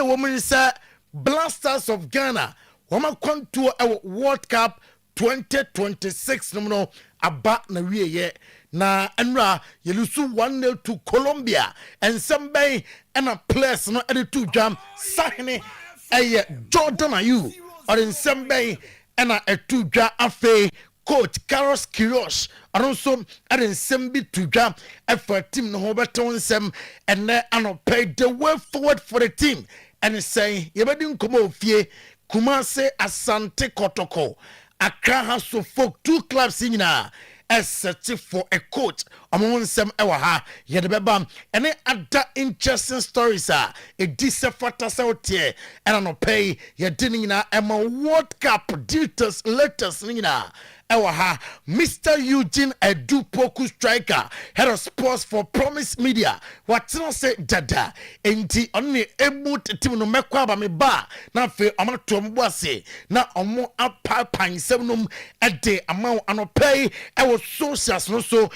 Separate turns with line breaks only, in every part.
a woman say Blasters of Ghana wama kwanto e World Cup 2026 no aba na wieye na enra yelusu 1-0 to Colombia and somebody and a place no e to jam sahene Jordan Ayew or in somebody and a to jam afe coach Carlos Queiroz also at in sembi to jam for team no hobeton sem and then pay the way forward for the team and say yebedin komo fie Kumase Asante Kotoko Accra has so folk 2 clubs in as searching for a coach among some ewaha yedebeba any other interesting stories a disafata out here and no pay yedinina ema World Cup details latest nina ewaha Mr. Eugene Poku striker head of sports for Promise Media what no say dada enti only able team no mekwa ba me ba na fe amato mbwase na omo apa pansem ede amount anopay ewo socials no so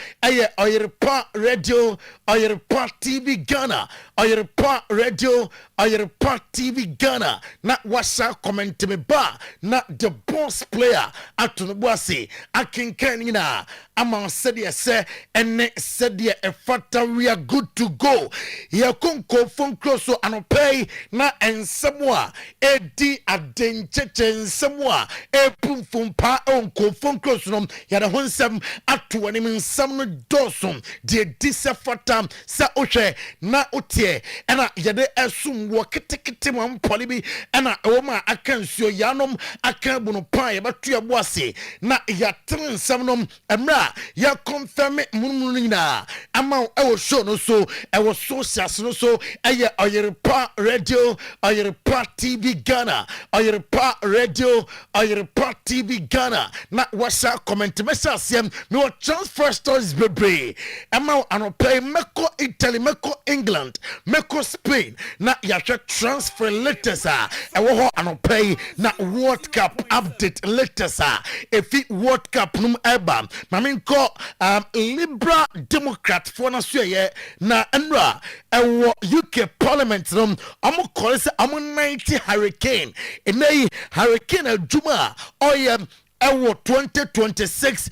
Oyerepa radio Oyerepa TV Ghana Oyerepa radio Oyerepa TV Ghana na washa comment me ba na the boss player atonobwase akinkan na ama said say ene said e fata we are good to go ye konko phone close so anopay na ensemwa edi adencheche ensemwa epumfumpa onko phone close no ya da honsem ato ani nsam no dosom de disafata sa ohwe na otie ena yede esum wo ketekete mam poli bi ena ewoma akansuo yanom akabuno pan ye batu aboase na ya nsam no emra ya confirm mununu nyina ama ewo show no so ewo socials no so eye Oyerepa radio Oyerepa TV Ghana Oyerepa radio Oyerepa TV Ghana na washa comment message me transfer stories bebre ama anopay meko Italy meko England meko Spain na ya transfer latest ewo ho anopay na World Cup update latest efi World Cup num eba maminko Libra Democrat for na suye na enra ewo UK Parliament num amu call se amu 90 hurricane enei hurricane aduma oyem ewo 2026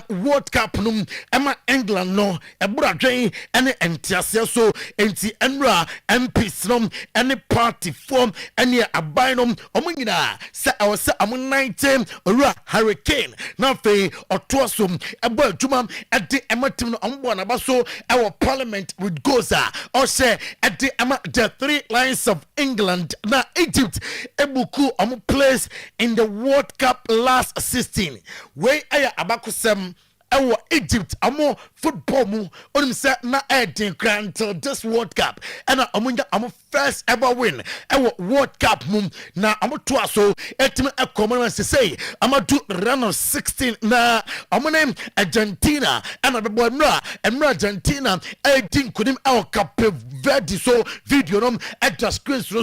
World Cup num ema England no eburadwen ene entiase so enti enra MPs num ene party form ene abainum omunyina se ewo se amu 19 ora hurricane na fe otoaso ebo adwuma ede ematim no ombo na baso ewo parliament with goza or say ede ema the 3 Lions of England na Egypt ebuku omu place in the World Cup last 16 wey aya abakusem ewo Egypt amo football mu onim say na edin until this World Cup and amunya amo first ever win ewo World Cup mum na amo to aso etime ekomo say amadu run of 16 na amo name Argentina and the boy mra Argentina edin kunim el Cape Verde so video nom at the screen so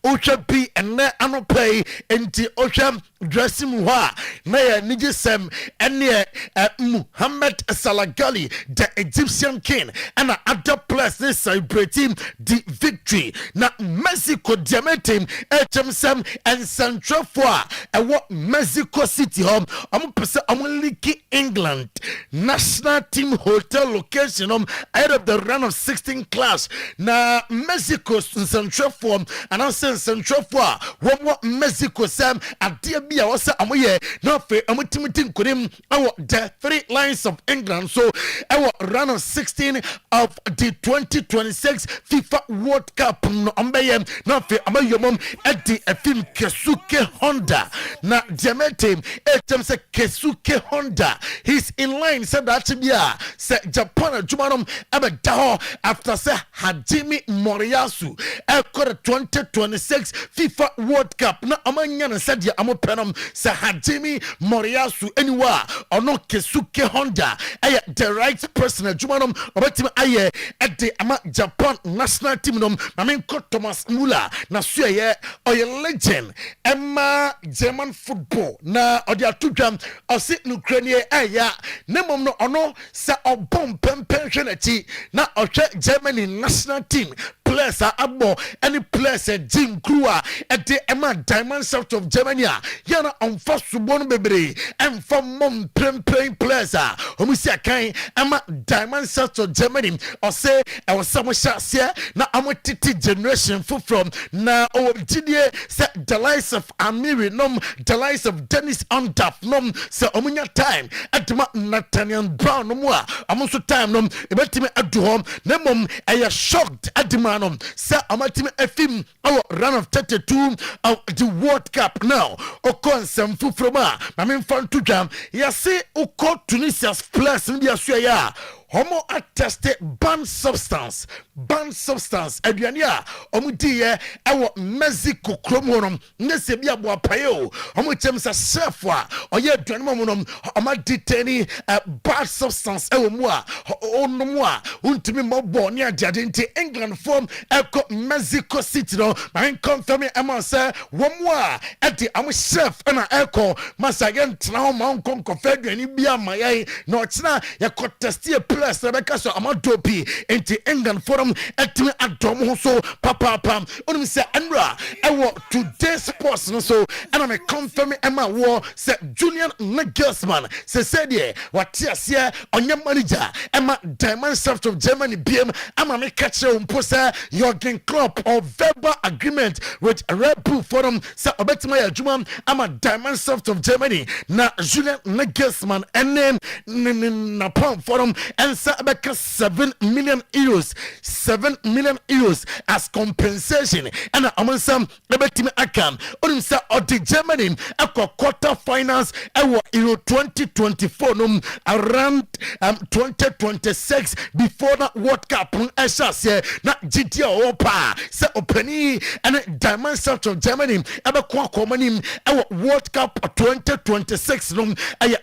o bi and ano pay enti o dressing wa na ya nigisem ene Muhammad Salagali the Egyptian king and other players celebrating the victory na Mexico diametim HMSM and Central for what Mexico City home pese leaky England national team hotel location ahead of the run of 16 class na Mexico Central form and I say Central for what Mexico sam adia bia was amoye no fe amutimitin kunim the 3 Lions of England so our run of 16 of the 2026 FIFA World Cup no ambeye na fe amayomom at the film Kesuke Honda na diametim etem se Kesuke Honda he's in line said that bia se Japan jumanom abedaho after se Hajime Moriyasu the 2026 FIFA World Cup na amanya na said ya amopenom se Hajime Moriyasu anywhere ono Kesuke Honda aye the right person jumanom obetim aye at the ama Japan national team nom maminko Thomas Muller na suye oye legend Emma German football na odi atudwam osi Ukraine aya nemom no ono sa obom pempen hwe na chi na ohwe Germany national team players abo any players Jim Crew at the Emma Diamond South of Germany yana on first subon bebre and from mom playing players omusia kan Emma Diamond South of Germany or say I was some shots here na amotiti generation from na Gidie say the likes of Amiri nom the likes of Dennis Ondaf nom say omunya time at Nathaniel Brown no more amuso time nom ebetime adu hom na mom I shocked at the man say amatime afim our run of 32 of the World Cup now okon sem fufroma ma me fan to jam ya say okọ Tunisia's players in the ya homo attested banned substance aduane a omudie ewo Mexico kromonom nese bia bo apayo homo chem sa chef a oye aduane monom oma detaining bad substance ewo mu a onomu a untimi mobo ne ade nti England form eko Mexico City no man confirm am say womu a ade am chef na eko masagen tna ho man konkofa aduane bia maye na ochina ya contest plus Rebecca so amadopi enti England forum etimi adom so papa onim say Andra ewo today's sports no so and I'm confirm Emma war say Julian Nagelsmann said here what here onye manager Emma Diamond South of Germany BM ama me catch umposa Jurgen Klopp or verbal agreement with Red Bull forum say obetima ya juma ama Diamond South of Germany na Julian Nagelsmann and na pound forum and say about 7 million euros as compensation and amansam ebetimi akam onim say odi Germany akwa quarter finals ewo Euro 2024 no around 2026 before that World Cup esase na GT opa say openi and Diamond South of Germany ebekwa komanim ewo World Cup 2026 no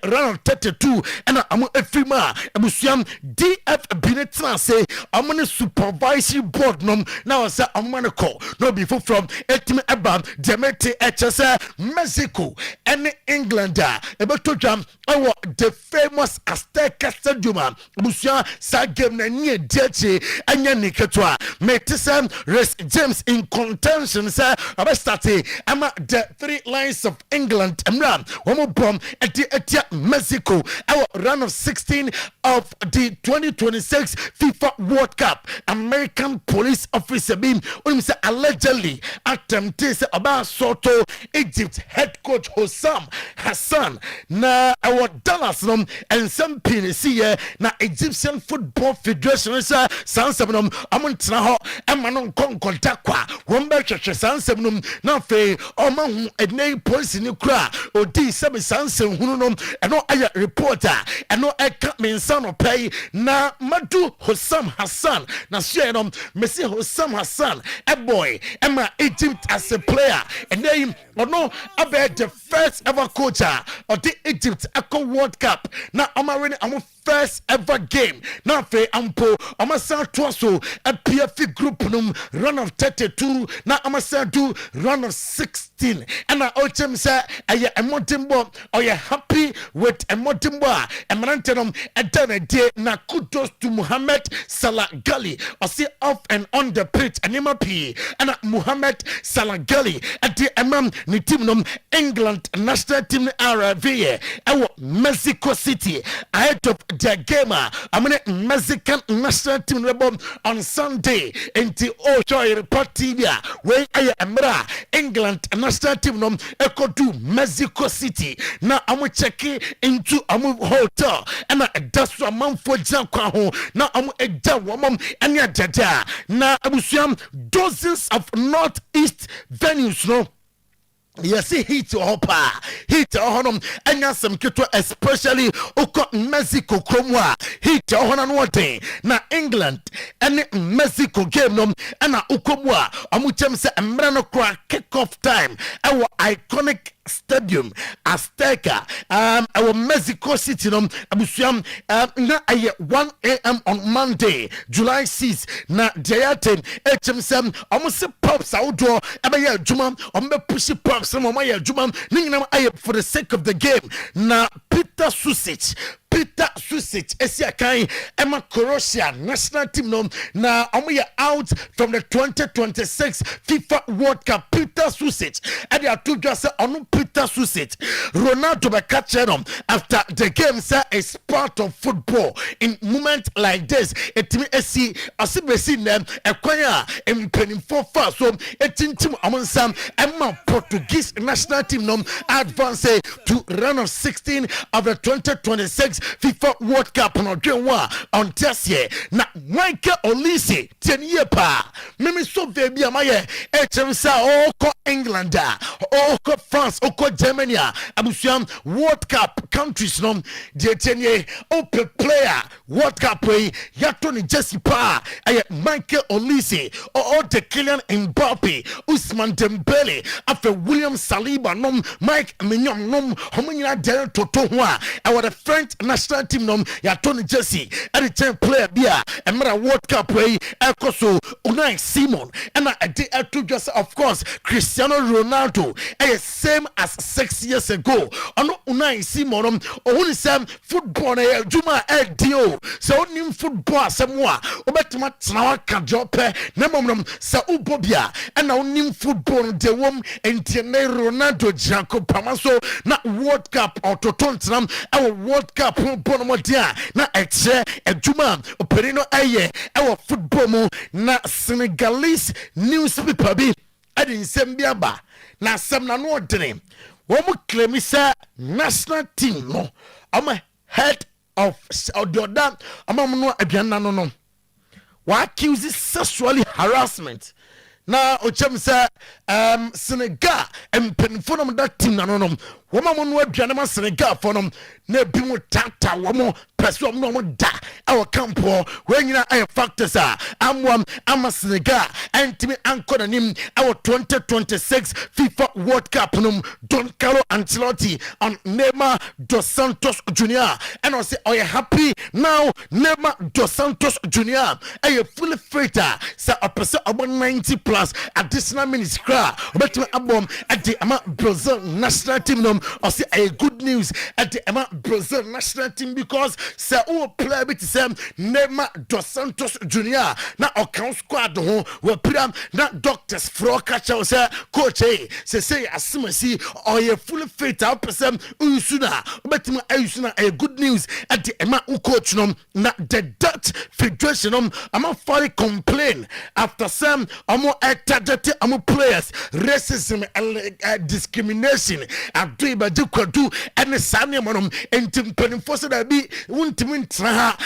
around 32 and amu efima ebusuam DF Binetra say amane supervisory board nom now say amane call no before from etime eba demete HSA Mexico and England ebeto jam our the famous Azteca Stadium busia sa game na nie deche anya niketwa metisem Reece James in contention say abastati ama the three lines of England emra womo bomb etia Mexico our run of 16 of the 2026 FIFA World Cup American police officer beam when say allegedly attempted say about Soto Egypt head coach Hossam Hassan na our Dallas and some PNC na Egyptian Football Federation say sansebnom amontra ho emanon konkonta kwa wombe hwehwe sansebnom na fe omahu enei police ni kra odi sebe sansem hunu no eno aya reporter eno eka mensano pay na madu Hossam Hassan na share Messi Hossam Hassan a boy Emma Egypt as a player and then no about the first ever coach of the Egypt Eco World Cup na I'm first ever game na fe ampo amasa twaso a PFF group run of 32 na amasa do run of 16 and I ochem say aye emotimbo or you happy with emotimbo emanantenom edana de na kudos to Mohamed Salah Gali or see off and on the pitch anima p and Mohamed Salah Gali at the ni team England national team RV Mexico City ahead of their gamer I'm Mexican national team rebel on Sunday into Oyerepa TV where I am England national team echo to Mexico City now I'm checking into a hotel and that's what man for Jankwa now I'm a woman and ya dada now abusiam dozens of northeast venues no. Yes, hit honum anya some kito especially uko Mexico kromwa hit honan one thing na England and Mexico game no ana ukomwa amuchem se emra no kra kick off time our iconic stadium Azteca our Mexico City no abusuam na aye 1 a.m. on Monday July 6 na diaten HM7 almost pops outdoor abaye juma ombe push pops some my juma ninam aye for the sake of the game na Peter Peter Susich Esiakai Emma Croatia national team no na omo out from the 2026 FIFA World Cup. Peter Susich and they are two just on Peter Susich Ronaldo be catch him after the game say is part of football. In moment like this etimi esi asibesi nem ekwanya empenim for fast so etintim amonsam Emma Portuguese national team no advance to round of 16 of the 2026 FIFA World Cup no dwenwa on Thursday na Michael Olise 10 year pa mimi so baby amaye echemsa oko England oko France oko Germany abusuam World Cup countries no de 10 year open player World Cup way yato ni Jesse pa Michael Olise o de Kylian Mbappe Ousmane Dembele after William Saliba nom Mike Mignon nom homunyina der toto ho a the French national team nom yato ni Jesse and the player bia emra World Cup way ekoso Unai Simon and just of course Cristiano Ronaldo same as 6 years ago ono Unai Simon ohun sam football na juma dio so onim football asemwa obetima tnawa kajope na momnom sa ubobia and onim football de wom entiene Ronaldo Jacob Pamaso na World Cup ototontram our World Cup bonomodia na eche ejuma operino our football mu na Senegalese newspaper bi adi nsem bia ba na sem na no odene wo mu claim say national team no am head of ododa amam no aduana no wa accuse sexually harassment na ochem say Senegal empenfo no that team na no woman no aduane ma Senegal for no na bi mu tata wo mo person no mo da our camp when you are factors amwam ama Senegal antimi anko nim our 2026 FIFA World Cup no Don Carlo Ancelotti on Neymar dos Santos Jr. and I say are you happy now Neymar dos Santos Jr. are you fully fit say a person about 90 plus additional minutes cra but abom at the ama Brazil national team no or say a good news at the ama Brazil national team because say oh play bit say Neymar dos Santos Jr. na account squad ho we pram na doctors fro catch say coach say asimasi or you fully fit up person usuna betima ayusuna a good news at the ema coach no na the Dutch Federation am fully complain after some amo target amo players racism and discrimination adu ba kwadu and sane monom entimpenim force that be wuntimin tra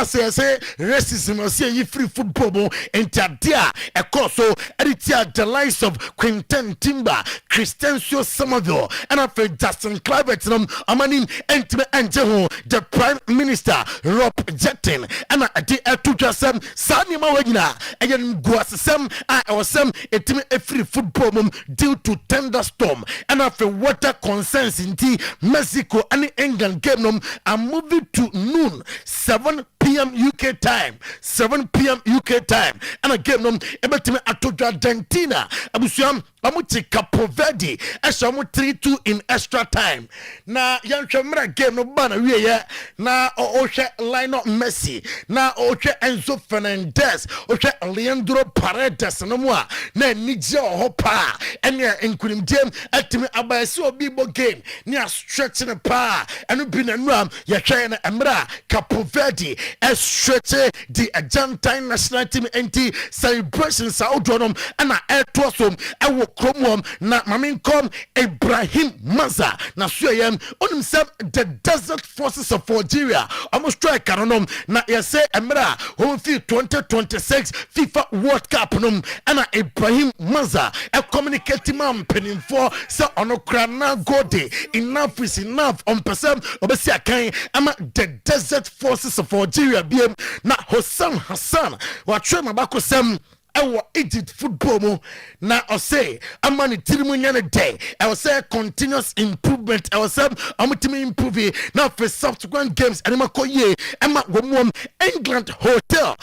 say racism say free football entadia e course so editia the likes of Quinten Timber Christencio Somerville and after Justin Kluivert amanim entime anjeho the Prime Minister Rob Jetten and the atujasem sane ma wagina ayen guasem awesem etime free football due to thunderstorm and after water concerns in Mexico and England game are moving to noon 7 p.m. UK time 7 p.m. UK time and again ebetime atodwa Argentina abusuam amuti Capo Verde eshamu 3-2 in extra time na yanhwemra game no bana wiye na ohwe Lionel Messi na ohwe Enzo Fernandez ohwe Leandro Paredes no mo a na nije ohopa ene enkunimdem atimi abayesi obibo game ni a stretch ne pa enu bi na nuam yehwe na emra Capo Verde stretch the Argentine national team anti celebrations outdonom ana etosom ewo kromom na maminkom Ibrahim Maza na suayem onim sem the desert forces of Algeria almost strike anonom na yese emra who fi 2026 FIFA World Cup num ana Ibrahim Maza e communicate man penin for se onokra na gode enough is enough on person obesi akan ama the desert forces of Algeria biem na Hosam Hassan wa twa mabako sem ewo Egypt football mo na say amani tirimu nyane day I will say continuous improvement I will say amutimi improve now for subsequent games and makoye ema womom England hotel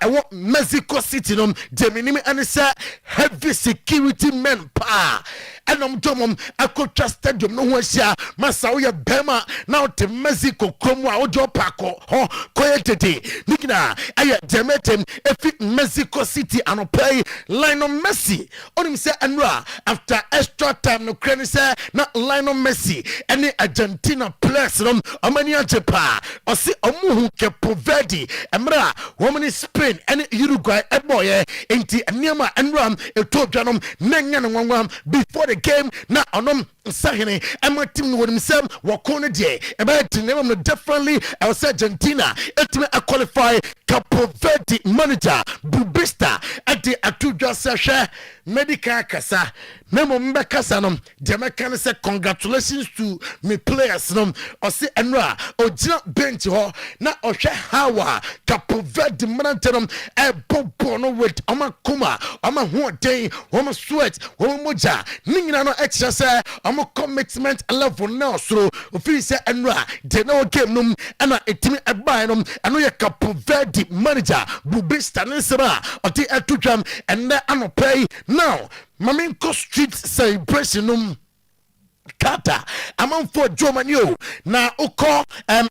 ewo Mexico City no deminimi and say heavy security men pa ɛnom domom akotwa stadium no ho ahyia masa woyɛ bɛma na wote Mexico kromu a wode ɔpako ho kɔyɛ tete nikina ɛyɛ demetem efi Mexico City anopai Lionel Messi onim sɛ anura after extra time no krani sɛ na Lionel Messi ɛne Argentina players no ɔmani agye pa ɔse ɔmuhu Cape Verde ɛmra wɔmani Spain ɛne Uruguay ɛbɔyɛ enti nneɛma anura etodwanom nanya no nwanwam before the game na ɔnom sahene ɛma team no wɔnim sɛ wɔkɔ no deɛ ɛbɛyɛ tinema no differently ɛwɔ sɛ Argentina ɛtumi qualify Cape Verde manager Bubista ɛde atodwa sɛ hwɛ medical kasa na mo mbɛkasa no deɛ mɛka ne sɛ congratulations to me players no ɔse ɛnora ɔgyina bench hɔ na ɔhwɛ hawa Cape Verde manager no ɛbɔbɔ no with ɔma kuma ɔma hoɔden ɔma sweat ɔma mogya ne nyina no ɛkyerɛ sɛ ɔma commitment level na ɔsoro ofiri sɛ ɛnora deɛ na wɔ game no ɛna ɛtumi ɛbae no ɛno yɛ Cape Verde manager Bubista ne nsɛm a ɔde ɛtodwam ɛnɛ anɔpɛ yi now Maminko street celebration Kata amanfo Germany na uko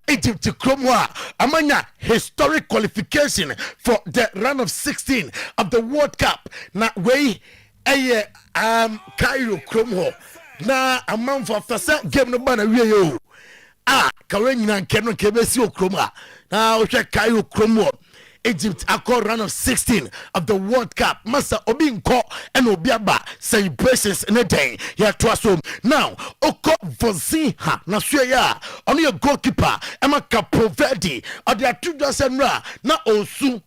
Egypt kromwa amanya historic qualification for the round of 16 of the World Cup na way eye Cairo kromho na amanfo after that game no bana wie yo kawe nyina nkeno kebesi okroma na o hwe Cairo kromho Egypt accord round of 16 of the World Cup. Masa Obinko and Obiaba celebrations in a day. Here to us home. Now, Oko Vozinha, Nasuya, only a goalkeeper, Emma Cape Verde, or the two dozen ra. Now, also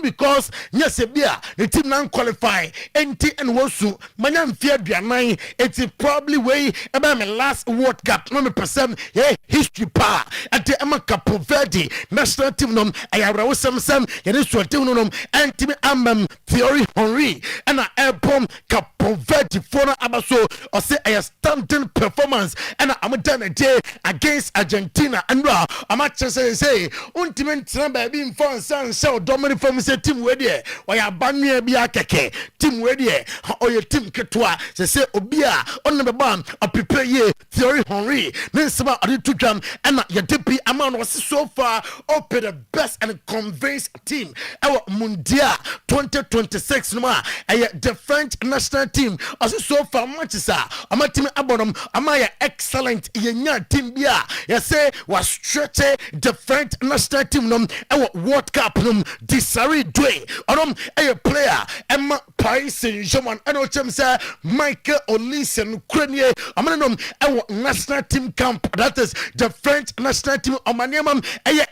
because, yes, the team non qualify, NT and Wosu, Manam Fear Dianai, it's probably way about my last World Cup, no percent, history power at the Emma Cape Verde national team. I have some. Yɛde sɔte no nom ɛntimi amam Thierry Henry ɛna ɛbom Cape Verde fo no aba so ɔsɛ ɛyɛ standing performance ɛna ameda na day against Argentina ɛnura amakyɛ sɛ untimi ntena baabi mfa nsa nhyɛ ɔdɔmene fam sɛ team wei deɛ ɔyɛ abanwea bi akɛkɛ team wei deɛ ɔyɛ team ketewa sɛ obi a ɔne bɛba ɔprepare yie Thierry Henry ne nsɛm a ɔde to dwam ɛna yɛde bi ama no ɔse so far open the best and convince team our Mundial 2026 no ma the French national team as so far matches ama team abonom ama excellent yenya team bia you say was stretch the French national team no our World Cup no disari dwe onom player Emma Paris Saint-Germain and ochem say Michael Olise no krenie ama no our national team camp that is the French national team omaniamam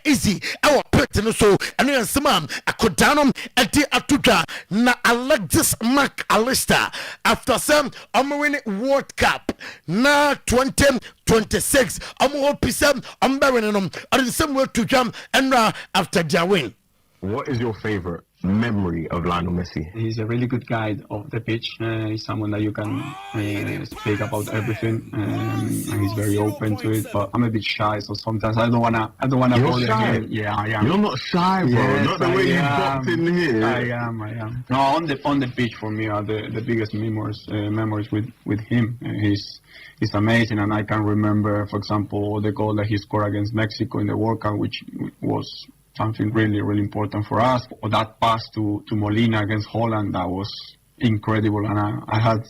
easy our pet no so and Simam Akodanom Eti Atuta na Alexis McAllister after some winning World Cup na 2026 Pisam Ambarenum are in some way to jump and after their win.
What is your favorite memory of Lionel Messi?
He's a really good guy off the pitch. He's someone that you can speak about everything, and he's very open to it. But I'm a bit shy, so sometimes I don't wanna.
You're shy.
Yeah, I am.
You're not shy, bro.
Yes,
not the way you boxed in here.
I am. No, on the pitch for me are the biggest memories with him. He's amazing, and I can remember, for example, the goal that he scored against Mexico in the World Cup, which was something really, really important for us. Or that pass to Molina against Holland, that was incredible, and I had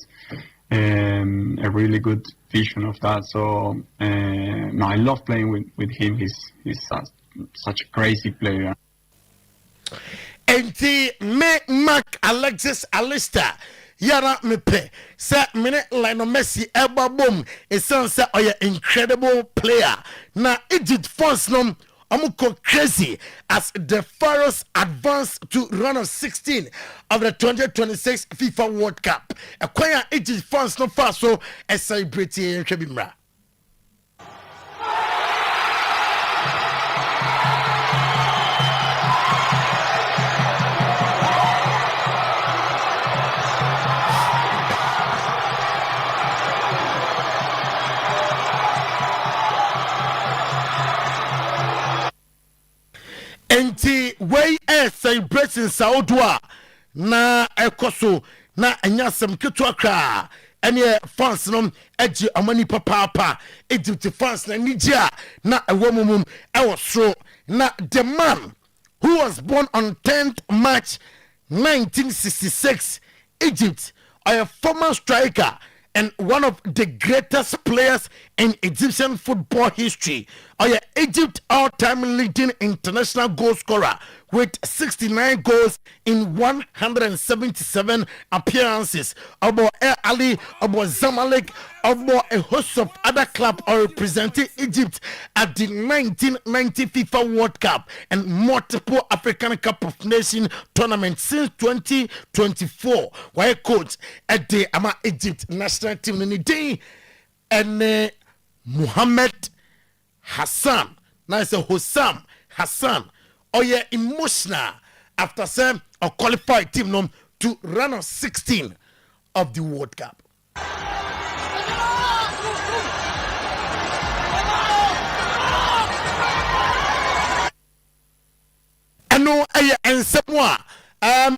a really good vision of that. So no, I love playing with him. He's such a crazy player.
And the Mac Alexis Alistair. Yara mepe say minute Lionel Messi eba boom it sounds say incredible player na Egypt fans no amuko crazy as the Pharaohs advance to round of 16 of the 2026 FIFA World Cup. Acquire Egypt fans no far so a celebrity Chebimra. Enti way celebrating Saudwa na ekoso na anyasem ketwa kra ɛne fans no agye amani papa Egypt fans na nigia na ɛwɔ ɛwɔ soro na the man who was born on 10th March 1966 Egypt, a former striker and one of the greatest players in Egyptian football history. Egypt all-time leading international goal scorer with 69 goals in 177 appearances. About Ali, about Zamalek, about a host of other clubs are representing Egypt at the 1990 FIFA World Cup and multiple African Cup of Nations tournaments since 2024. Why coach at the Egypt national team in the day and Muhammad Hassan. Now it's a Hossam Hassan. Emotional after some a qualified team to run on 16 of the World Cup. I know and someone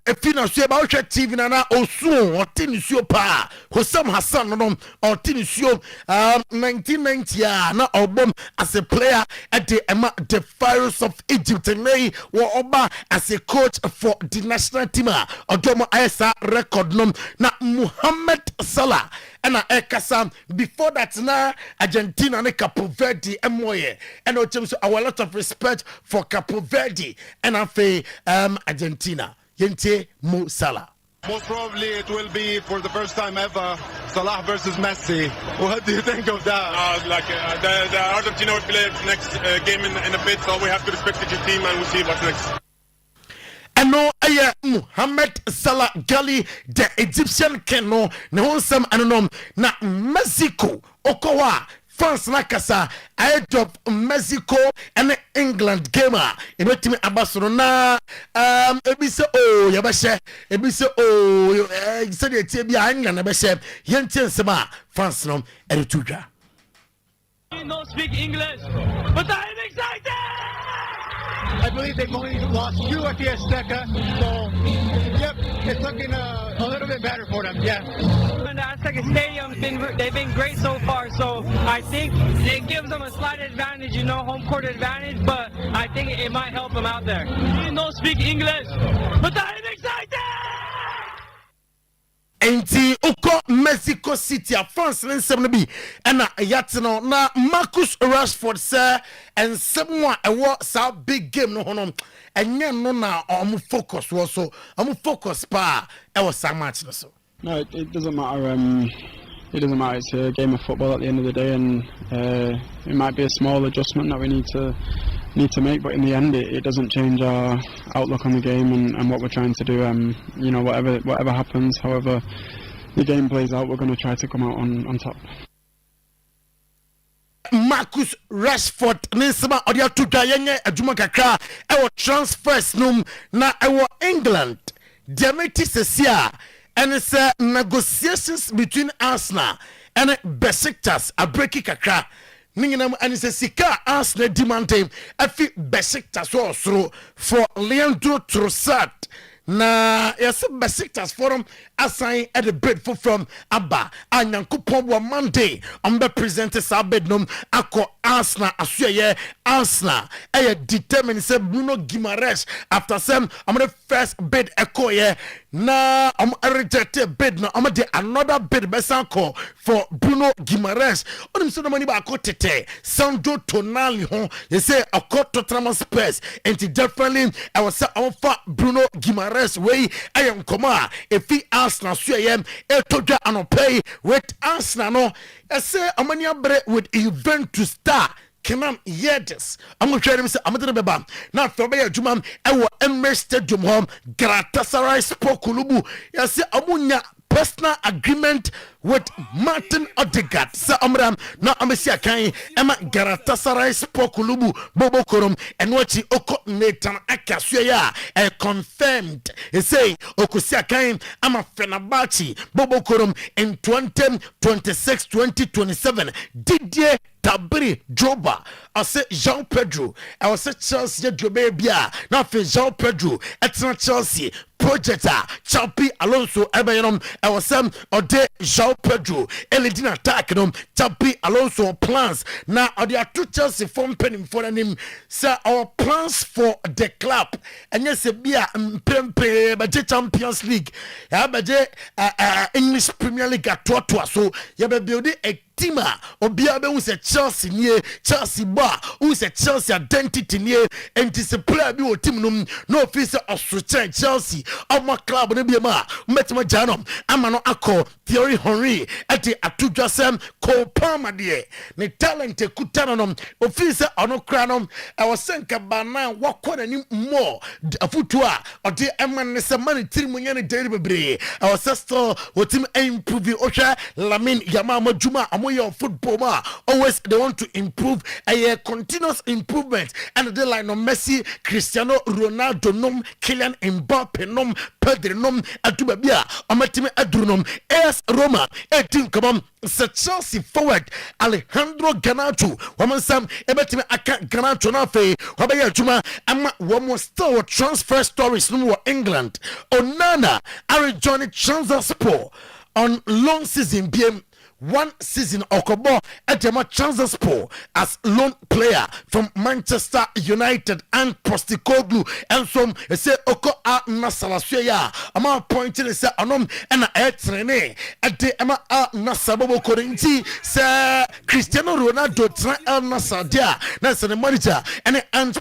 if you know about TV na osu or tinisio pa Hossam Hassan no or tinisio 1990 na album as a player at the Pharaohs of Egypt and they were oba as a coach for the national team odomo ISA record na Muhammad Salah and Ekasam before that na Argentina and Capo Verde Moye and our lot of respect for Capo Verde and Argentina. Yente Mo Salah.
Most probably it will be for the first time ever Salah versus Messi. What do you think of that?
The Argentina will play the next game in a bit, so we have to respect the team and we'll see what's next.
And no, Muhammad Salah Gali, the Egyptian Keno, Nahonsam Anonom, na Mexico, Okowa. France nakasa ahead of Mexico and England gamer in what me Barcelona ebi say oh yabashe ebi say oh said the team ya England yabashe yente nsema France no eretuja.
You don't speak English, but I'm excited.
I believe they've only lost 2 at the Azteca, so yep, it's looking a little bit better for them. Yeah.
In the Azteca Stadium, they've been great so far. So I think it gives them a slight advantage, home court advantage. But I think it might help them out there. You don't speak English, but I'm excited.
Enti uko Mexico City a France len sem bi na yatino na Marcus Rashford sir and someone a big game no hono enye no na focus was so focus pa e was some match no so.
No, it doesn't matter. It doesn't matter. It's a game of football at the end of the day, and it might be a small adjustment that we need to make, but in the end it doesn't change our outlook on the game and what we're trying to do. Whatever happens, however the game plays out, we're going to try to come out on top.
Marcus Rashford nisema odia tuja yenye adwuma kakra ewo transfers num na ewo England Demeti Sesia and it's negotiations between Arsenal and Besiktas a breaking kakra ninginam and it's a sika Arsenal demanding afi Besiktas also for Leandro Trossard na yes Besiktas forum assign at the bid for from Abba and Yankupon Monday on the presenter Sabednum Ako Arsenal Asuye Arsenal determined say Bruno Guimaraes after some I'm the first bid echo na rejected bid na another bid besanko for Bruno Guimaraes on so money ba akotete Sandro Tonali ho you say akot Tottenham Spurs and definitely I was for Bruno Guimaraes way I am koma if he Arsenal suye etoja anopay with Arsenal no I say amania bre with event to start Kenan Yedes. I'm going to try to say, I'm going to be now for me, Jumam, I will Emirates Stadium home, Galatasaray Poku. Yes, Amunya personal agreement with Martin Odegaard. Sa Amram, na Amesia Kai, Emma Galatasaray Poku Bobo Korum, and what he Oko Nathan Akasuya, confirmed. He say, Okusia Kai, I'm a Fenerbahce, Bobo Korum in 2026, 2027. Didier Tabiri Droba ɔsɛ Jean Pedro ɔsɛ Chelsea Droba bia na afei Jean Pedro ɛtena Chelsea project Chapi Alonso ɛbɛyɛnom ɛwɔsɛm ɔde Jean Pedro ɛlɛdin attack nom Chapi Alonso plans na ɔde ato Chelsea for mpanimfoɔ anim sɛ our plans for the club ɛnyɛ sɛ bia mpempe bɛgye Champions League yɛbɛgye English Premier League atoatoa so yɛbɛbuild a team obia be who Chelsea nie Chelsea ba who Chelsea identity nie enti player bi o team no officer osruchen Chelsea my club no bi ma metima janom ama no akọ Thierry Henry ati atudwasem Cole Palmer de ne talent ekutano no officer ono kra no e wosenka bana wakọ nanim more afutu a ode eman ne se mani tirimunya ne deri bebre e wosesto wotim improve ohwa Lamine Yamal majuma your football always they want to improve a continuous improvement and the line of Messi, Cristiano Ronaldo nom, Kylian Mbappe nom, Pedri nom, Atubabia, Amatime Adrunum, AS Roma, 18 come on, Chelsea forward Alejandro Garnacho, woman Sam, Ebatime Aka Garnacho Nafe, Wabaya Juma, Ama one still transfer stories no England, Onana, Ari Johnny Transport on long season BM. 1 season Okobo at a Transport as loan player from Manchester United and Postecoglou and some say Oko a Nasalasya ama pointing say anom and a trene at the Emma Nasabo Corinti say Cristiano Ronaldo tra El Nasadia that's the manager and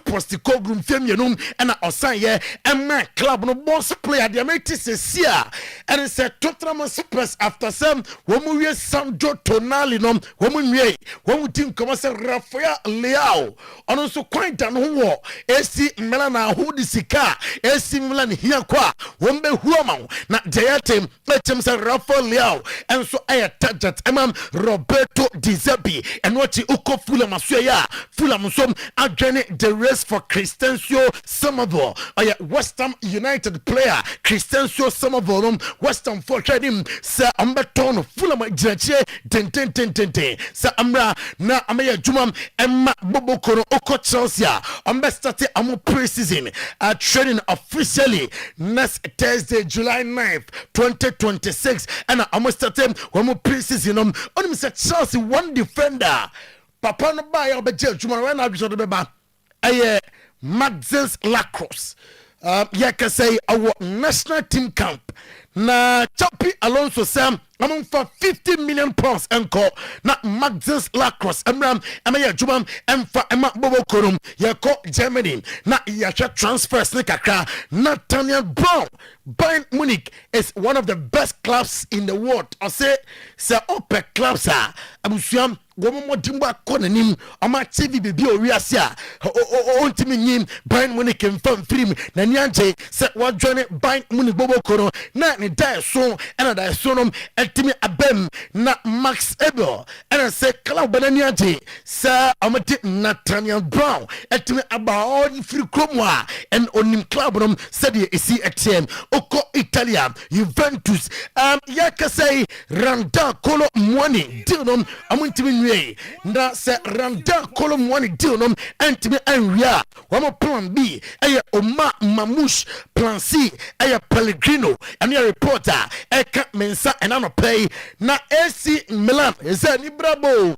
Postecoglou film yenum and Osanye and my club no boss player the American Sia and it's a Tottenham Spurs after some woman Joe Tonali nom womunwe womutim komase Rafael Leao ono so kwanta no ho AC Milan na ho disika AC Milan hia kwa wombe huama na jayatem etem se Rafael Leao enso aya target emam Roberto Di Zerbi enoti uko Fulham aso ya Fulham so adwene the race for Christensen Somerville aya West Ham United player Christensen Somerville West Ham for him se ambeton Fulham jirache ten sa amra na amaya juma emma bobo kono oko Chelsea start amo pre-season training officially next Thursday July 9th 2026 and amo start amo pre-season on say Chelsea one defender papa no ba ya obeje juma when na biso do beba Maxence Lacrosse ya can say our national team camp na Chapi Alonso Sam among for 50 million pounds enko na Maxence Lacrosse amram amaya juma emfa ema bobo korum yako Germany na yasha transfers ne kakra Nathaniel Brown Bayern Munich is one of the best clubs in the world I say ope clubs abusuam womo dimba konanim ama TV bibi owiase o ntimi nyim Bayern Munich mfam film na nianje se wadwane Bayern Munich bobo koro na ni dai so ena dai so nom etimi abem na Max Ebel ena se club bananianje se amati Nathaniel Brown etimi aba all free kromwa en onim club nom se de esi etiem oko Italia Juventus yaka say Randa Kolo Mwani deal nom amuntimi na se Randa Kolom one deal nom antime anwia wamo plan B aya Oma Mamush plan C aya Pellegrino and your reporter eka mensa enano pay na AC Milan is ni brabo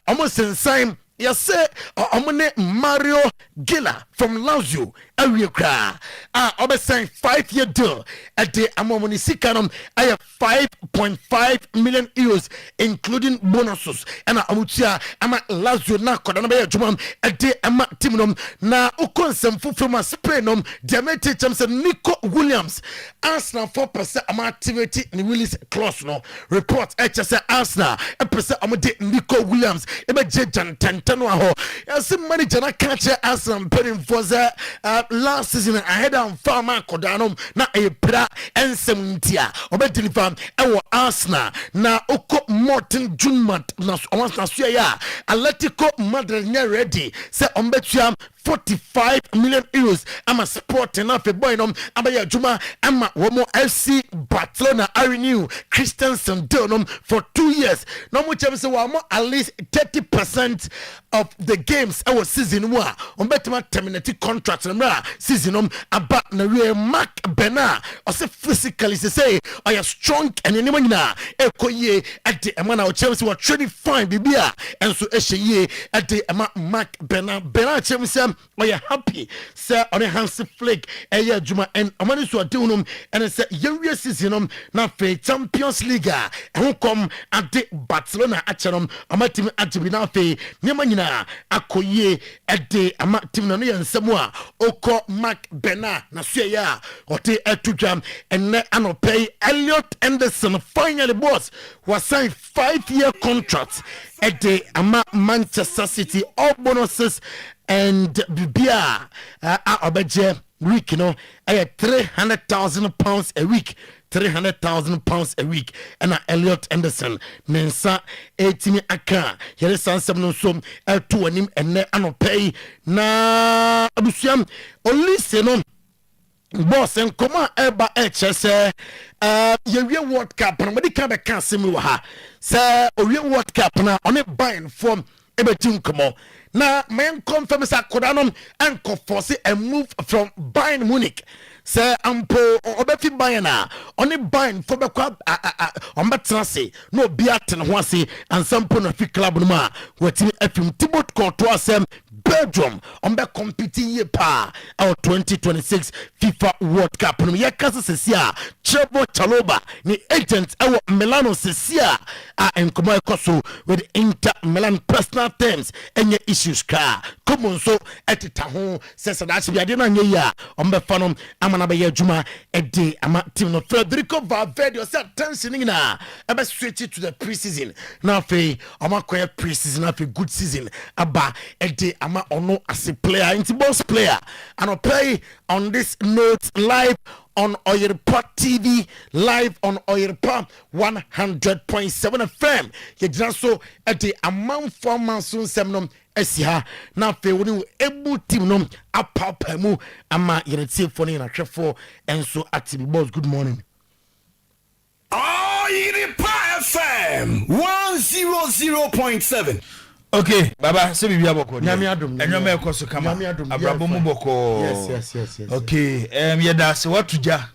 almost insane. You say, Omone Mario Gila from Lazio, Ariokra. I'm saying 5-year deal at the Amomoni Sikanum. I have 5.5 million euros, including bonuses. And Amutia, I'm at Lazio na Kodanabe Jumam at the Ama Timnum. Na Ukonsem Fufuma Spainum, Diamete Chamson Nico Williams. Arsenal 4% am activity in release clause no report. HSA Arsenal, a percent Amade Nico Williams, Eba Jejan 10. As manager na catch Arsenal putting for the last season ahead of Farmer Kodano na a pra and 70 obetili farm ewo Arsenal na oko Morton Junmat na once na ya Atletico Madrid ready say ombetua 45 million euros ama sport na fe boy no abaya juma ama womo FC Barcelona renew Christensen deal no for 2 years no mo chem say wamo at least 30% of the games our season wa on betima terminate contract na season aba na we Mark Bernard or say physically say I am strong and anima nyina ekoye at the amana o chem say we training fine bibia and so ehye at the Mark Bernard chem say we are happy say on a hands flick eya juma and amani so adunum and say yewe season na fe Champions League e come at the Barcelona acherom amatim atibi na fe nyama nyina akoye at the amatim no yansam a oko Mark Bernard na so ya ote atudwam and anopay Elliot Anderson finally boss was signed 5-year contract at the Manchester City, all bonuses and bibia obeje week £300,000 a week. £300,000 a week and Elliot Anderson mensa 18 aka here sansem no so to anim enne anopay na abusuam olisi no boss en koma eba hse yewie World Cup na medi ka be ka semi wa ha say owie World Cup na on buying form ebetim komo na men confirm say kodanom enko force a move from Bayern Munich say ampo obefi Bayern na on buying for be kwa on betrase no biaten ho ase ansampo na fi club no ma watimi afim Thibaut Courtois asem Belgium on be competing ye pa our 2026 FIFA World Cup no ye kasa sesia Trevor Chalobah ni agent our Milano sesia enkomo ekoso with Inter Milan personal terms enye issues ka common so etita ho sesa da chi biade na nye ya on be fanom amana be adwuma ede ama team no Federico Valverde say tension na ebe switch to the preseason na fe amakoya preseason na fe good season aba ede ama ono as a player into boss player and I'll play on this note live on Oyerepa TV, live on Oyerepa 100.7 FM. You just so at the amount for Mansoon Semnum Esia. Now, fe woni able team no apapemu ama yereti phone na trefo and so active boss. Good morning.
Oyerepa FM 100.7.
Okay, Baba, say we aboko.
Nyame adom.
Enyo me ekoso kama. Abrabo mu boko.
Yes.
Okay, yeda se watuja.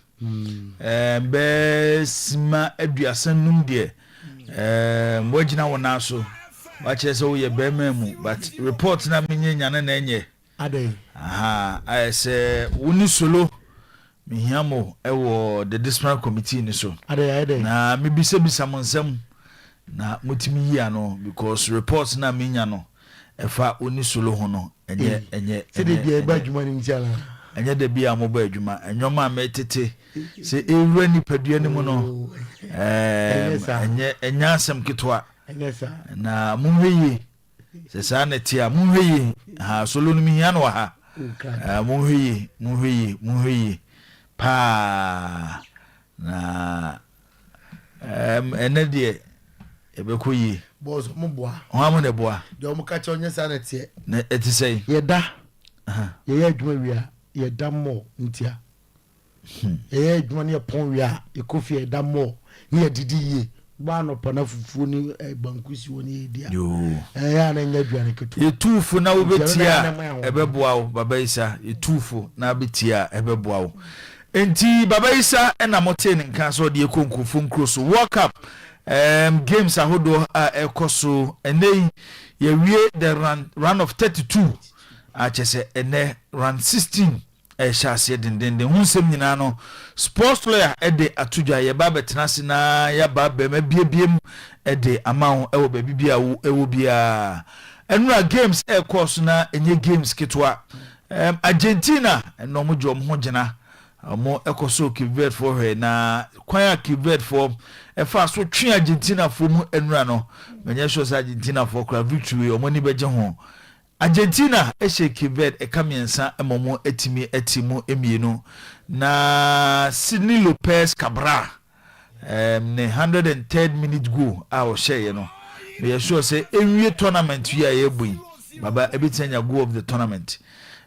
Besma aduasan num de. Wagina wona so. Wa che se wo ye bema mu, but report na menye nyane na enye.
Ade.
Aha, I say woni solo mihiamo ewo the disciplinary committee ni so.
Ade.
Na me bisa monsem na mutimi yi ano because reports na minya no efa oni solo ho no enye
se de bia ba adwuma ni ntiala
enye de bia mo ba adwuma enyoma metete se ewura ni padua ni mu no enye asem kitwa na munhweyi se sa na tia munhweyi ha solo ni minya no ha munhweyi pa na enede ebekoyi
boss mboa
ho ne boa
de o muka che onye sa na tie
na etisei
yeda ye adwuma wia yeda mo ntia ye adwuma ne pon wia ye kofi yeda mo ne yedidi ye ba no pana fufu ni bankusi woni edia ya na nya adwuma ne ketu
ye tufu na obetia ebeboa wo baba isa ye tufu na betia ebeboa wo enti baba isa na moten nka so de konkufu nkroso World Cup games ahodo ekoso enei ye wie the run of 32 achese ene run 16 shase dendende hunsem nyina no sports lawyer ede atudwa ye ba betenase na ya ba be mabiebiem ede amawo ewo ba bibia wo ewo bia enura games ekoso na enye games kitwa Argentina no mo jom ho gina mo ekoso Kibet for her na kwaya Kibet for efa so twi Argentina for mu enura no menye sure say Argentina for kra victory o moni beje ho Argentina Kibet ekamiensa emomo etimu emienu na Sidney Lopez Cabral ne 103rd minute goal a share no me sure say every tournament we are ebu baba ebitenya goal of the tournament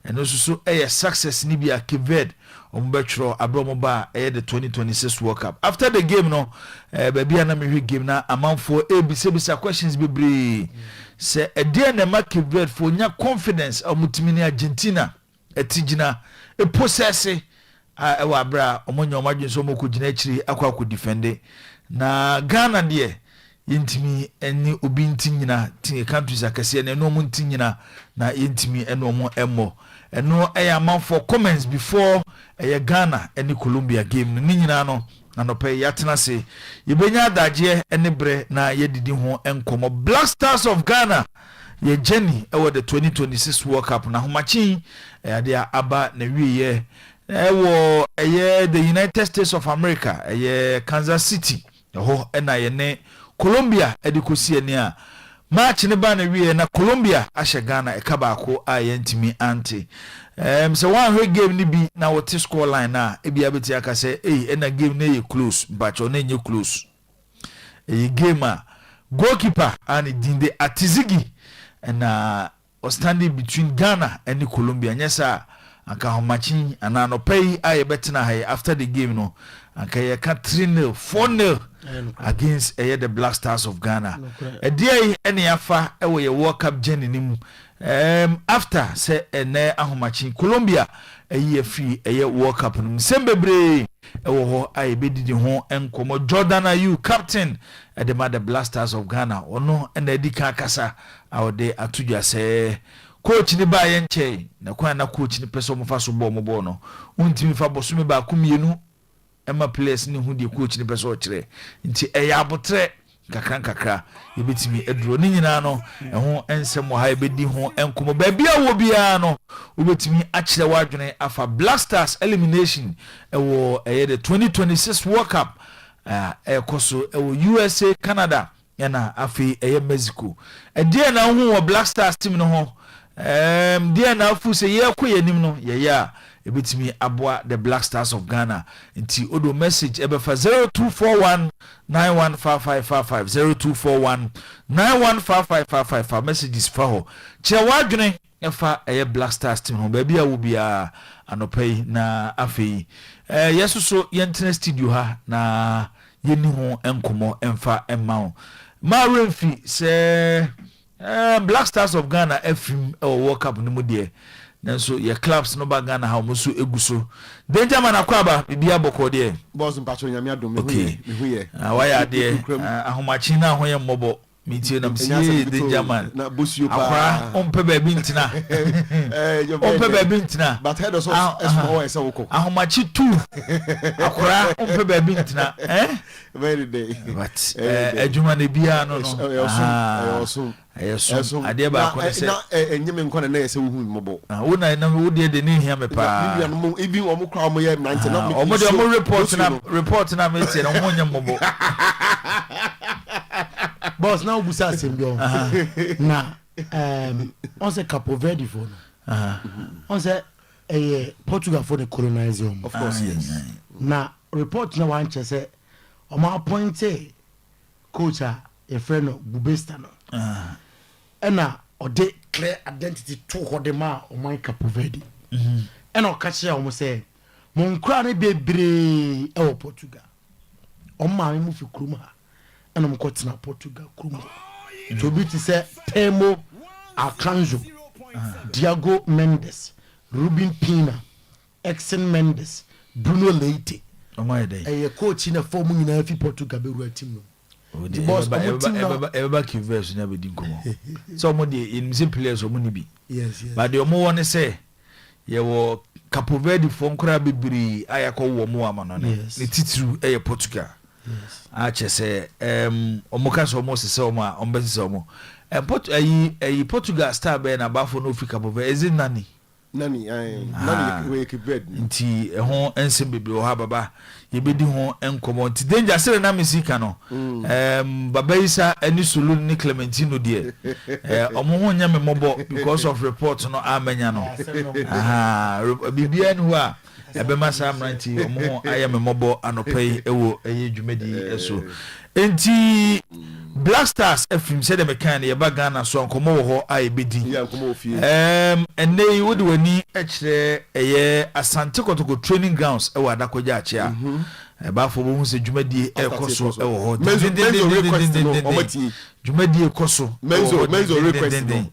ɛno so success ni bi a Kived ombetro abromoba the 2026 World Cup. After the game no baby na me game na amanfo ebisa questions bebre say e dey na ma Kived for nya confidence omutimi ni Argentina etigina e possess e wa bra omonyo omadwen so moko gina akiri akwa defend na Ghana de yentimi eni obi ntinyina tin countries akase na no mu ntinyina na yentimi eno mo emmo eno man for comments before Ghana and Colombia game no nyina no na no pay yatena se yebenya adaje ene bre na yedidi ho enkomo Black Stars of Ghana ye journey over the 2026 World Cup na homachi ade aba na wiye the United States of America Kansas City ho na ye ne Colombia edikosi ene a match ne ba na wie na Colombia ahye Ghana e kabako a yentimi anti so one hwe game ni bi na what score line na e bia beti aka say na game na ye close but on enye close game a goalkeeper and dinde atizigi na standing between Ghana and Colombia nyesa aka homachi ana no pay a ye betina hay after the game no aka ye ka 3-0 4-0 against the Black Stars of Ghana. A day any afa a World Cup journey nim after say ene ahomachi Colombia a year free a World Cup nim sembebre ho a bedidi ho enkomo Jordan Ayew captain at the Mother Black Stars of Ghana ono and edika kasa awde atudwa say coach ni ba ye nche na kwa na coach ni peso mo fa so bo mo bo no untimi fa boso ba kumienu Emma players ni hu de coach ni person kire nti abotre kakra yebetimi eduro ni nyina no ho ensem ha ebedi ho enkomo ba bia wo bia no obetimi akire wadwene afa Black Stars elimination ewo the 2026 World Cup ekoso ewo USA Canada yana afi Mexico die na hu wo Black Stars team no ho die na afu se ye koyanim no ye ebitimi aboa the Black Stars of Ghana nti odo message ebefa 0241 915555 0241 messages fa ho che wadwene efa Black Stars team ho ba bia wo bia anopai na afei yesoso yentene studio ha na yeni ho enkomo emfa emma ma remfi se Black Stars of Ghana FM World Cup no mu de nanso ye clubs no ba Ghana ha musu eguso danger man akwaba bibia boko de
boss mpacho nyame adom me hu ye
waya de ahomachi na ho ye mmobo metie na msie danger man
na bosio pa
ompe ba bi ntina ompe ba bi ntina
but head us small ese woko
ahomachi 2 akora ompe ba bi ntina
very day
but adwuma ne bia no Yes, ade ba ko se
enyeme nkon na yese wu mmobo
wo na wo de ne hia me pa
bibia no even omo kra omo ye 90 na
omo de omo report na me tie no ho nya mmobo
boss now busa asembio na on se Capo Verde for no on se Portugal for the colonization
of course yes
na report na wan che se omo appoint coach a friend Bubesta no ena ode clear identity to hodema o man Capo Verde ena o kache o mo say mo nkura ne bebre e wo Portugal o ma me mu fi kuruma ena mo kotina Portugal kuruma to be to say Temo Akanjo Diego Mendes Ruben Pina Exen Mendes Bruno Leite
o my day
coach na form nyina fi Portugal be ru team no
the boss ever keep verse never did come some of the in players or money be
yes
but the more one say ye wo Capo Verde for nkra bibiri ayako wo mo amano ne titru Portugal
yes
a che say omoka so mo se o ma ombesi so mo Portugal star be na bafo no Africa Capo Verde is nani we keep bed nti ho ensem bibiri o ha baba yebedi ho enkomo nti danger sere na mesika no baba isa eni sulu ni Clementino de omo ho nya me mobo because of report no amanya no bibia ni ho a ebema sam ranti omo ho aye me mobo anopai ewo eye dwumedi eso enti Black Stars FM said the mechanic ye ba Ghana so nkomo wo ho a ebedi
Yeah, nkomo ofie.
Enne yi wodi wani ekire eye Asante Kotoko training grounds e wa Adakoja achia. Ba fo bo hu se dwumadie e koso e wo ho. Dwumadie e koso.
Menzo request no.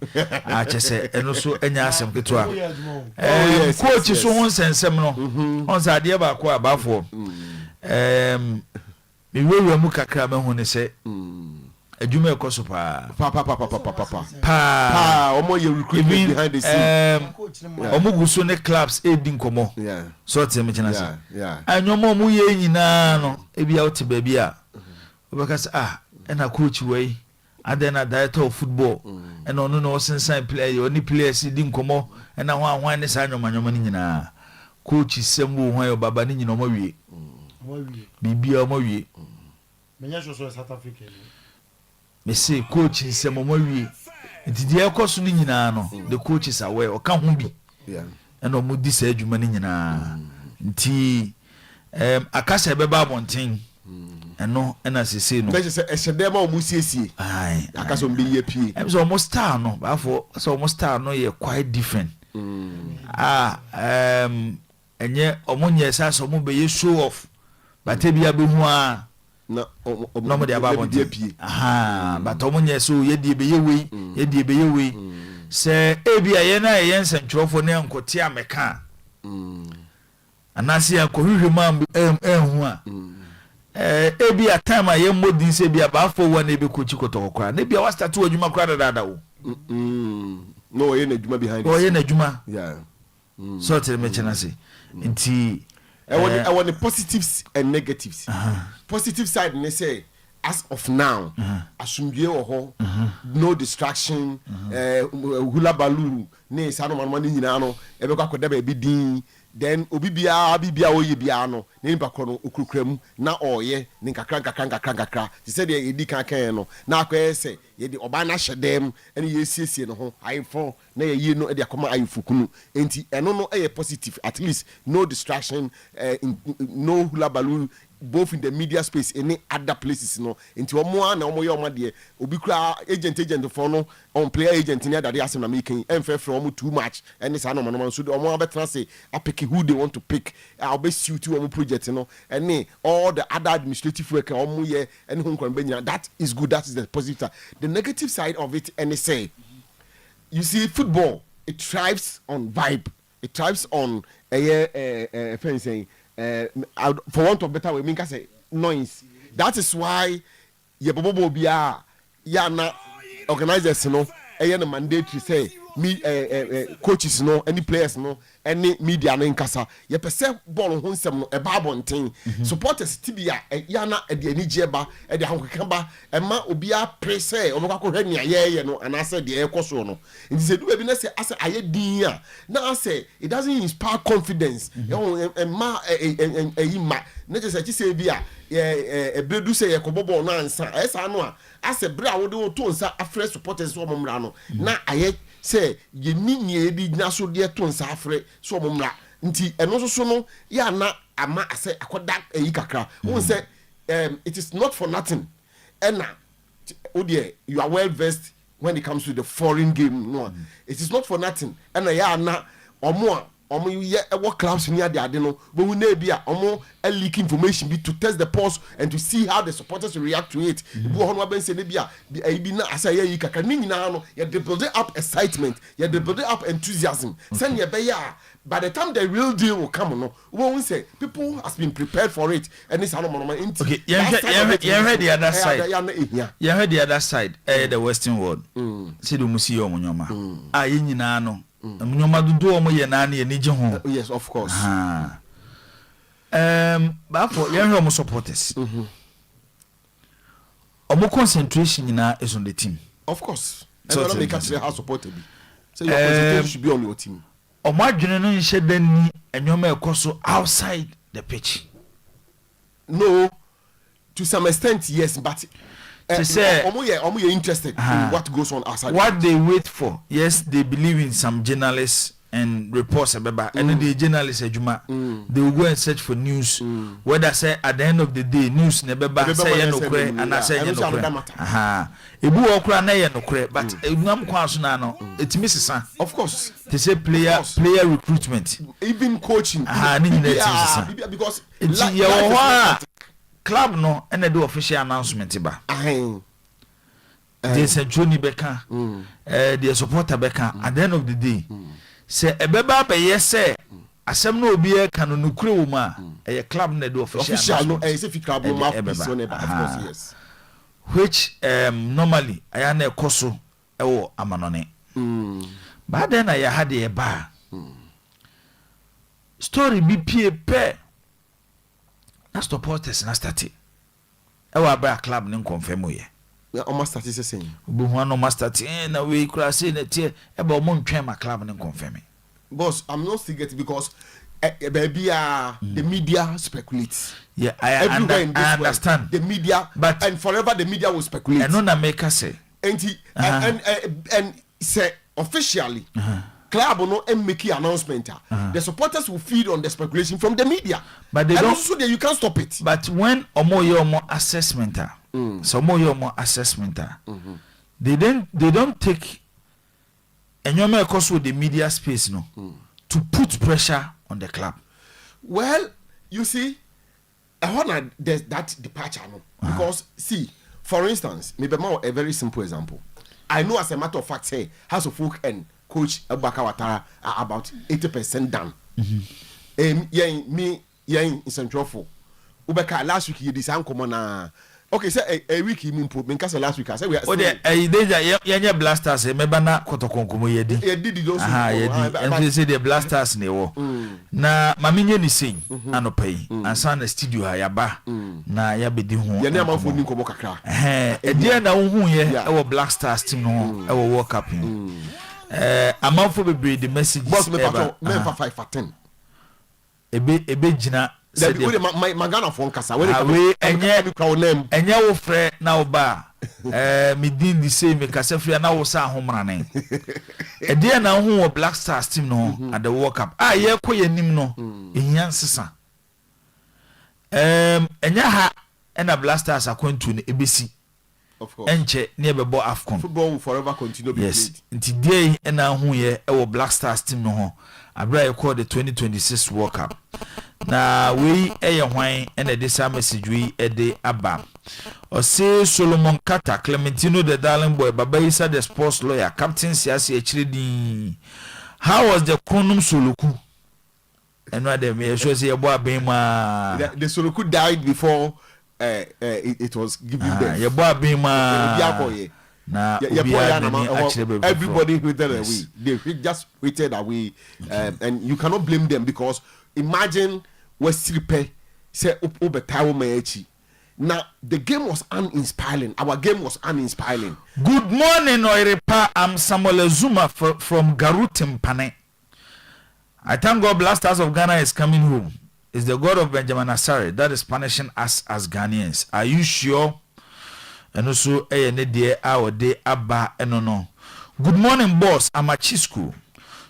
A chese eno so enya asem ketwa. Coach so ho nsensem no. On sa ade ba ko aba fo. Me wewe mu kakra me hu ne se. Adwuma e koso pa
omo ye recruitment behind the scene
omo guso ne clubs e di nkomo so te me chena se anyomo mu ye nyina no e bia o te ba bia obekasa na coach wei adena director of football and ono no sensan player oni players di nkomo na ho ne sa nyoma ni nyina coach sembu ho yo baba ni nyina omo wie bibia omo wie
menya so South Africa
me say coach nsem omo wie ntidi ekoso ni nyina no the coach is aware o ka ho bi and omo di sa adwuma ni nyina nti akasa ebeba abonten eno na sese no
be se ehede ma omo siesie
ai
akasa omo ye pie
so omo star no ba for so omo star no ye quite different enye omo nye sa so omo be ye show off but e bia be hu a
na
mo de ababon but omo nye so ye die be ye wei se e bia ye na ye nsentwerofo ne nkote ameka anase ya kohwehwe mam hu a e bia time a ye modin se bia ba fo wa na be kochi kotokokra ne bia wa start wa djuma kra dada wo
no ye na djuma behind
ye na djuma
yeah
so tell me chena se nti
I want the positives and negatives. Positive side, they say, as of now, asumdie oho, no distraction, hula baloo, ne sano manmani hinano, ebe kwa kodebe bidin, then obibia oye biano, ne bakrono ukukrem na oye, ne kakra. She said ye di kankan no, na kwa say ye di obana shedem, and ye siesie no ho, ayfo na ye no e di akoma ayfukunu. Enti eno no e positive, at least no distraction, no hula baloo, both in the media space any other places no into omo na omo ye omo de obi kura agent for no on player agent near that they ask na making enfe from too much and say no man so omo abetra say I pick who they want to pick I'll be suit to omo project no and all the other administrative work omo ye and home kon be that is good, that is the positive side. The negative side of it and say you see football, it thrives on vibe, it thrives on friend saying for want of better way, mean say noise. That is why ye bobo bia ya na organizers no na mandatory say me coaches no any players no any media no nkasa ye pese ball ho nsem no e ba bonten supporters tibia ya na e de ani jeba e de hankeka ba e ma obia presse o mekwa hwe nia ye no anase de e koso no nti se du bi na se ase aye din a na ase it doesn't inspire confidence e ma ma na je se bi a ebredu se ye kobobo no ansa esa no a ase bre a wo de to nsa afre supporters wo momra no na aye say ye ni edi naso de to nsa afre so momra nti eno so no ya na ama ase akoda eyi kakra won say it is not for nothing ena odie you are well versed when it comes to the foreign game no it is not for nothing ena ya na omo ye what clubs near the adeno but we need a leak information be to test the pulse and to see how the supporters react to it bo hono ben se ne bia bi na asaya yi kaka ni nyina no ye build up excitement, ye build up enthusiasm send ye be ya by the time the real deal will come no we won't say people has been prepared for it and it's no more into
okay you heard the other side you heard the other side the western world see do musi yo nyoma ye nyina no nyoma dudu omo ye na na ye ni je ho
yes of course
ba for ye hwe omo supporters omo concentration nyina is on the team
of course and so make us how supported be so your concentration should be on your team
omo adwene no nhye dani enyoma ekoso outside the pitch
no to some extent yes but omo ye interested in what goes on outside
what they wait for. Yes, they believe in some journalists and reports abeba and the journalists adwuma they will go and search for news whether say at the end of the day news na beba say ye nokre and say ye nokre aha ebu okra na ye nokre but enwam kwa so na no etimi sesa
of course
they say player recruitment
even coaching
aha ni nyina etimi sesa
because
club no and they do official announcement ba they say Johnny Beka the supporter Beka at the end of the day say ebeba be say asem no obi e kan no kure wo ma e club na do official
no e say fi club no mouthpiece so of course yes
which normally aya na ekoso e wo amanone ba den na ya hade e ba story bi pie pe na supporters na start e wa ba club ni confirm ye
almost start is saying
obo hu no master na we kura say na tie e ba mo ntwen ma club ni confirm
boss I'm not still getting because baby the media speculates
I understand
the media
but
and forever the media will speculate
and no na make us say
and say officially club no make announcement the supporters will feed on the speculation from the media
but they
and
don't
also you can't stop it
but when omo assessment so omo assessment they don't take enyoma ekos with the media space no to put pressure on the club.
Well, you see, I want there's that departure no because see, for instance, maybe more a very simple example. I know as a matter of fact, say House of Folk and Coach Abubakar Watara are about 80% done. Me in Central for Ubeka last week you design common. Okay, say a week you mean put because last week I said we are.
Oh, the blasters. Remember na kotokonkumo yedi.
Yedi those.
Yedi. And they say the blasters ne wo. Na maminye ni sing anopai. Ansa na studio ha yaba. Na yabedi ho.
Ya na amafo ni nkomo kakra.
Ede na wo hu ye e wo Black Stars team no e wo World Cup. Amafo bebre the message.
Boss me pato me fa 5 for 10.
Ebe jina
my Ghana phone kasa when
enye wo frɛ na wo ba me din di say me kasa frɛ na wo sa ahomrane e dia na ho wo Black Stars team no at the World Cup ye kɔ yanim no ehia nsesa enye ha na Black Stars akwantu no ebesi
of course
enche ne bebo AFCON
football will forever continue to be
yes nti dia na ho ye e wo Black Stars team no ho abra ye call the 2026 World Cup na we hwan and this message we de aba or say Solomon Kata Clementino the darling boy Baba Isa the sports lawyer captain Siasi Echiridi. How was the Kronum Soluku and what they show say about Bema
the Soluku died before it was given birth
your boy Bema na
everybody waited away they just waited away and you cannot blame them because imagine Westripe say obetawo maechi now the game was uninspiring our game was uninspiring.
Good morning Oyerepa, I'm Samuel Zuma from Garutimpane. I thank God Black Stars of Ghana is coming home. It's the God of Benjamin Asare that is punishing us as Ghanaians. Are you sure? And also our day abba no. Good morning boss, I'm at Chisco.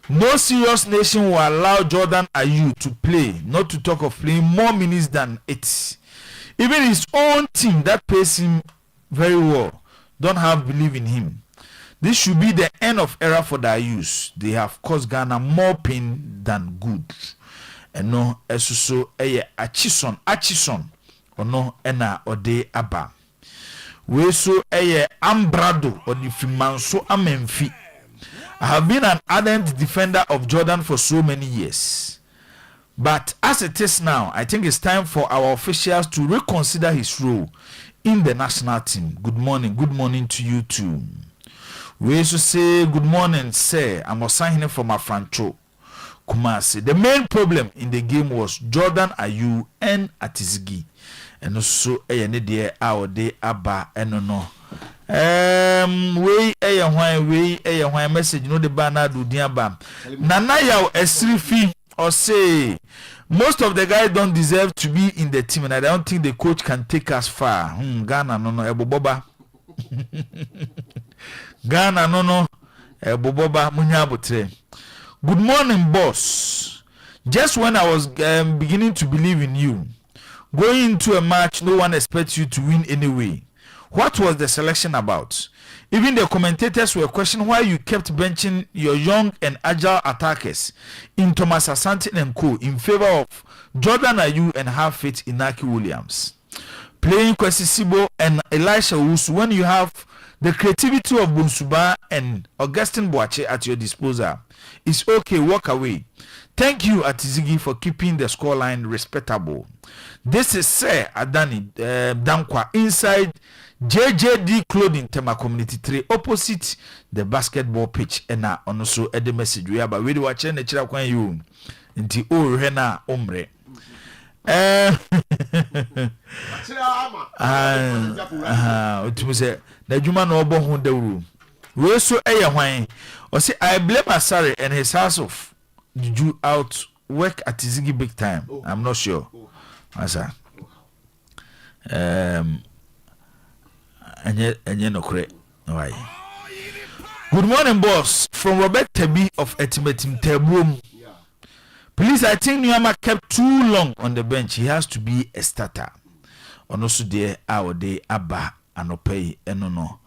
No serious nation will allow Jordan Ayew to play, not to talk of playing more minutes than it. Even his own team that pays him very well don't have belief in him. This should be the end of era for the Ayews. They have caused Ghana more pain than good. And no, esuso Achison, or no, ena ode aba. We so ambrado or the Fimanso amenfi. I have been an ardent defender of Jordan for so many years. But as it is now, I think it's time for our officials to reconsider his role in the national team. Good morning to you too. We also say good morning, sir. I'm Osanhine from Afrancho, Kumasi. The main problem in the game was Jordan Ayew and Atizigi. And also our day abba and no. We message no the banner do diaba. Nana yaw esrifi or say most of the guys don't deserve to be in the team and I don't think the coach can take us far. Ghana no eboboba. Ghana no eboboba munyabutre. Good morning, boss. Just when I was beginning to believe in you, going into a match, no one expects you to win anyway. What was the selection about? Even the commentators were questioning why you kept benching your young and agile attackers in Thomas Asante and co in favor of Jordan Ayew and half fit Inaki Williams. Playing Kwesi Sibo and Elisha Owusu when you have the creativity of Bunsuba and Augustine Boache at your disposal. It's okay, walk away. Thank you, Atizigi, for keeping the scoreline respectable. This is Sir Adani Dankwa inside JJD Clothing Tema Community 3 opposite the basketball pitch. And also the message we have a video watching the chira kwan you nti o rena omre. Otumuse na djuma na obo ho dawru. We so eye hwan. O say I blame Asare and his house of Juju out work at Ziggy big time. I'm not sure. Asa. Enye no kure. Why? Good morning, boss. From Robert Tebi of Etimetim Tebum. Please, I think Nyama kept too long on the bench. He has to be a starter. Also there our day Abba Anopay enono.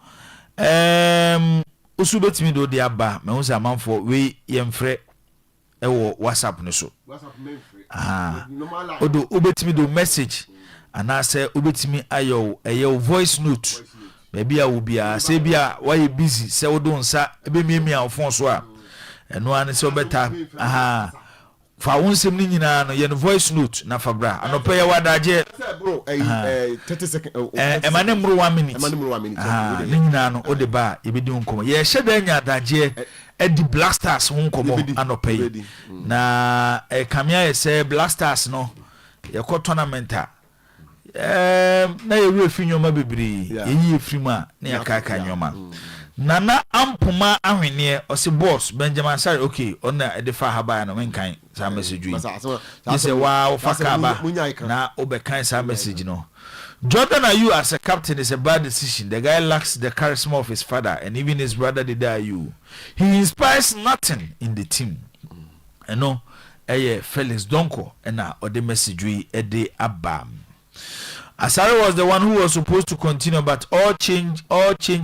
Usubetimi do the Abba. Me unsa manfo we yemfre ewo WhatsApp no so. WhatsApp memfre. Odo ubetimi do message. And I say ubetimi ayo voice note. Maybe I will be a say bia why you busy say odo nsa ebe me afon so a. Eno an say obeta fa wonsem ni nyina no ye voice note na fabra anopa ye wadaje bro
30 seconds
emane mro 1 minute ni nyina no ode ba ebedi nkomo ye hyeda nya adaje edi blasters nkomo anopa yi na kamia ye say blasters no ye ko tournament na ye refi nyoma bebiri ye efrima na ya kaka nyoma nana ampuma ahwene o se boss Benjamin Sari okay ona edefa haba na menkan sa message yi say wow fakaba na obekan sa message no. Jordan Ayew as a captain is a bad decision. The guy lacks the charisma of his father and even his brother Ayew. He inspires nothing in the team. No Felix Donko na ode message yi ede abam. Asare was the one who was supposed to continue, but all change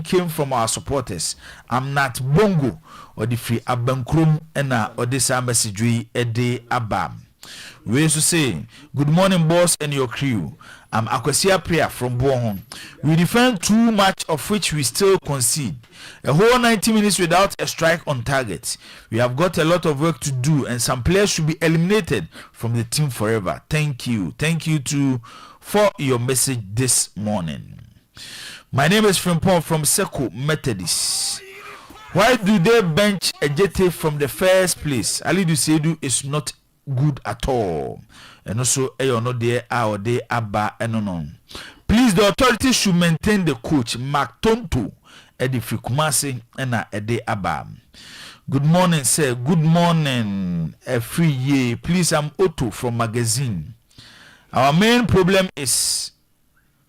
came from our supporters. I'm not Bongo or the free Abankrum and or this message Ede Abam. We used to say, good morning, boss and your crew. I'm Akwasia Prayer from Bohon. We defend too much, of which we still concede. A whole 90 minutes without a strike on target. We have got a lot of work to do, and some players should be eliminated from the team forever. Thank you. Thank you for your message this morning. My name is Frimpong from Seko Methodist. Why do they bench a JT from the first place? Ali Dusedu is not good at all. And also, no there our day Abba and no. Please, the authorities should maintain the coach Mark Tonto Eddie Fikumasi and a day Abba. Good morning, sir. Good morning. A free year. Please, I'm Otto from magazine. Our main problem is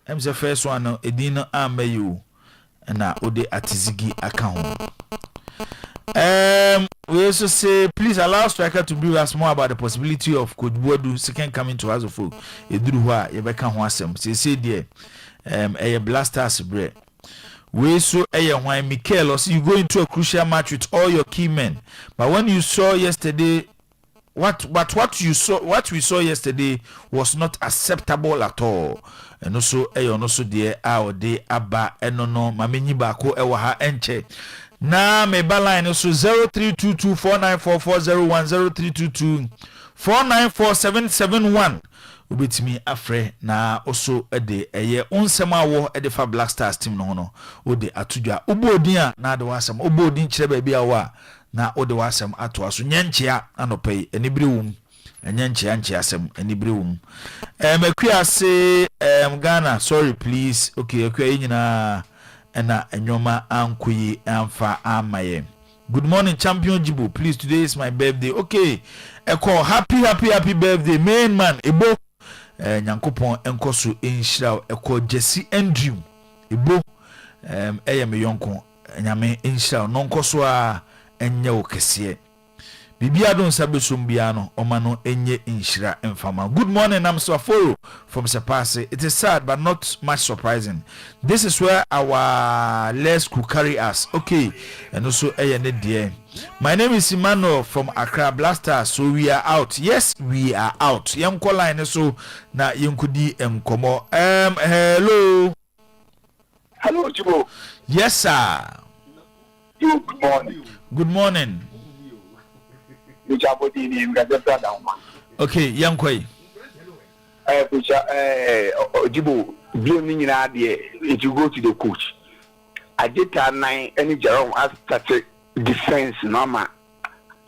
I'm the first one Edina Ameyu and Ode Atizigi account. We also say please allow striker to brief us more about the possibility of Coach Boadu second coming to us of Edruwa Yebeka Hwasem. Say there a blasters bread. We so why Mikel or you go into a crucial match with all your key men. But when you saw yesterday what we saw yesterday was not acceptable at all. And also dear our day Abba enono mamenyi bako ewa ha enche na me baline also 0322494401 0322494771 ubetimi afre na also ede eye onsema wo ede fa Black Stars team no no ode atudwa ubodin a na de wasam ubodin kire ba bia wa na ode wasam ato aso nyenchia anopai enibirewum nyenchia asem enibirewum makua say Ghana sorry please okay akua nyina na enyoma ankoyi amfa amaye. Good morning champion Jibo, please today is my birthday. Okay eko happy birthday main man ebo nyankopon enkoso enhira eko Jesse Andrew ebo eye me yonko nyame enhira no nkoso a enye okese bibia don sabe sombia no omano enye inshira emfama. Good morning, I'm Swaforo from Sepase. It is sad but not much surprising. This is where our legs could carry us. Okay, and also dear. My name is Emmanuel from Accra Blaster. So we are out. Yes, we are out. Yam line so na yinkudi komo. Hello.
Hello, Jibo.
Yes, sir.
Good morning.
Good morning. Okay, young Kway.
Jibo, blaming in idea if you go to the coach. I did that nine any Jerome as started defense normal.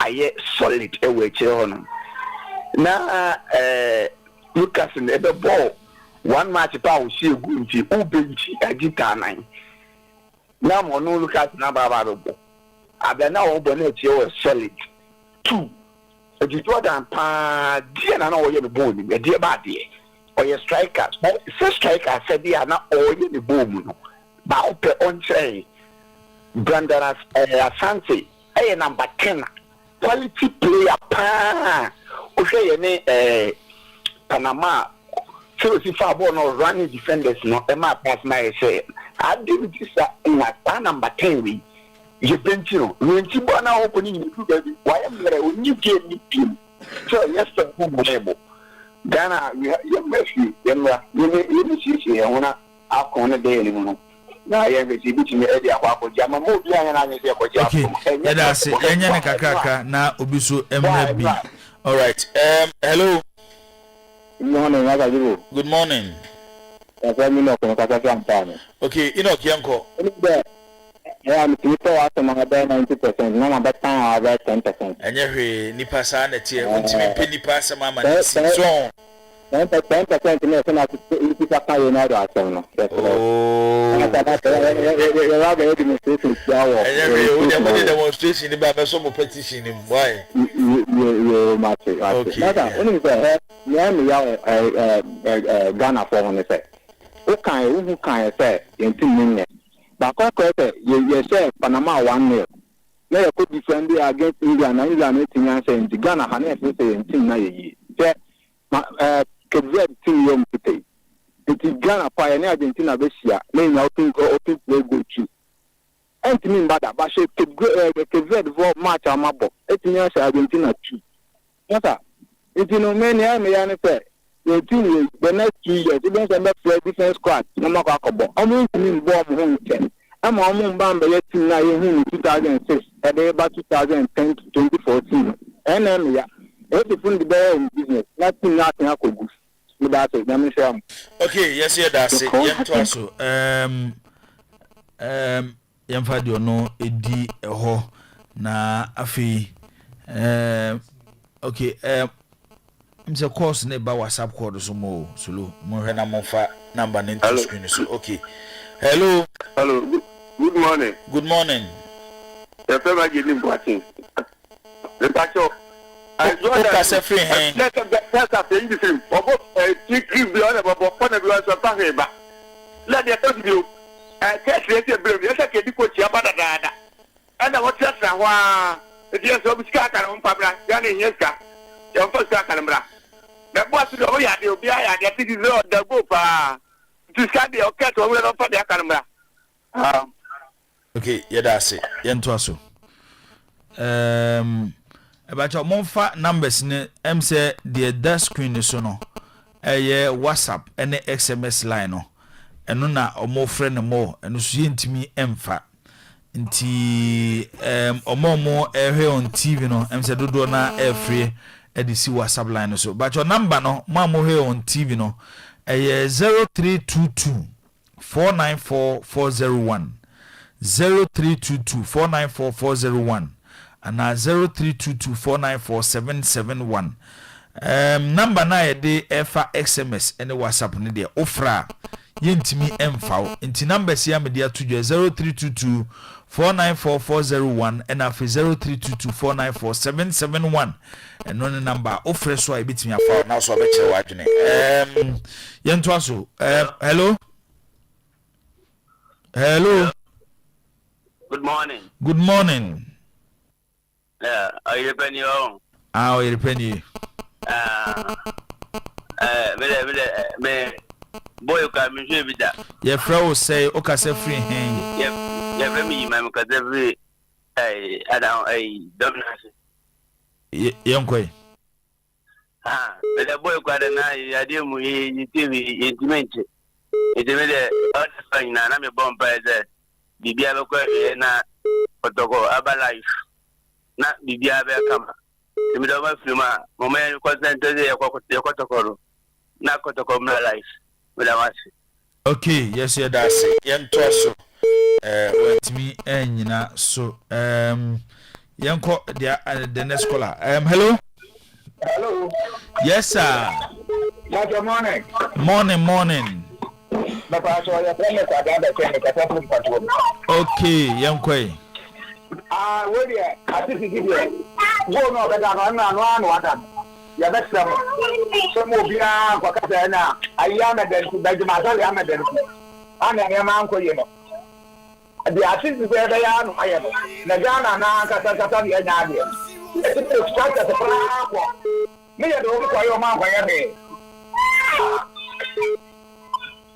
I yet solid away children. Now, Lucas in the ball. One match power she going to open I did that nine. Now, no Lucas Nababa. I been now open it was solid. 2. The Jordan pa dear and all the bone, a dear body, or your striker. First striker said they are not all in the boom. But on say, Brandon Asante, a number 10, quality player pa. Okay, Panama, Chelsea Farbon or running defenders, not a map as my say. I did this in my number 10 week. You bent you when you want to open why am I when you get me team? So, yes, sir, Ghana, you must be, you see, I want to out on a day anymore. Now, I have a between the idea of Jama Mobi and I say,
okay, that's it. Kaka, now Obisu MB. All right. Hello.
Good morning, what are you?
Good morning. Okay, Enoch Yanko.
Yeah, I'm people out among about 90%. No, about time about 10%.
And every nipa sanity, when you pass a mama, so
10% in the people can not ourselves.
Every demonstration about some petition in why
you match it. Okay, Ghana for one effect. Who can say in 2 minutes? But you say Panama 1-0. Now you could defend against England and England saying the Ghana Hanes saying team na ye. Say Cape team yom today. It is Ghana pioneer Argentina Besia. Name open play go to. And to me bad but she Cape for match amabo. It means Argentina 2. Yes sir. It you know many I say the team the next 2 years even send play defense squad no more kobo. I'm team bomb home 10. I'm on Bamba team now in 2006 and they about 2010 to 2014. And then yeah, if you the bear in business, nothing I could go. That's it. Let me say.
Okay, yes, yeah, that's it. Yeah, also. Yamfadi ono edi ho na afi okay mse course ne ba WhatsApp call so mo solo mo hwe na mo fa number na into screen so okay. Hello.
Good morning.
Good morning.
The family getting watching. The pastor. I
saw that free hand.
That's a thing the same. About 3 billion about 4 billion so pahe ba. Let the tell you. Catch the blame. Yes, I can do coach abada. And I want just wa. The yes of Skaka on Pabra. Yani yeska. Your first Canberra. The boss of Oya de Obia, the city road, the Bopa. To scan the okay to over for the Canberra.
Okay, yeah, that's it. Yentoaso. About your monfa numbers ne say the screen so no. WhatsApp and SMS line no. And no na omo friend more and so yentimi emfa. Nti omo on TV no say dodo na free edisi WhatsApp line so. But your number no mamo here on TV no 0322 494 401 0322 494 401 and 0322 494 771 number na yede efa SMS and WhatsApp ne de ofra yentimi emfa inti numbers ya me dia to 0322 494 401 and afi 0322 494 771 and one number ofra so I bitimi afa now so abekere wadwene yento so hello.
Good morning.
Good morning.
Oyerepa ni o.
Oyerepa ni.
Me boy ka me hwe bi da.
Ye frawo say o ka se free hen.
Ye fra mi ma me ka se free ada dominance.
Ye nkoi.
Me da boy ka da na ya de mu yi TV intimate. Ite me de all na me bomb pa ze. Bibia be ko na protocol aba life. Na bibia be kama. Ime do ma filma mo me concentrate ye ko tokoro. Na ko tokoro life.
Okay, yes, yeah, that's it. Yento so went me enyina so yanko the next caller. Hello.
Hello.
Yes, sir.
Good morning.
Morning. Okay, yanko.
Where you? I think you give go no better no ya besam so mo bia kwa kasa na ayama den ku bajima so ya ma den ku ana ne ma anko ye no di asisi se be ya no aye no na gana na kasa ya nya de e ti start at pra ko me ya do ko yo ma kwa ya be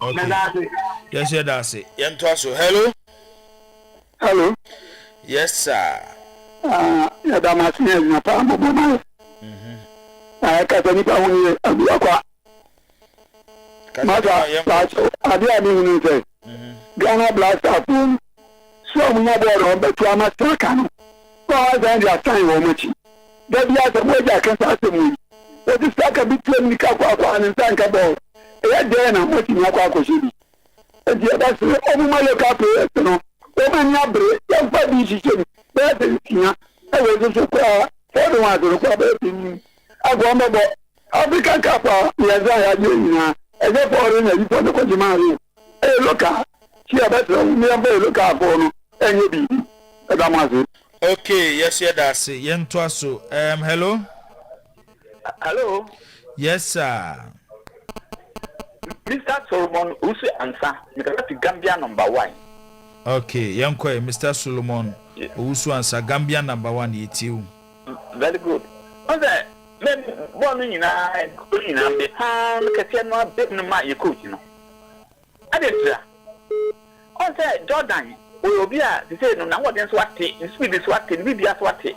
okay yes yeah that's it yento so hello yes sir
ya da ma sin ya pa mo bo kasa nipa huni akwa mata pacho adia ni huni se Ghana Blaster phone so mu na bodo betu amasa kan ko azan dia sign wo machi da bia se boja kan sa asemu o di saka bitlem ni ka kwa an san ka bo e de na mo ti akwa ko shibi e di da se o mu malo ka pe no o ma nya bre ya fa bi shi shi be de tiya e wo so kwa o do wa do kwa be tin agwambo African Cup ya za ya nyina eze for na yi for ko jimari loka ti abeto mi ambe loka for no enye bi e da mazi.
Okay, yes yeah that's it yento so hello yes sir
Mr. Solomon Usu answer because Gambia number 1.
Okay, yanko Mr. Solomon Usu answer Gambia number 1 yetiu.
Very good. Okay. Men one na be han kete no be no ma ye coach no adetira on say Jordan we obi a say no na what den so ate speed so ate ni bia so ate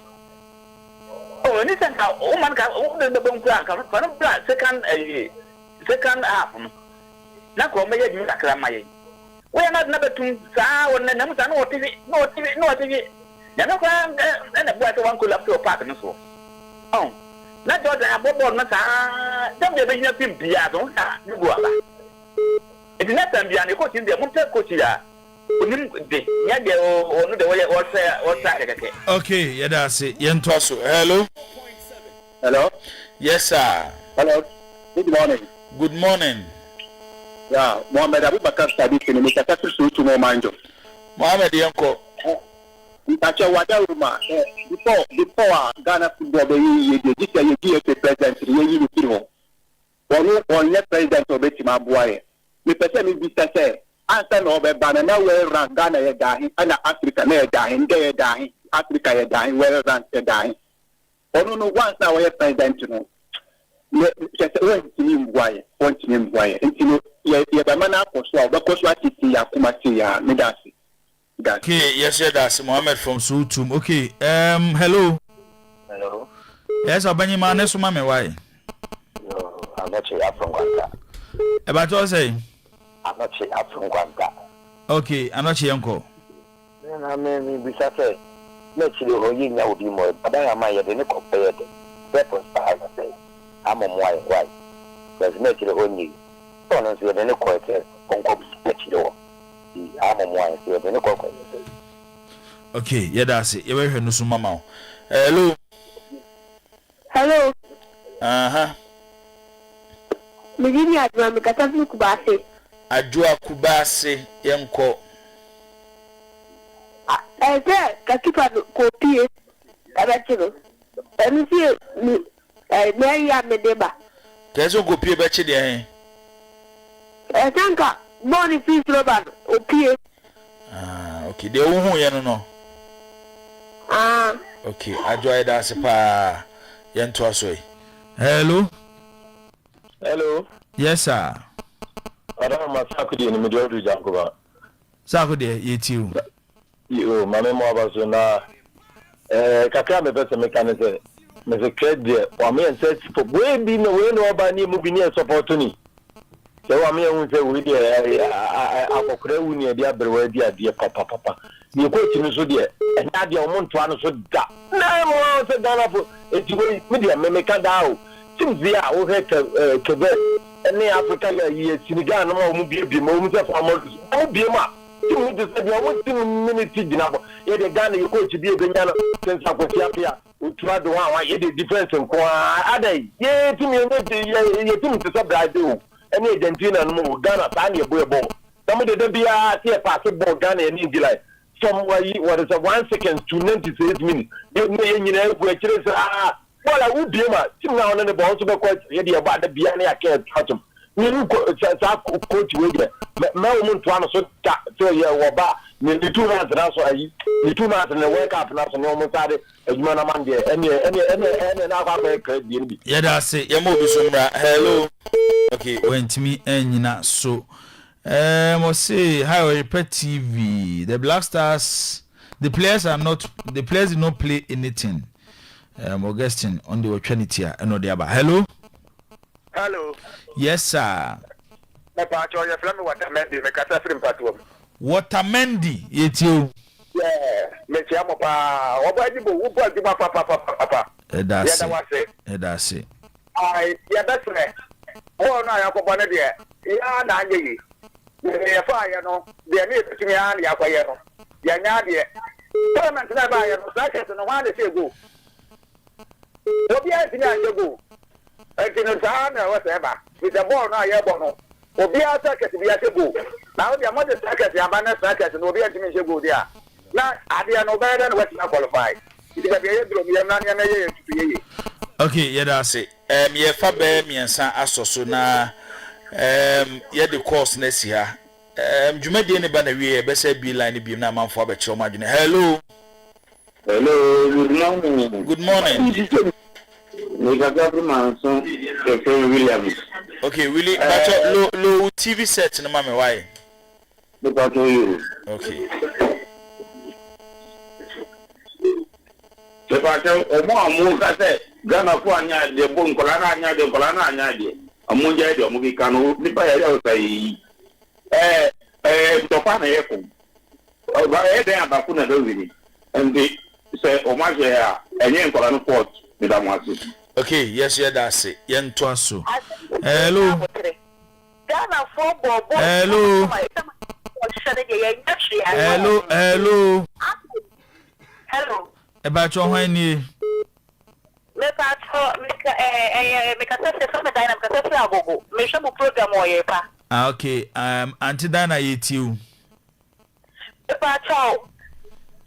oh ni say ka o man ka o de be nku aka fa no bra second half no na ko me ye di akra ma ye we na betum sa won na mu sa no TV ya no kwa na bo ate wan ko laptop park no so oh na Jordan abobo na sa dem de be nya pim bia so ha ni go aba e di na tam bia ne coach ndi mo te coach ya onim de nya de o no de wo say de keke.
Okay yeah that's it yento so hello yes sir
hello good morning yeah Mohammed Abubakar Sadiq ni mtakatifu sutu mo manjo
Mohammed yanko
Ntacha wadaruma before Ghana football be ye president ye ni kiro won ye president obeti mabuaye me pese mi bi sese answer no be banana we ran Ghana ye dahin ana Africa na ye dahin de ye dahin Africa ye dahin we ran ye dahin ono no once na we president no me sese we tini mbuaye ntino ye be mana akoso ba koso atiti ya kuma ti ya me dasi.
Okay, yes, yeah, that's Mohammed from Sutum. Okay, hello. Yes, Abani man, next mama, why?
No, I'm not sure from Gwanda.
About what say?
I'm not sure from Gwanda.
Okay, I'm not sure, uncle.
I mean, we say, let's see who you know be more, but I am my identical compared. Weapons, I say, I'm a white. Let's make it only. Honors with any quarter, Uncle Petro.
Okay, yeah, that's it. You hear no mama.
Hello.
Mjini ajua mikatabu kubase.
Ajua kubase yanko.
Kakipa kopie. Kabachiro. Emisi ni ya medeba.
Kezo kopie bachidi ya
Tanka. Money fees Robert. Okay.
Okay. De uhu ya no. Okay, ajoy da se pa yento aso. Hello.
Hello.
Yes sir.
Adam Masakudi ni Midodu Jankuba.
Sakudi yetiu.
Yo mame mo abaso na kakra me pese mekanese me se credit wa me ense for we bi no we no ba ni mu bi ni support ni. Se wa me hu se we de akokra wu ni de abrewa di ade papa. Ni ko ti no so de enya de o monto ano so da. Na mo se dana fo eti we me de me meka da o. Timzia o he kebe ene Africa ya yi Senegal no mo bi mo se fa mo bi ma. You just said, I want 2 minutes. You the Ghana, you coach be a Ghana since I was here. We tried to want the difference in Kwade. Yeah, to me, you think to sub I do. Any Argentina and more Ghana, tiny boy ball. Somebody don't be a basketball Ghana and England. Somewhere, what is a 1 second to 96 minutes. You know, which is well, I would be a team now on the ball to be quite ready about the Biani. I can't touch him. You coach with Melbourne to so yeah, Waba, the 2 months and also the 2 months and the wake up and also no more started as man among the any
yeah, that's it. Hello. Okay, went to me and so must say Oyerepa TV. The Black Stars, the players did not play anything. Augustine on the Trinity and no the other. Hello. Yes, sir. Watamendi, it's you.
Yeah,
that's it.
That's right. Oh, no, I go on there. Yeah, Nangy. The fire, no, they need to me on the Aquayano. Yanadi. Permanent never, no one to say go. What do you think I go? I can whatever. With the ball now, you're born. Obi a circuit be a go. Now the mother circuit, the abandoned circuit, and Obi a to go there. Now, I didn't know better than what's not qualified.
Okay, yeah, that's it. Yeah, Fabe, me and San Asoso na yeah, the course next year. Jumedi anybody we best be line be na man for be choma. Hello.
Hello, good morning.
Good morning.
Williams.
Okay, Willie, but low TV set no mama why? Okay.
Ghana for anya de bon kolana anya de amunja de omugi kanu nipa ya o sai to fa na yeko o ba e den abaku na do wini ndi say o ma je ya enye kolana port me da mo asu.
Okay, yes, yeah, that's it. Yen twaso. Hello. Hello. Hello.
Hello.
About your honey. Okay, Auntie Dana you.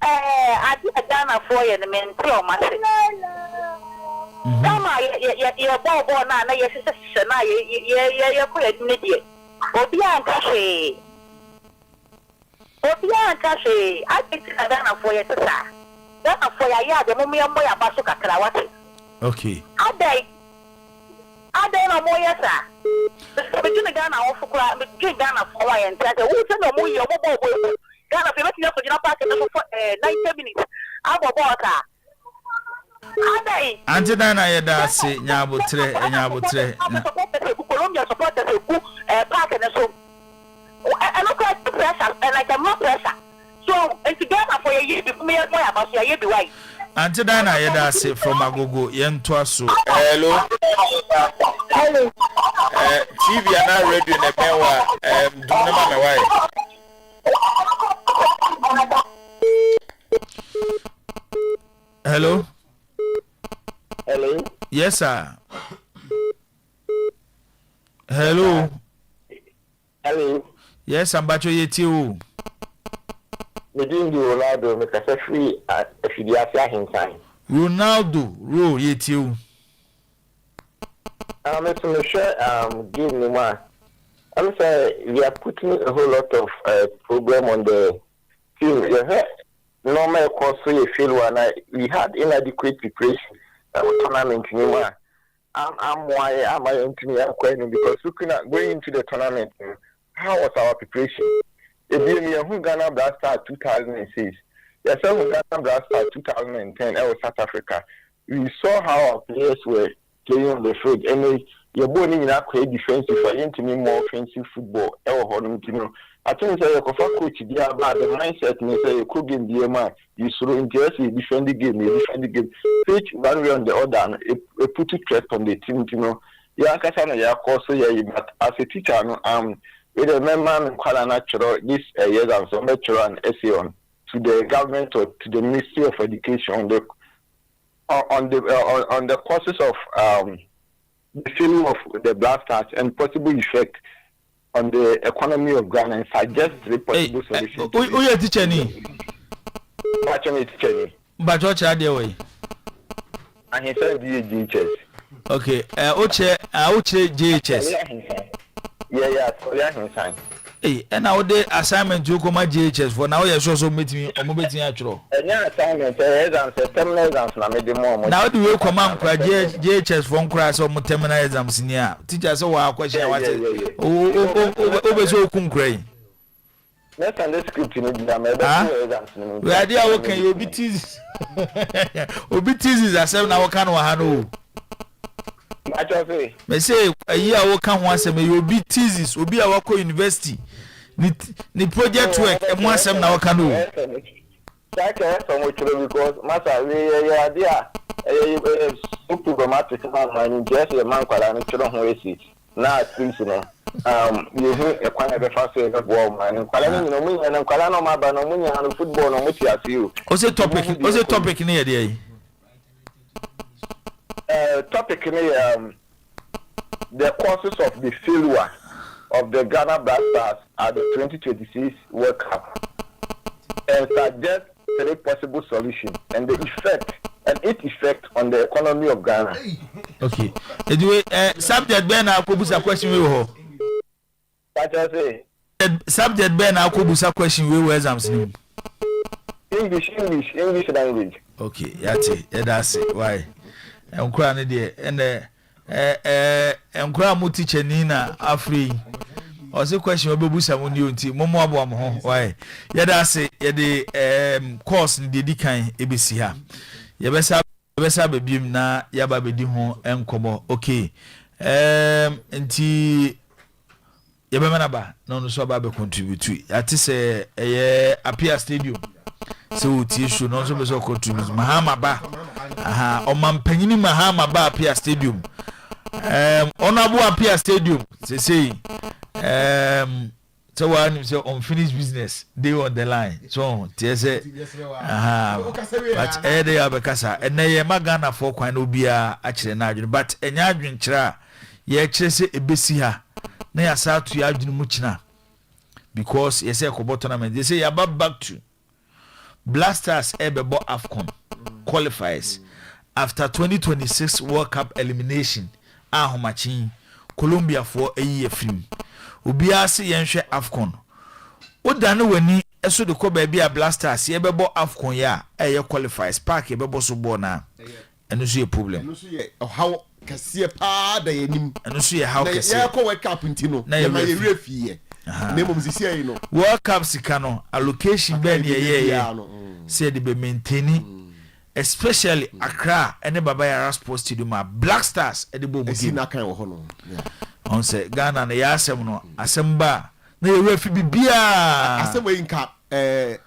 I did a Ghana for you, the men pro massive. Dama, you're born now, your sister, you're quite immediate. Obian Cashe. I think Ghana for your sister. Ghana for your yard, the moment I'm going to Krawati.
Okay.
I don't know more, yes, sir. Between Ghana between Ghana for why and tell who's no more your mobile. Ghana, if you're looking up for your packet for 90 minutes, I'll go water.
Auntie Dana, that's it. Nyabutre, Nyabutre.
Colombia supporters who park and so. I look like the pressure, and I can more pressure. So, and together for a year, before me, about your year, be right.
Auntie Dana, that's it from Agogo, Yentwasu. Hello.
Hello.
TV and radio in the Mewa, do not my wife. Hello.
Hello.
Yes, sir. Hello.
Hello.
Yes, I'm back to you.
We didn't do Ronaldo because I free if you are inside.
Ronaldo, roll you.
I'm making sure give me one. I'm saying we are putting a whole lot of problem on the team. normal course so you feel when we had inadequate preparation tournament anymore. I'm why am I into me because looking at going into the tournament, how was our preparation? If you Ghana Black Star 2006, yes, Ghana Black Star 2010, I was South Africa. We saw how our players were playing on the field, and you're born in a create defensive for into me more offensive football. I think say coach there about the mindset me say you could game the man. You should interest in defend the game, Pitch one way on the other and put it stress on the team, Yeah, course but as a teacher with a member quite natural this years and so natural and essay on to the government or to the Ministry of Education on the courses of the filling of the Black Stars and possible effect on the economy of Ghana and suggest the possible solution.
Who you teacher ni? But what are they way?
And he said GHS.
Okay, Oche GHS.
Yeah, so yeah, him.
Hey, and now the assignment you come at GHS for now. You're so meet me or moving actual.
Yeah, assignment terminal exams na me more.
Now do you command GHS from class or terminal exams in here? Teachers so question what over so concrete.
Let's understand script in the exams.
We are there okay you be teases. Obi teases as now can wahano. Me say a year wo kan ho asem you be thesis obi a wako university ni project work e mo asem na wo kan o
because matter we idea super dramatic man just a man kwala no chiro ho esi na things no you e kwan be fa so e go man kwala ni no mu nya kwala no ma ba no mu nya no football no mu ti asiu
o say topic ni e dey
topic the causes of the failure of the Ghana Black Stars at the 2026 World Cup and suggest 3 possible solutions and the effect and its effect on the economy of Ghana.
Okay. Anyway, subject Ben Akubusa question we ho.
What I say?
Subject Ben Akubusa question we exams ni.
English language.
Okay, yati. That's it. Why? Enkura ne de ene enkura mu teacher ni na afri o se question obebusa mu ni onti momo abo am ho why yeda se yede course ni de kan ebesi ha yebesa bebiem na yaba bedi ho enkomo okay enti yebema na ba no so ba be contribute ati se apia stadium so ti show no so be so contribute mahama ba omampanyini mahama ba apia stadium honorable apia stadium say so one say unfinished business they on the line so they say but they abekasa enye magana for kwan obia a kire na adwene but enya adwene kire ye kire se ebesi ha na ya satu ya adwene mu kina because ye say ko tournament they say ya back to Blasters ebebo AFCON qualifies after 2026 World Cup elimination ahomachin Colombia for a year film obia se yenhwe AFCON odane wani eso de ko ba bia Blasters ebebo AFCON ya eye qualifies park ebebo so ball na eno so ye problem
eno so ye how kase pa da yenim
eno so ye how kase
ya ko World Cup ntino ya ma ye refie nemo msisi ayi no
World Cup sikano allocation be ne ye say the be maintaining especially Accra and Baba Yara Sports Stadium Black Stars e de bo mu game
na kan wo ho no
on say Ghana na ya asem no asemba na ye refi bibia
asemba yinka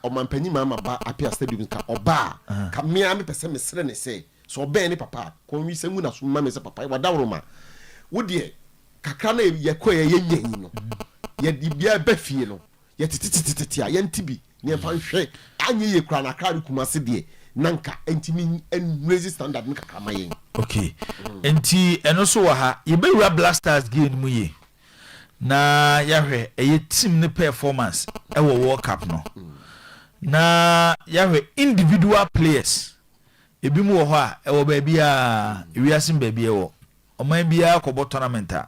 omampanyi mama ba apia stadium ka oba ka me am pese me sere ne say so oba ni papa ko wi semu na so mama me say papa wa dawroma wo de kakra na ye ko ye nyanyi no ye bia ba fie no ye titititi a ye ntibi ne fa hwe anye ye kura na kra kumase de nanka entimi en raise standard nka kama yen
okay enti eno so wa ha ye be wura Blasters game mu ye na yahwe eye team ne performance e wo World Cup no na yahwe individual players ebi mu wo ho a e wo ba bia ewiasim ba bia wo oman bia ko bo tournament a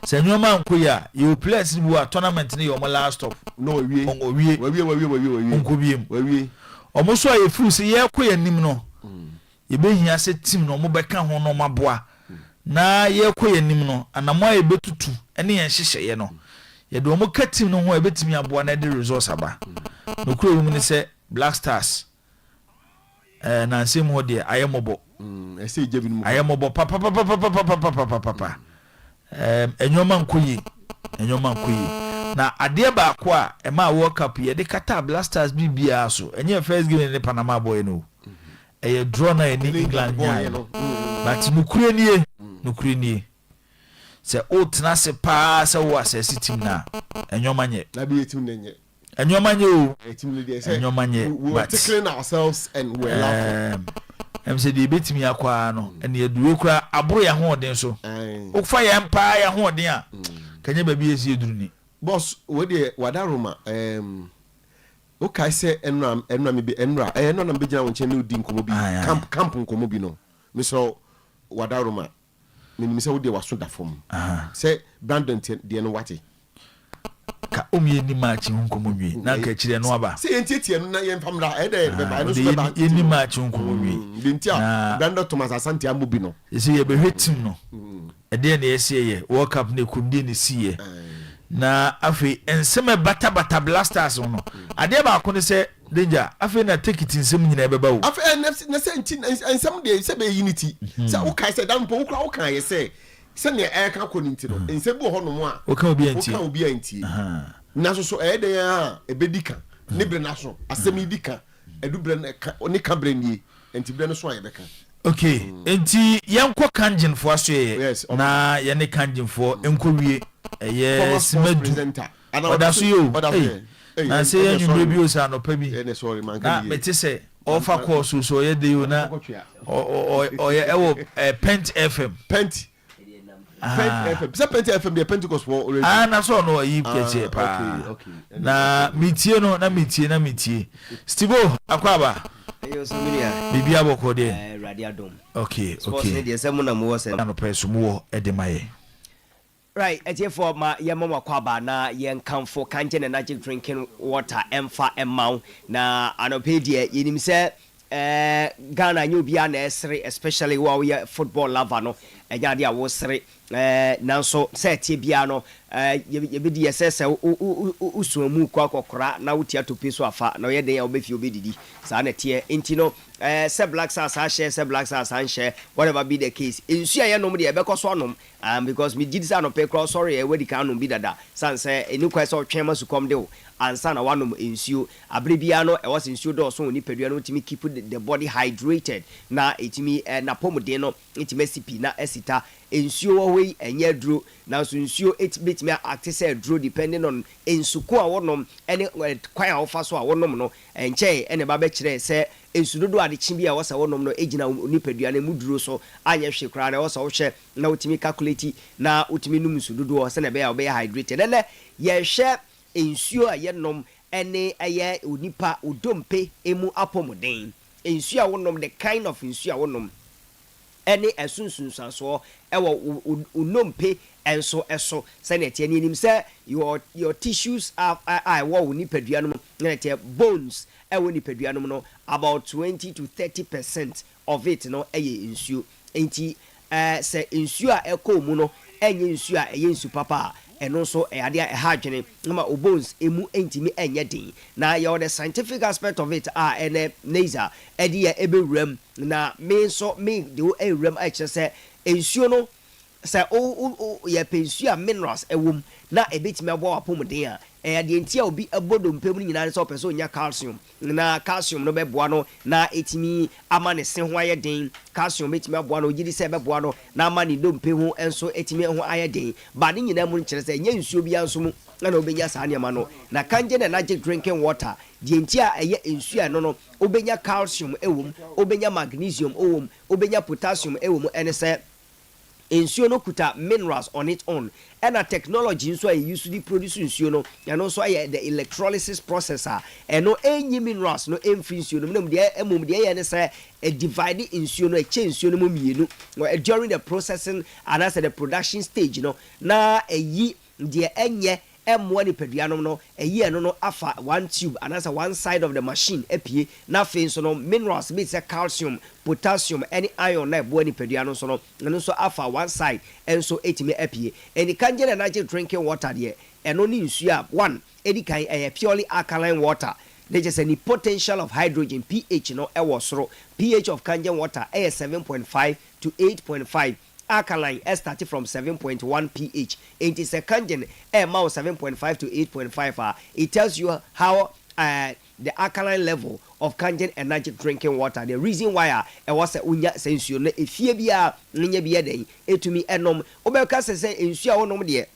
senyoma nkoya you players bu a tournament ne yo mo last stop
no wie
onko wie omo so aye fu se ye kɔ yanim no ye behia se team no mo bɛka ho no maboa na ye kɔ yanim no anamo aye betutu ene ye hyehyɛ no ye do mo ka team no ho e betimi aboa na de resource aba no kuro wu ni se Black Stars na nsem ho de ayemobo
ese je bi mu
ayemobo papa enyoma nkoyi na ade ba ko a e ma World Cup ye de kata Black Stars bibia so enye first game in Panama boy no e draw na in England nya but nukure nie se otna se pa se wo asesi team na enyoma nye
na bi team nenye
enyoma nye o
team no dey say
enyoma nye
but tickling ourselves and we're laughing
say the betimi akwa no ene eduro kura aburo ya ho odin so okfa ya mpa ya ho odin a kanye ba bi esi eduru ni
boss we dey wadaroma okay say enra me be enra no na be gina won chen udi nkomo bi camp nkomo bi no me so wadaroma me say we dey waso da fom say Brandon de no wate
ka omye ni match nkomo nwi na ka kire no aba
say entitie no na yen famra e dey be ba no so ba
ni match nkomo nwi
de ntia Brandon Thomas Asante amobi no
ese ye be hwetim no e dey na ese ye World Cup na kumdi ni siye na afi enseme bata Black Stars no ade ba ko ne se danger afi na take it nsem nyina beba wo
afi na se ensem de se be unity se wo kai se dan po wo kan ye se ne e ka ko nti no ensem bo ho no mo a
wo kan obi
anti na so e de a e be dika ne bre na so asem dika edu bre ne ka bre nie enti bre no so aye be ka
okay enti yanko kanjin fo aso ye na ye ne kanjin fo enko wie ye simedu
presenter
oda so yo na say ye nyumre bi o sa no pa bi
sorry man
na meti say offer course so ye de yo na o ye ewo Pent FM
Pent FM the Pentecost for already
na so no yi keche pa na mitie no na mitie Stivo akwaba
ayo samilia
bibi aboko de
radio dom
okay
sports ne de semu na mo se
na no peso mo edemaye
right for ma ye mama kwaba na ye nkamfo kanje na natural drinking water emfa emau na anopedie yenim se Ghana new bia na esre especially wa we football lover no enya dia wo sere nanso set bia no ye be di sese usuamu kwa kokora na wutia to peso afa na ye den ya obefi obedidi sa na tie enti no se Black Stars a share se Black Stars an share whatever be the case insu aye nom de e be koso nom because me gidi sa no pe cross sorry e wedi kan nom bi dada san se enu kwa so twema su kom de o ansa na wanom insuo abrebia no e was insuo do so oni pedua no timi keep the body hydrated na etimi na pomode no etimi sipi na esita insuo we enye duro na so insuo etimi active say duro depending on insuko a wonom ene kwan a wofa so a wonom no enche ene ba be kire se ensudodo ade chibi a wosa wonom no ejina oni pedua na mu duro so anye hwe kra na wosa wo hwe na otimi calculate na otimi num ensudodo se na be ya be hydrated ene ye hwe ensuo a ye nom ene aye onipa odompe emu apomoden ensuo a wonom the kind of ensuo a wonom ene esunsunsanso ewo unompe enso eso se na tie nim se your tissues are wo onipadua no na tie bones ewo onipadua no no about 20 to 30% of it no eye ensuo enti se ensuo a ekomu no enye ensuo a eye ensu papa eno so ade ha adwene na bones emu entimi enye din na your the scientific aspect of it ene laser ede ya ebewuram na me so me de o ewuram a kire se ensuo no se o ya pensuo a minerals ewom na ebetimi abo apomden a ade entia obi abodo mpem nyina se opeso nya calcium na calcium no beboa no na etimi ama ne se ho aye den calcium etimi aboa no gidi se beboa no na ama ne dompe ho enso etimi ho aye den ba ne nyina mu nkire se nya nsuo bi anso mu na obenya sa ne ma no na kanje na magic drinking water die entia eye nsuo no no obenya calcium ewom obenya magnesium ewom obenya potassium ewom ene se ensuo no kuta minerals on its own and a technology so I usually produce ensuo no and also the electrolysis processor and no any minerals no ensuo no emum de ye ne say a divide ensuo no a change ensuo no mienu during the processing and as the production stage no na eyi de enye ɛmmoa nipadua no ɛyɛ no afa one tube anasa one side of the machine apie na afei nso no minerals bi sɛ calcium potassium any iron na ɛboa nipadua no so no ɛno nso afa one side ɛnso ɛtumi apie ɛni kangyɛ na energy drinking water deɛ ɛno ne nsuo a one ɛdi kan ɛyɛ purely alkaline water. They just any potential of hydrogen pH no ɛwɔ soro pH of kangen water 7.5 to 8.5 alkaline started from 7.1 pH it is a kangen amount 7.5 to 8.5 it tells you how the alkaline level of kangen energy drinking water. The reason why it was a unya sensuo no efie bia nya bia den etumi enom obeka se ensuo a wonom de.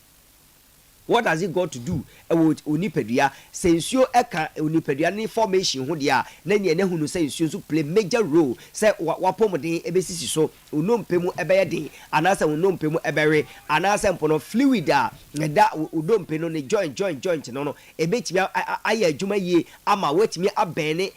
What has it got to do with unipedia? Since you eka unipedia formation hudia, then ye nehunu say you play major role. Say wapomodi ebesisi so unom pemu ebeyedi, anasa unom pemu ebere, anasa mpono fluida, da udom peno ne joint no ebetimi aye adwuma ye ama wetimi abene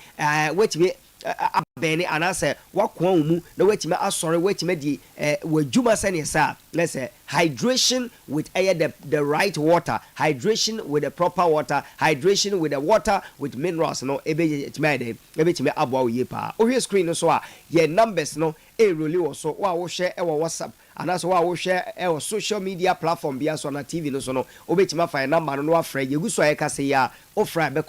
wetimi abene anase wakwan mu na wetime asore wetime di wadwuma sene sa let's say hydration with the right water, hydration with the proper water, hydration with the water with minerals no ebetime abo ye pa ohwe screen no so a ye numbers no really also wa wo share e WhatsApp anaso wa wo share e social media platform bia so na TV no so no obetima fa number no afra yegu so ayeka se ya ofra be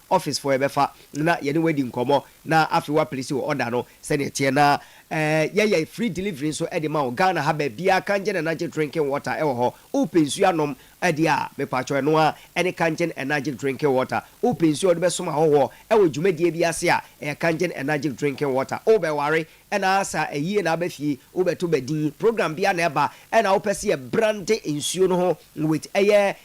office for ebefa na ye ne wadi nkomo na afi wa place order no se ne tie na yeah free delivery so e de ma Ghana ha ba bia kangen energy drinking water e wo ho open su anom e de a me pacho no a any kangen energy drinking water open su de be so ma ho e wo dwumadie bia se a e kangen energy drinking water o be ware e na asa eyie na ba fie o be to bedin program bia na eba e na wo pese e brand nsuo no ho with eye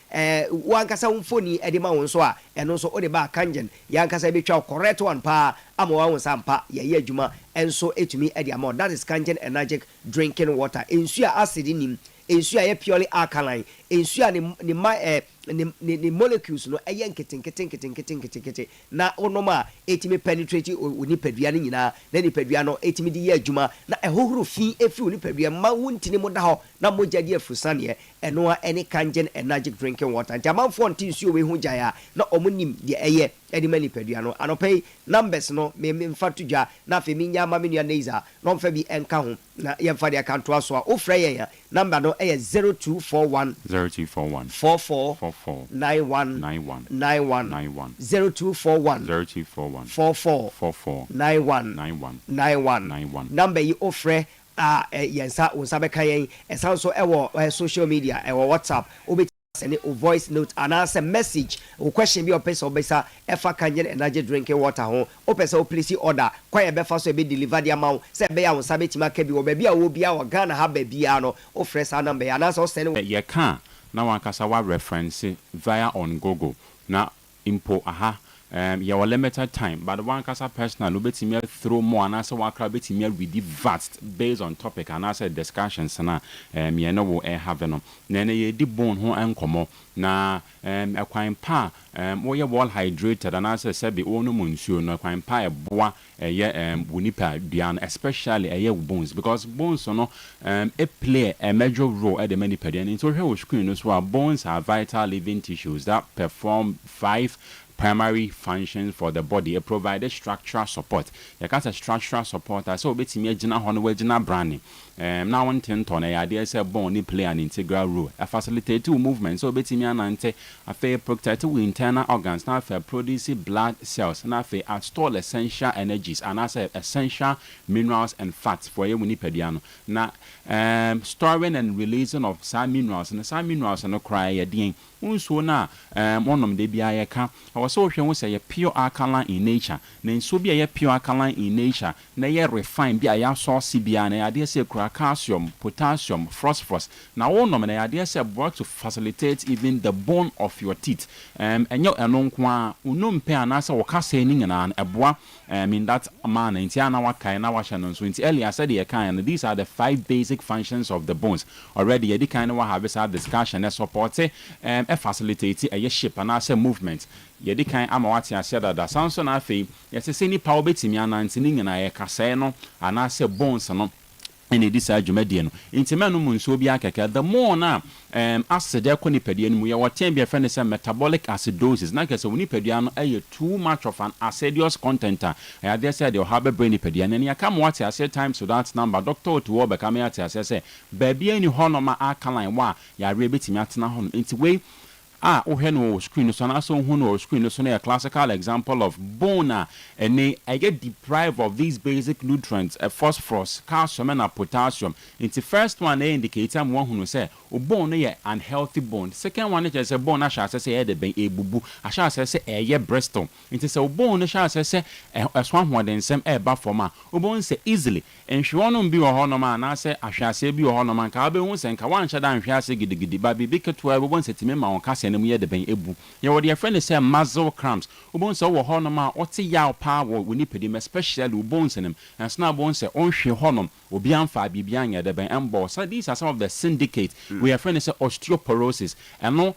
wankasa mfoni e de ma won so a eno so o de ba kangen yankasa be twa correct one pa ama wa won sampa ye adwuma enso etumi e de ama that is kangen energetic drinking water nsuo a acid nim nsuo a purely alkaline nsuo a ni molecules no eye nkete na onoma etimi penetrate onipadua ni nyina na nipadua no etimi di ye adwuma na ehohoro fi efi onipadua ma wontini mo da ho na moja di afusane eno a any kangen energetic drinking water jamanfo ntinsuo we hu jaya na omunim de eye edi manipadua no anopai numbers no me mfa tudwa na fe minya ma menua neiza no mfa bi enka ho na ye mfa de akanto aso a ofra ye number no eye 0241 44 91 0241 44 91 number yi ofre yensa unsabeka yen esan so ewo social media ewo WhatsApp send a voice note and answer message or question be opesa obesa efa kanyen energy drinking water ho opesa o place order kwa ye befa so be deliver the amount say be ya unsabe tima ka bi wo bia wo bia wo Ghana ha ba bia no o fresh number ya na so send
ye kan na wan kasa wa reference via on Google na impo aha you are limited time but one kasa personal no betimi throw more and answer one crowd betimi really vast based on topic and answer discussions na me no wo have no na ye di bone ho enkomo na ekwan pa wo ye well hydrated and answer say be onu munsuo no ekwan pa eboa ye wonipa duan especially ye bones because bones no play a major role at the many pedian so here we screen so bones are vital living tissues that perform 5 primary functions for the body. It provides structural support. You can say structural support. So betimi agina hono wagina branding. Now one thing to na idea say bone play an integral role. A facilitate movement. So betimi anante a fair protect internal organs. Now fair produce blood cells. Now fair store essential energies and as essential minerals and fats for you winipediano. Now storing and releasing of some minerals and some minerals no cry again. Unso na onom de bia ye ka so hwe wo say pure alkaline in nature na nso bia ye pure alkaline in nature na ye refine bia ya source bia na ade say calcium potassium phosphorus na onom na ade say work to facilitate even the bone of your teeth enyo eno nko a unom pe anasa wo ka say ni nyina eboa in that man ntia na wakai na washa no so nti earlier said ye kan and these are the 5 basic functions of the bones already ye di kind wa have this discussion and support facilitate a shape and as a movement. Yedi kan ama wati ase dada sanso na afei yesi se ni pa obetimi anante ni nyina ye kasa no ana se bones no in a disadjumedian. Intimanum so be akaka. The more now, acid equinipedian, we are 10 be a friend is a metabolic acidosis. Like as a winipedian, too much of an acidious content. I dare say you'll have a brainipedian, and you come watch I said time so that's number. Doctor to work come at us, I say, baby, any honor alkaline, why, ya rebit matina hon into way. No screen so na so no screen so na a classical example of bone and I get deprived of these basic nutrients phosphorus, calcium and potassium. It's the first one indicator one who say bone ye unhealthy bone. Second one is a bone asha say the ben a bubu asha say a ye breastbone. It is a bone asha say a swan one then some air bafoma bone say easily and she won't be a honoma and I say asha say be a honoma ka be won sen ka wan shada and hwase gidigidi ba bi ke to a won setime ma on kase ne the ben ebu. You what your friend is say muscle cramps. Ubon so wo honoma oti yaw pa wo wonipedim especially ubon senem. And snap bon say on hwe honom obi amfa bibia nya the ben embo. So these are some of the syndicate. We are friend say osteoporosis. And no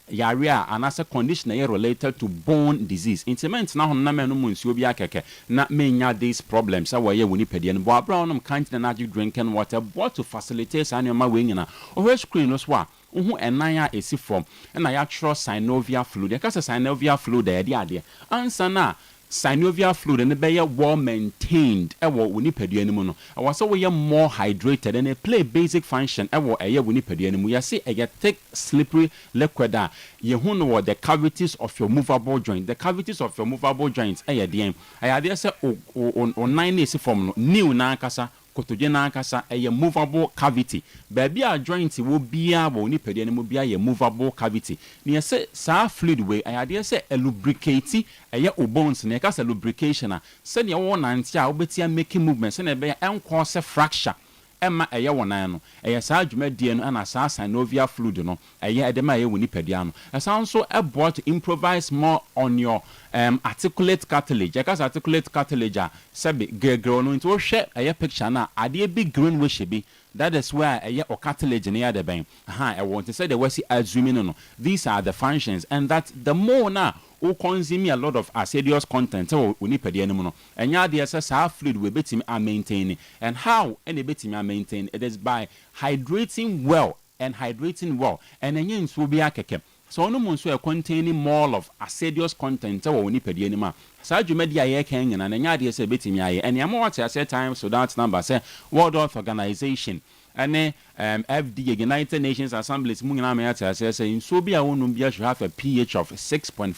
yare and as a condition related to bone disease. Intimate na hon na menu mu nsuo bi akeke na menya these problems. So why wonipedian bo abronom can't energy drinking water but to facilitate anima we nyina. O screen no so uhu enaya esi from na ya tro synovial fluid. Ya kasa synovial fluid e de ade. Ansa na synovial fluid ne be well maintained e wo wonipadua nimu no. I was so we more hydrated and play basic function e wo eye wonipadua nimu. Ya see e thick slippery liquid a ye hu no the cavities of your movable joint. The cavities of your movable joints e ye de. I dey say o nine esi from no new na kasa kotogena kasa a movable cavity. Baby a joint will be a wonipedia no be a movable cavity. Near say sa fluid way I dare say a lubricate a bones ne kasa lubrication send your one anti obetia making movements and be cause fracture. Emma a yawana no a sa dwumadie no ana sa synovial fluid no a edema ye wonipedia no. As also a brought to improvise more on your articulate cartilage. Because articulate cartilage sabi gegro no into share a picture na ade big green we should be. That is where a cartilage near the bang. I want to say the was assuming no. These are the functions, and that the more now who consume a lot of acidious content or unipedia no. And ya the SSR fluid we bet him are maintaining. And how any bet him are maintained? It is by hydrating well and hydrating well. And then you will be a keke. So no mun so containing more of acidious content or unipedia anima. Saju media ye ken and nya de say betimi aye and yamo what I say time so that number say World Health Organization and FDA United Nations Assemblies mungina me ati say in so bia wonum bia should have a pH of 6.5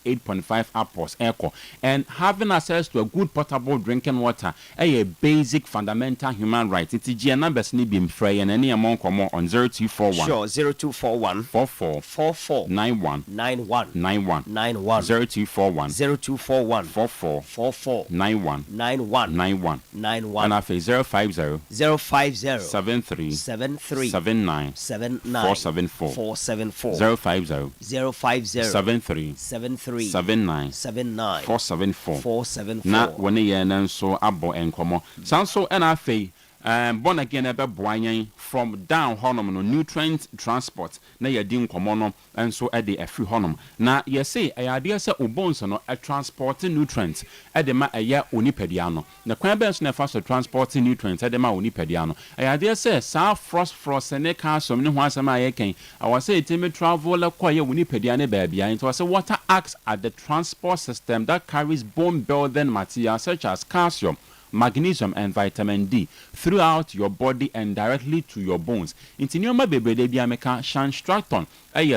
8.5 upwards echo and having access to a good potable drinking water a basic fundamental human right. It's the numbers ni be free and any amount come on 0241
sure 0241
44
44
91
91
91
91
0241
0241
44
44
91
91
91
91
and after 050
050
73
73
79
79
474
474
050
050
73
73
79
79
474
474
na wone ye nan so abo enkomo sanso and afei born again ebe boanyen from down honum no nutrient transport na ye di nkomo no enso e de afri honum na ye say ayade say obons no a transport nutrients e de ma eye onipadia no na kwan be so na fa so transport nutrients e de ma onipadia no ayade say sa frost ne calcium ne ho asema aye ken awa say etimi travel le kwa ye onipadia ne ba bia into say water acts at the transport system that carries bone building materials such as calcium, magnesium and vitamin D throughout your body and directly to your bones. Into nyoma bebrede bia meka Shan Stratton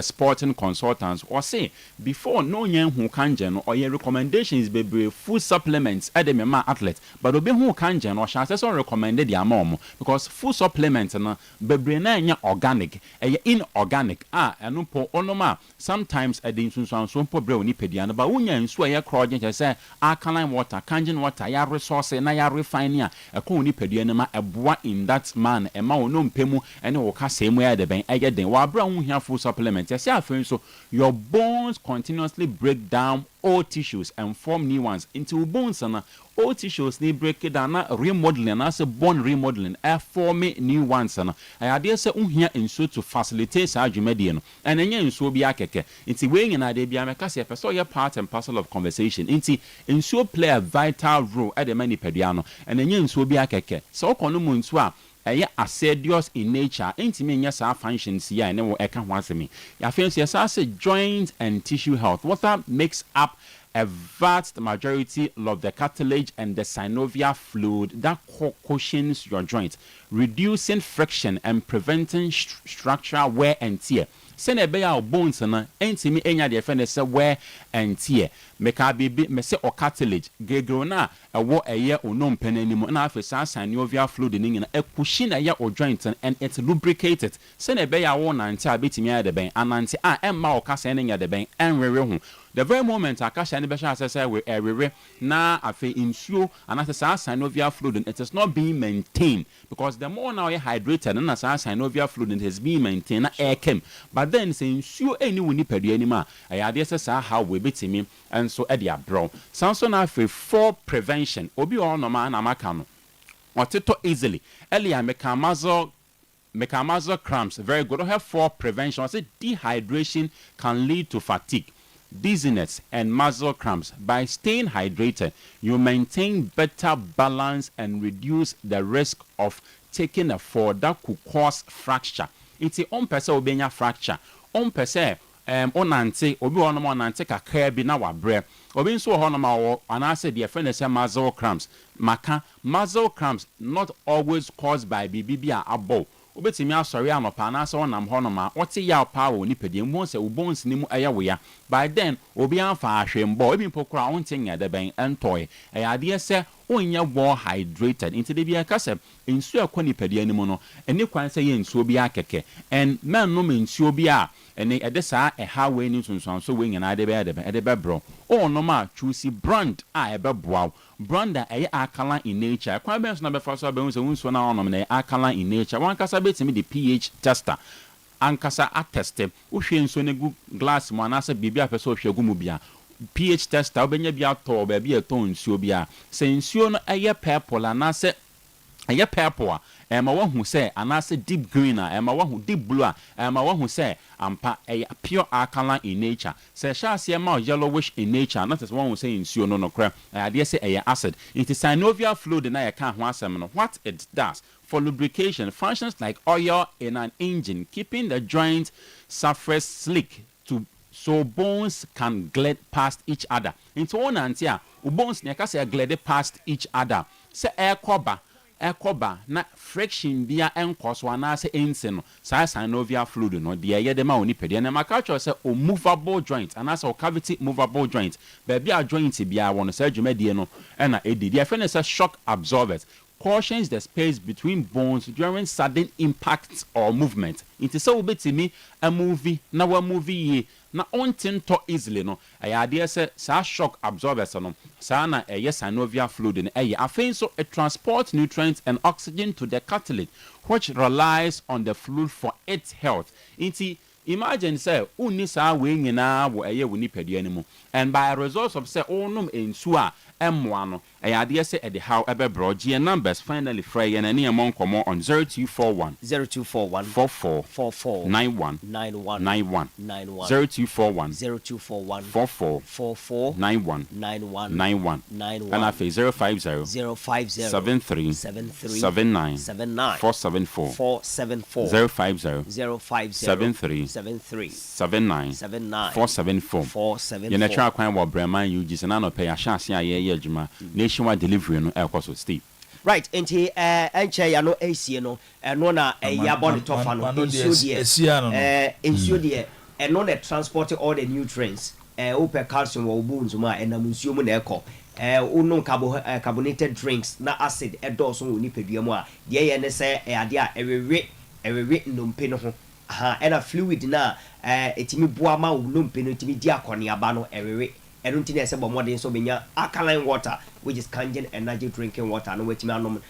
sporting consultants or say before no yen who kanjen or your recommendations bebre food supplements edemema athlete but obe who kanjen or chances on recommended ya mom because food supplements na bebre na nya organic inorganic eno po onoma sometimes edin sunsun so po bre oni pedia na ba unya nsu aye crowding say alkaline water kanjen water ya resource na ya refine a ko oni pedia na ma eboa in that man e ma ono mpemu ene wo ka semu ya de ben eye den wa bra hu hia food supplements. Yes, so your bones continuously break down old tissues and form new ones into bones and old tissues need break it down remodeling and as a bone remodeling forming new ones and I dare say here in so to facilitate argument and then in so be akeke into weighing and idea be ameka so your part and parcel of conversation into in so play a vital role at the many pediano and then in so be akeke so kono mu nso a aciduous in nature intimi nya sa functions ya ne wo eka ho asemi ya fe nso ya say joint and tissue health. Water makes up a vast majority of the cartilage and the synovial fluid that cushions your joint, reducing friction and preventing structural wear and tear. Send a bear bones and intimi enya de friend say wear and tear. Meka bibi me say o cartilage gegrona a wo eye onom penanimu na afisa synovial fluid ni na e cushion eye o joint and it lubricated. Send a bear wo nante abetimi ade ben anante emma o kasa enya de ben enwere ho. The very moment akasha ni besha say we erere na afi insuo and as synovial fluid it is not being maintained because the more now you hydrated and as synovial fluid is being maintained na air came but then say insuo eni woni padu anima ayade say how we betimi and so e dia bro sanso na afi for prevention obi o no ma na maka no oteto easily earlier mekamazo cramps very good. We have for prevention. I say dehydration can lead to fatigue, dizziness and muscle cramps. By staying hydrated, you maintain better balance and reduce the risk of taking a fall that could cause fracture. It's on person obenya fracture. On person onante obi ono mo nante kakra bi na wabre. Obi nso ho no ma wo anase the friend say muscle cramps. Maka muscle cramps not always caused by bibia abo. Obetimi asori anopa na so nam ho no ma wote ya pa wo nipedi mu se ubons ni mu aya wo ya by then obi anfa ahwembo ebi pokura ontinya de ben entoy ade se onya wo hydrated into the bia kase ensu akwa nipedi ani mu no eni kwan se ye ensu obi akeke and men no ensu obi a ene ede sa ha we ni tunsun so we nyina de be bro o no ma choose brand a ebe boaw brand a alkaline in nature kwa ben so na be fa so be unso na onom na alkaline in nature wan kasa betimi the pH tester ankasa atteste wo hwe nso ne gu glass mo anasa bibia pese o hwe gu mu bia pH tester obenya bia to ba bia to nsuo bia se nsuo no purple anasa purple ema wahu say anase deep green ema wahu deep blue ema wahu say ampa pure alkaline in nature say shase ema yellowish in nature not as one say nsuo no no kra ade say acid it is synovial fluid na ka ho asem no what it does for lubrication functions like oil in an engine keeping the joint surface slick so bones can glide past each other into one antia bones ne ka say glide past each other say ekoba na friction bia enkoso anase enseno sa synovial fluid no de yede ma oni pede na maka say o movable joint anase o cavity movable joint bia joint bia won say dwumade no na edi de afene say shock absorbers cautions the space between bones during sudden impacts or movement. It is so betimi a movie na wa movie na ontinto easily no ayade say sa shock absorbers no sa na synovial fluid no afin so it transports nutrients and oxygen to the cartilage which relies on the fluid for its health. Imagine say unni sa we nyina wo wo nipadua ni mu and by result of say onum ensu a emmoa no ayade say e de how ebe brogie numbers finally fry and any among common on 0241 44 91 0241 44 91 and afi 050 73 79 474 050 73 79 474 you try kwan wo brema Eugene na no pay ahase aye adwuma nationwide delivery no ekoso Steve
right enti enche ya no asie no eno na ya body tofa no ensure de eno na transport all the nutrients open calcium wo bones ma enam nsuo mu na eko unun carbonated drinks na acid edoso wo ni pedua mu a de ye ne se ade a ewewe nnompe no ho and a fluid na etimi boama ulumpe no etimi di akoni aba no ewewe enu ntine ese bo modern so benya alkaline water which is kangen energy drinking water no wetimi anom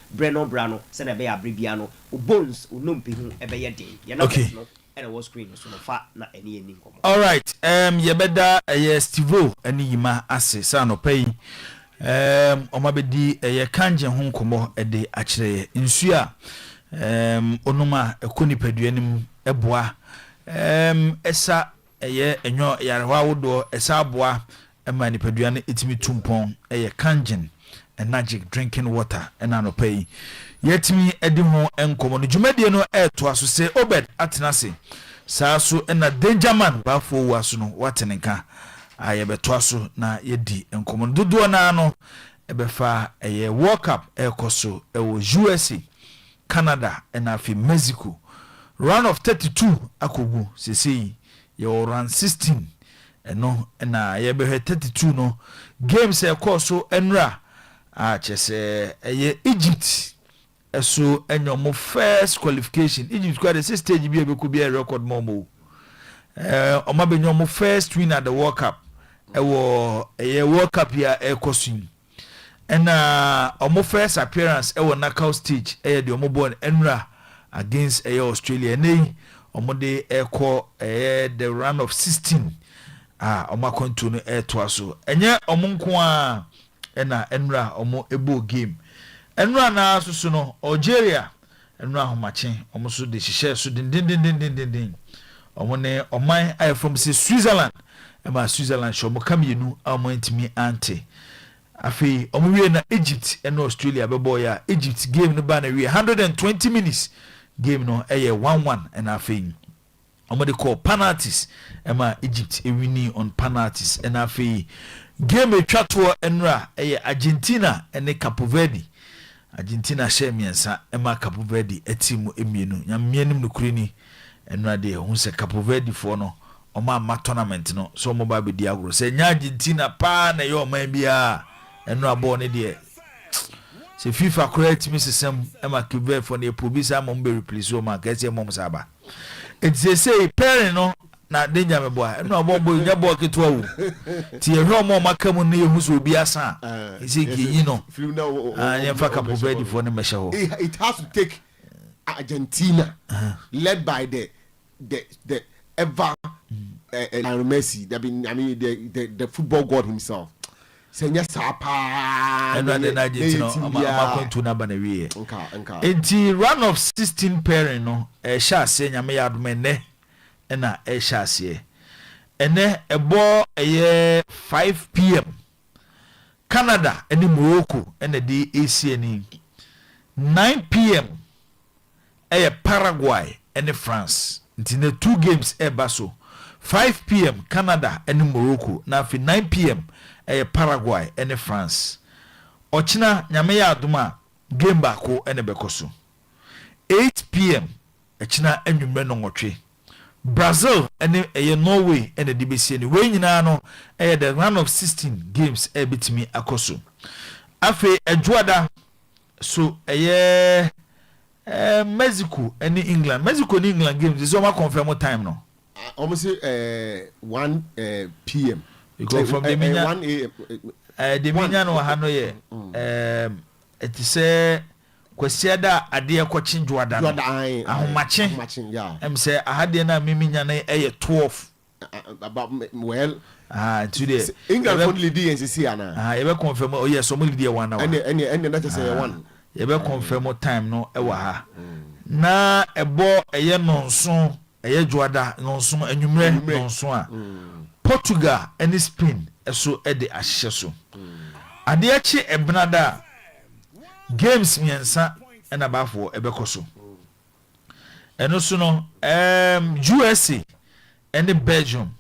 brano se na be ya bribia no bones ulumpe hu ebe ye den ye na no and was screen so no fa na eni nkomo.
All right ye beda Steve ani yima ase sa no pay omabedi ye kangen hu nkomo ede akire nsu a onuma ekoni paduanim eboa esa eye enyo yarwa wodo esa aboa ema ni paduane etimi tumpon eye kangen Magic drinking water ɛna no pay yetimi edi ho enkomo no dwumadie no ɛto aso se Obed atenase saa so ɛna Dangerman bafo waso no watenenka ayebeto aso na yedi enkomo dodo na no ebefa eye World Cup ekoso ewo USA Canada ɛna afi Mexico round of 32 akogu sesei ye round 16 eno na yebehwe 32 no games ekoso enra chese eye Egypt eso enyomo first qualification Egypt kwa the stage bi ebeku bi record momo omabenyomo first win at the World Cup ewo eye World Cup ya ekoso ena omo first appearance ewo knockout stage eye de omo born enra against Australia nei omo de eko the round of 16 omo kontu no to aso enye omo nko a ena enra omo ebo game enra na so no Algeria enra homache omo so de hihye so din omo ne oman ay from say Switzerland ema Switzerland show mo kamienu omo ntimi ante afi omo wie na Egypt and Australia bebo ya Egypt game no ba na wie 120 minutes game no 1-1 and afi omo de call penalties ema Egypt winning on penalties and afi game etwato enra Argentina and Cape Verde Argentina share miensa ema Cape Verde etimu emienu nyamienim no kuri ni enra de hu se Cape Verde fo no oma ma tournament no so mo ba be di agro se nya Argentina pa na yo man bia enra bo ne de se FIFA correct me sesem ema Cape Verde fo na probisa mo be replace o ma ka se mo saba it say parent no na danger me boy no bo nya bo keto wu ti e hwe mo makamu na yehu so obi asa isi ki yi no anya fa Cape Verde for ne mesha ho
it has to take Argentina led by the ever Lionel Messi the football god himself senya sapa
and the Argentina ama kontu na bana wie enti round of 16 pairing no sha se nyame ya adome na sha se ene ebo 5 p.m. Canada and Morocco and the ACN 9 p.m. Paraguay and France in the 2 games baso 5 p.m. Canada and Morocco now for 9 p.m. Paraguay and France ochina nyame ya aduma game bako and bekoso 8 p.m. ochina enwumre no nwotwe Brazil and Norway and the DBC and we nyina no the round of 16 games betimi akoso afi edwada so Mexico and England games is over confirm time no
almost 1 p.m.
you go from the
1 a.m.
the minya no ha no ye it say kwesiada ade akochin juada ahomache em say ahade na miminya na 12
about well
today
England for lead NCC ana
you be confirm oh yes so mo lead 1 hour
and that say 1
you be confirm time no e wa ha na ebo nonso juada nonso anwumre nonso a Portugal and Spain eso e de ahye so ade achi ebnada games miensa and abafo ebekoso eno so no USA and Belgium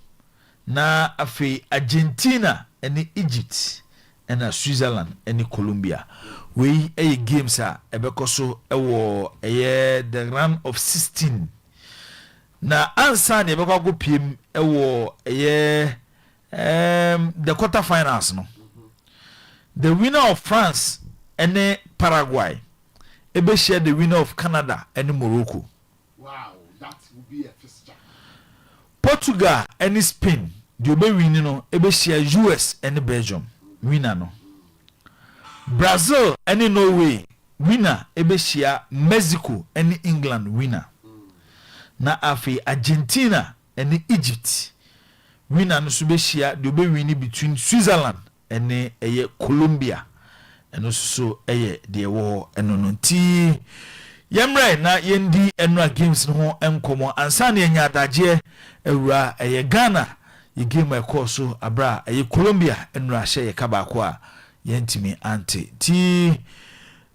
na afi Argentina and Egypt and Switzerland and Colombia we games a ebekoso ewo the round of 16 na ansa ne ebekwa go piem ewo the quarter finals no the winner of France and Paraguay ebe share the winner of Canada and Morocco.
Wow, that would be a fixture.
Portugal and Spain the obe winning no ebe share US and Belgium winner no. Brazil and Norway winner ebe share Mexico and England winner. Na afi Argentina and Egypt winner no so be share the obe winning between Switzerland and Colombia. Eno so de wo eno no nti yemre na yendi enra games no ho enkomo ansa na enya adaje ewura Ghana ye game e course so abra Colombia enra hye ye kabako a yɛntimi ante ti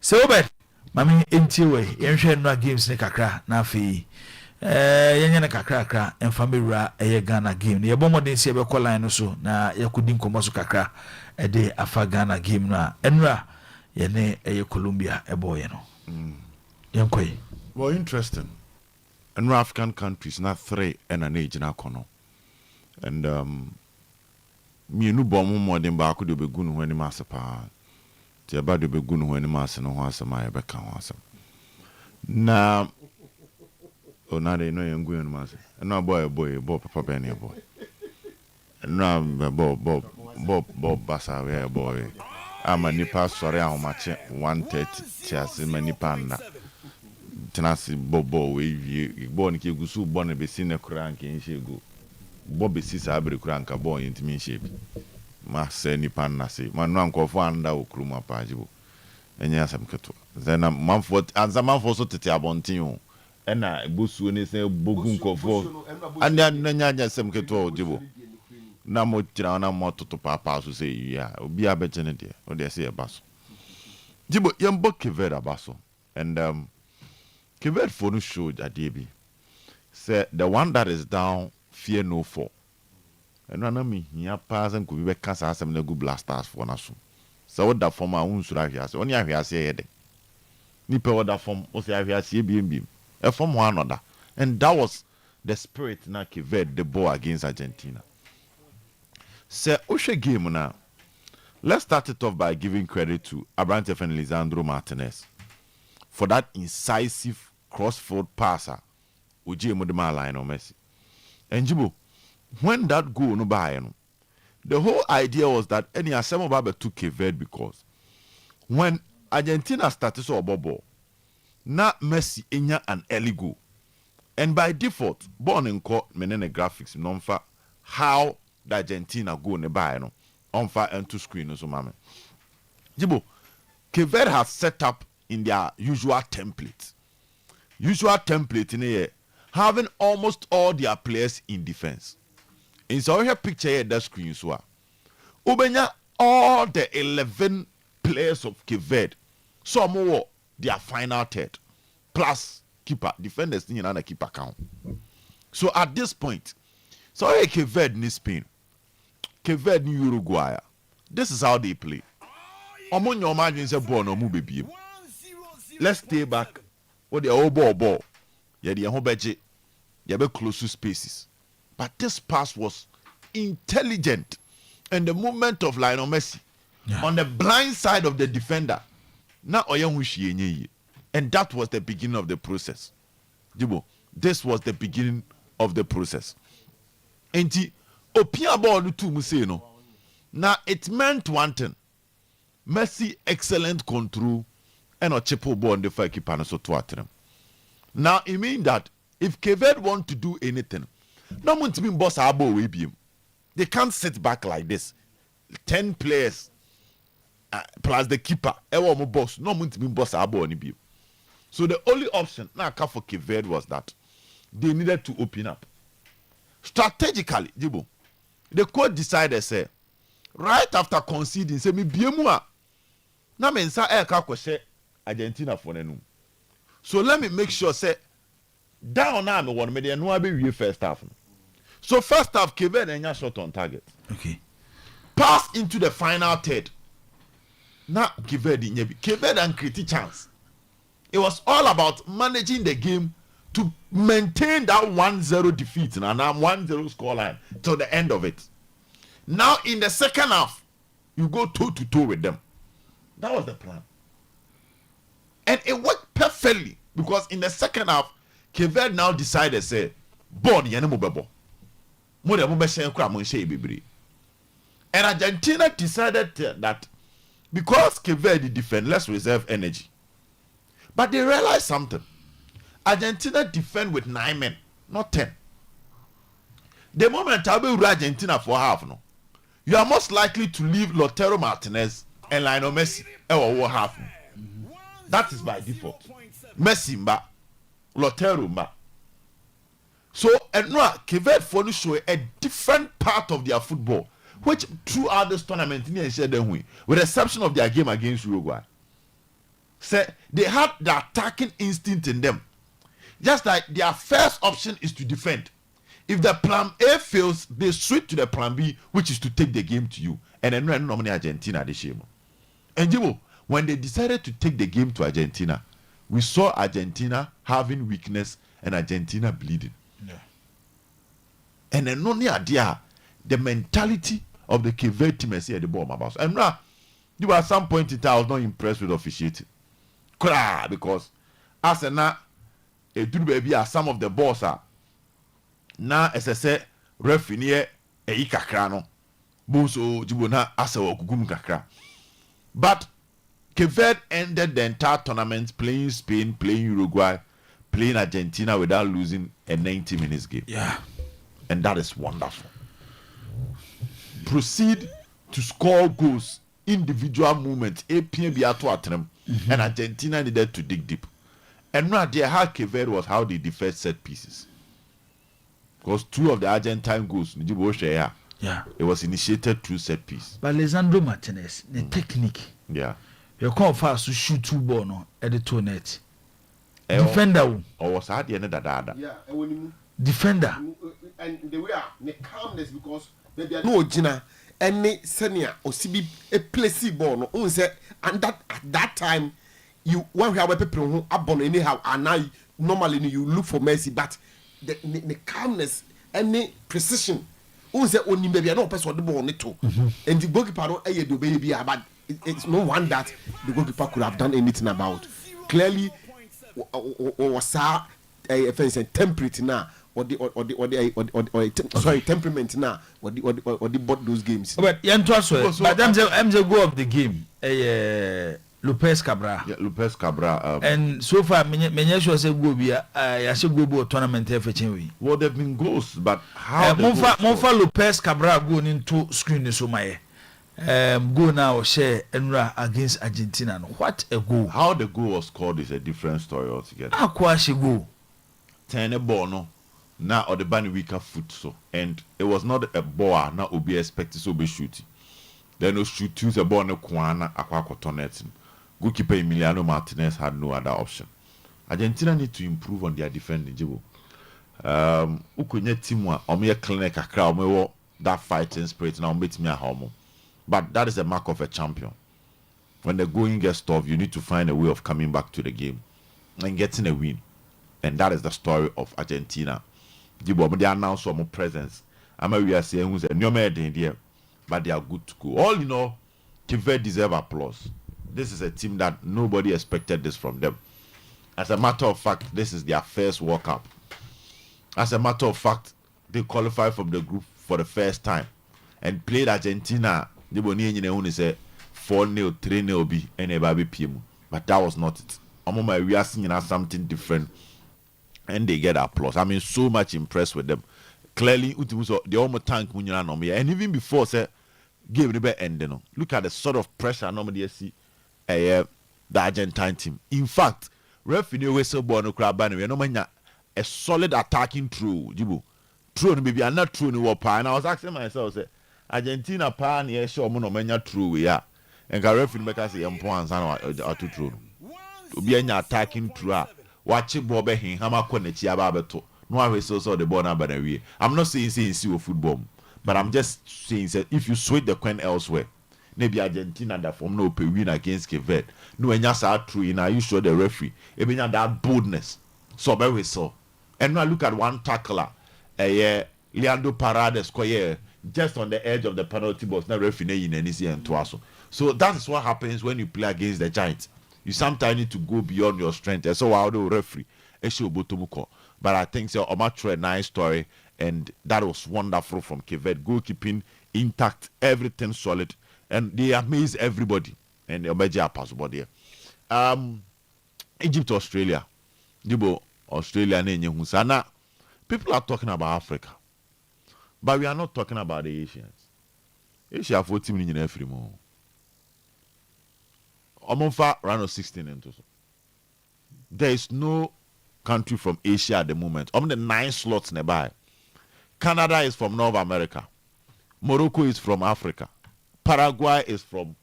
sɛ wobɛt mame ɛntie wei yɛnhwɛ nnora games ne kakra na afei yɛnyɛ no kakrakra ɛmfa mɛwura ɛyɛ Ghana game no yɛbɔ mmɔden sɛ yɛbɛkɔ line no so na yɛkɔdi nkɔmmɔ so kakra ɛde afa Ghana game no a ɛnora yɛne ɛyɛ Colombia ɛbɔɔyɛ no yɛnkɔyi.
Well, interesting. And African countries, not 3 and an age in our corner. And me no bomb more than Baku de Begun when the master pa. The about the Begun when the master no has a my back on. Now, oh, now they know you're going master. And now, boy, Papa Benny, boy. And now, Bob Bassa, boy. I'm a nipa sorry, how much 130 chas in many panda. Tenasi bobo we born ki gusu born be sine krank in shego bob si sabre krank born intimi shape ma se ni pan na se man no ankofo anda okruma paajibo enya asam keto then manfo anzamanfo so tete abontin o na bosuo ne se bogun kofo anya nya asam keto ojibo na mo tira na mo toto papa so se ya obi abechene de o de se e baso jibo yembo kevera baso and Kivert phone showed at DB. Say the one that is down, fear no fall. And I mean, here pass and could be cast as some good blasters for us. So what that form I won't should have only I hear say Nipper that form was I hear see beam. A form one another. And that was the spirit na Kivert the ball against Argentina. Say Oshe game now. Let's start it off by giving credit to Abrantef and Lisandro Martinez for that incisive cross-field passer Ujie Mudema Lionel Messi. And Jibo, when that goal no by the whole idea was that any Asemo Baba took Cape Verde because when Argentina started so ball, na Messi enya an early goal. And by default, born in court menene graphics non-fa how the Argentina go ne by no on-fa and to screen so mame. Jibo, Cape Verde has set up in their usual template. Usual template in here, having almost all their players in defense. In so here picture here that screen so Ubenya all the 11 players of Cape Verde. Some more their final third. Plus keeper, defenders in another keeper count. So at this point, so here Cape Verde in Spain, Cape Verde in Uruguay. This is how they play. Among your margins are born or move baby. Let's stay back. What the old ball. Yeah, the home budget. Yeah, be close to spaces. But this pass was intelligent. And the movement of Lionel Messi on the blind side of the defender. Now and that was the beginning of the process. Jibo, this was the beginning of the process. And the opia ball to Museno. Now it meant one thing. Messi excellent control. And a cheapo ball on the fire keeper so to now it means that if Cape Verde want to do anything, no one to be boss abo we be. They can't sit back like this. 10 players plus the keeper. Ewa mo boss. No one to be boss abo ni be. So the only option now for Cape Verde was that they needed to open up. Strategically, Jibo, the court decided say right after conceding say me biemua. Na mensa ka kwese Argentina for nenum. So let me make sure say down now me one me dey no be first half. So first half Cape Verde enya shot on target.
Okay.
Pass into the final third. Now Cape Verde nyebi. Cape Verde and create chance. It was all about managing the game to maintain that 1-0 defeat and now 1-0 scoreline till the end of it. Now in the second half, you go toe to toe with them. That was the plan. And it worked perfectly because in the second half, Cape Verde now decided, say, and Argentina decided that because Cape Verde defend, let's reserve energy. But they realized something. Argentina defend with 9 men, not 10. The moment I will Argentina for half, no, you are most likely to leave Lautaro Martinez and Lionel Messi or half. That is by default. Messi mba, Lautaro mba. So and no, Cape Verde for show a different part of their football which throughout this tournament, with the exception of their game against Uruguay, said they had the attacking instinct in them. Just like their first option is to defend. If the plan A fails, they switch to the plan B, which is to take the game to you. And then normally Argentina the shame. And Jibo, when they decided to take the game to Argentina, we saw Argentina having weakness and Argentina bleeding. Yeah. And then only idea the mentality of the Cape Verde team is here the ball about. And now, at some point in time, I was not impressed with officiating. Because as a now, a do baby as some of the balls are now as I said, referee a ikakrano. Boso Jibona as a okugum kakra. But Cape Verde ended the entire tournament playing Spain, playing Uruguay, playing Argentina without losing a 90 minutes game.
Yeah.
And that is wonderful. Proceed to score goals, individual movements, and Argentina needed to dig deep. And now their hard Cape Verde was how they defend set pieces. Because 2 of the Argentine goals,
yeah,
it was initiated through set piece.
But Lisandro Martinez, the technique.
Yeah.
You call fast to shoot 2 balls no, at the 2 net. Defender.
Or was at the end of that?
Yeah,
defender.
And the way the calmness because maybe no Gina any senior or CB a placebo no and that at that time you one have people who abon anyhow and now normally you look for mercy but the calmness any precision only maybe no person the ball too and the goalkeeper don't do baby but it's no one that the goalkeeper could have done anything about clearly was temperate now temperament now or the bought those games
but but MJ go of the game Lopez Cabral.
Yeah, Lopez Cabral.
And so far, many sure say go be I should go tournament everything.
Well, there've been goals, but how?
Monfa Lopez Cabral going into screen so my go now share Enra against Argentina. What a goal!
How the goal was scored is a different story altogether.
How she go?
Turn a ball no. Now or the bunny weaker foot so, and it was not a ball. Now will be expected to be shooting. Then no shoot use a ball no kwana akwa kotonet. Goalkeeper Emiliano Martinez had no other option. Argentina need to improve on their defending. Jibo. Ukunye team wa omo clinic akra omo that fighting spirit now meet me at home. But that is a mark of a champion. When the going gets tough, you need to find a way of coming back to the game and getting a win. And that is the story of Argentina. Jibo, they announced some presence. We are saying who's a new there, but they are good to go. All you know, Cape Verde deserve applause. This is a team that nobody expected this from them. As a matter of fact, this is their first World Cup. As a matter of fact, they qualified from the group for the first time and played Argentina. They were near 4-0, 3-0 B and a baby PM. But that was not it. We are seeing something different and they get applause. I mean, so much impressed with them. Clearly, the almost tank and even before say game the end. Look at the sort of pressure normally see. The Argentine team. In fact, referee whistle ball no crab ban we no manya a solid attacking through Jibo. True maybe I'm not true no pa and I was asking myself say Argentina pa na show mo no manya true we ya. And ka referee make us say empo ansa na to true. Obi anya attacking through watch ball be hin hama ko na chi aba beto. No I whistle so the ball na ba na we. I'm not saying see football, but I'm just saying that if you switch the coin elsewhere maybe Argentina that form no pay win against Cape Verde. No, and yes, are true. And are you sure the referee? Even that boldness. So very so. And now look at one tackler. Leandro Paredes square just on the edge of the penalty box. Now referee in any and twaso. So that is what happens when you play against the Giants. You sometimes need to go beyond your strength. And so I'll do referee. But I think so. A nice story, and that was wonderful from Cape Verde. Goalkeeping intact, everything solid. And they amaze everybody. And they're possible there. Egypt, Australia. Australia, people are talking about Africa. But we are not talking about the Asians. Asia have 40 million every month. Omonfa round of 16 and so. There is no country from Asia at the moment. The 9 slots nearby. Canada is from North America. Morocco is from Africa. Paraguay is from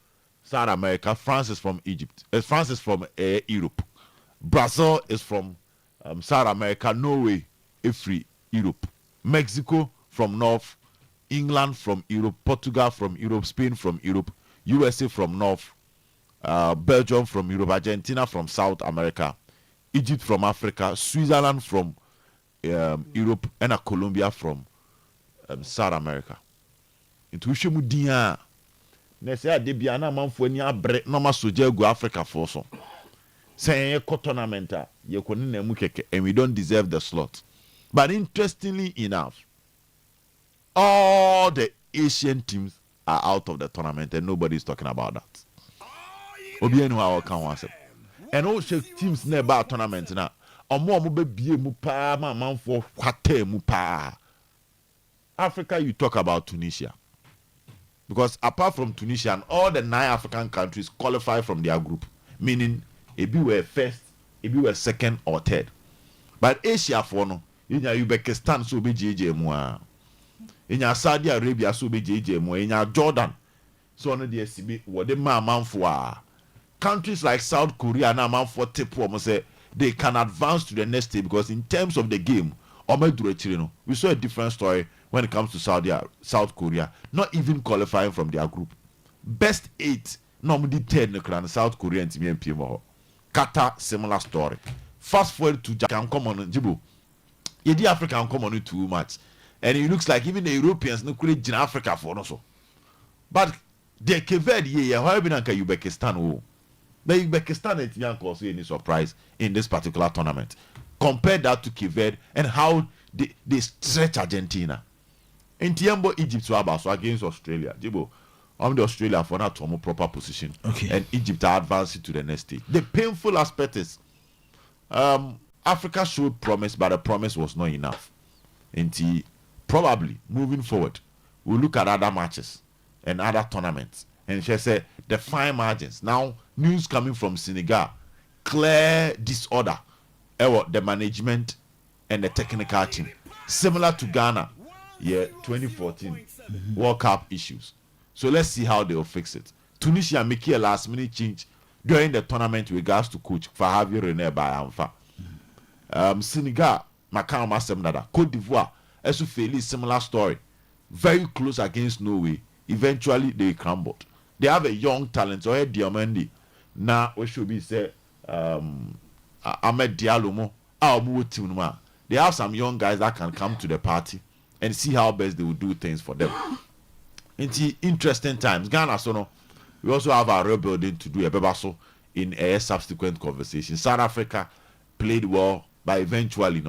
South America. France is from Egypt. France is from Europe. Brazil is from South America. Norway is free Europe. Mexico from North. England from Europe. Portugal from Europe. Spain from Europe. USA from North. Belgium from Europe. Argentina from South America. Egypt from Africa. Switzerland from Europe. And Colombia from South America. Into shemu dia na say ade bia na manfo ani abre na ma soja gu Africa for so say ye tournament ye ko na mu keke and we don't deserve the slot. But interestingly enough, all the Asian teams are out of the tournament and nobody is talking about that. Obi enu how can one say and all teams na about tournament na omo be bie mu pa ma manfo kwata mu pa. Africa, you talk about Tunisia. Because apart from Tunisia, and all the 9 African countries qualify from their group. Meaning, if you were first, if you were second or third. But Asia, for no, in your Uzbekistan, so be JJ in your Saudi Arabia, so be JJ in your Jordan, so on the SCB, what the man for. Countries like South Korea, now man for tip, say they can advance to the next stage because in terms of the game, we saw a different story when it comes to South Korea, not even qualifying from their group. Best 8, normally 10 in South Korea and PMO. Qatar, similar story. Fast forward to Japan, come on, Jibo. The African come on too much. And it looks like even the Europeans no create in Africa for also. But the Keved ye, however, Uzbekistan, the Uzbekistan is young cause any surprise in this particular tournament. Compare that to Keved and how they stretch Argentina. In Tiambo, Egypt so against Australia. Jibo, I'm the Australia for not to a proper position.
Okay.
And Egypt are advancing to the next stage. The painful aspect is Africa showed promise, but the promise was not enough. And probably moving forward, we'll look at other matches and other tournaments. And she said the fine margins. Now, news coming from Senegal, clear disorder. The management and the technical team. Similar to Ghana. 2014 World Cup issues. So let's see how they will fix it. Tunisia making a last minute change during the tournament with regards to coach Fahavi René by Anfa. Senegal, Macau Masemnada, Cote d'Ivoire, Esufeli, similar story. Very close against Norway. Eventually they crumbled. They have a young talent, so Diamandi. Now we should be say Ahmed Diallo mo. They have some young guys that can come to the party and see how best they will do things for them. Into interesting times. Ghana, so no, we also have our rebuilding to do a bebaso in a subsequent conversation. South Africa played well, but eventually,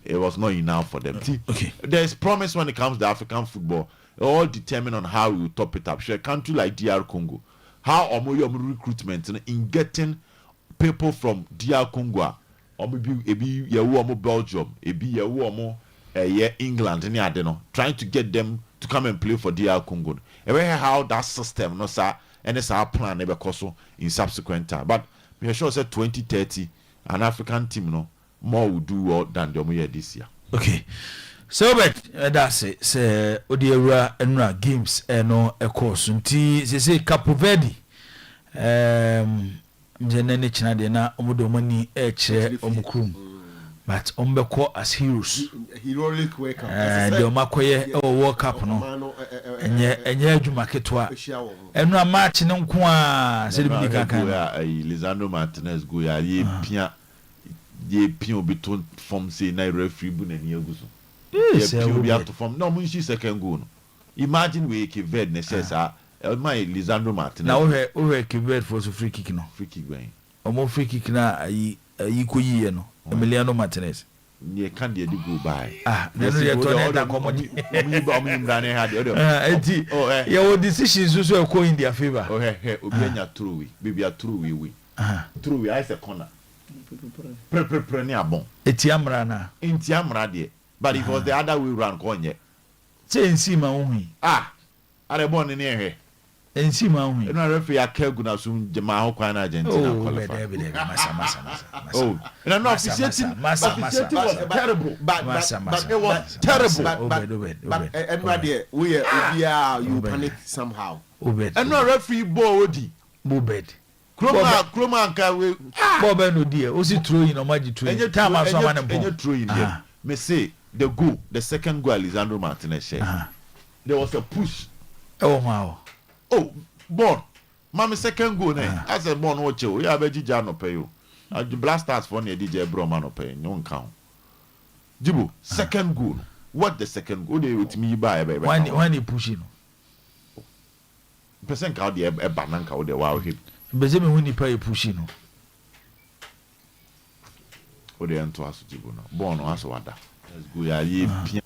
it was not enough for them.
Okay.
There's promise when it comes to African football. It all determined on how we top it up. A country like DR Congo, how omoyom recruitment in getting people from DR Congo, ebi yewu Belgium, ebi yewu England, trying to get them to come and play for DR Congo. And how that system, and it's our plan in subsequent time. But we are sure that 2030, an African team, more will do well than the year this year.
Okay. So, but that's it. Say, Oyerepa and games, no, a course. Until they say Cape Verde, Jenny Chinadena, Omodomani, Omukrum. But Ombeko as heroes.
Heroic wake up.
The Omakoye or World Cup, no. And yet, you market to and no match in Unqua, said
Lisandro Martinez Goya, ye pin between from say Naira Freebun and Yoguso. Yes, we have to form no Munshi second goal. Imagine we Cape Verde says, my Lisandro Martinez.
Now, we Cape Verde for the free kick, no
free kick going.
Or more free kick now, Ikuyi, no. Emiliano Martinez.
You can't go by.
Then we are your decisions also go in their favor.
Obenya true, baby, a true we. True we, I say corner. Bon.
Etiamrana.
Intiamra de. But it was the other way round, Konye.
Say in Sima only.
Are born in here.
ensi ma hu
no referee akegu na so ma ho kwan na Argentina qualify oh no officiating was terrible but it was terrible but everybody we you panic somehow and no referee ball odi
Bobed
Kroma nka we
Bobe no die o si throw in o magi throw in time aso ma ne
bo throw in there me say the second goal Alexandro Martinez share there was a push
oh wow
oh ball mama second goal na I said ball no che o ya be jija no pay o the blasters for na DJ Broma no pay no nka ho Jibo second goal what the second goal dey with me by
when he push no
person ka dey e bananka o dey wow him
beze me hu nipa e push no
o dey ento aso Jibo no ball no aso wada let's go ya ye pia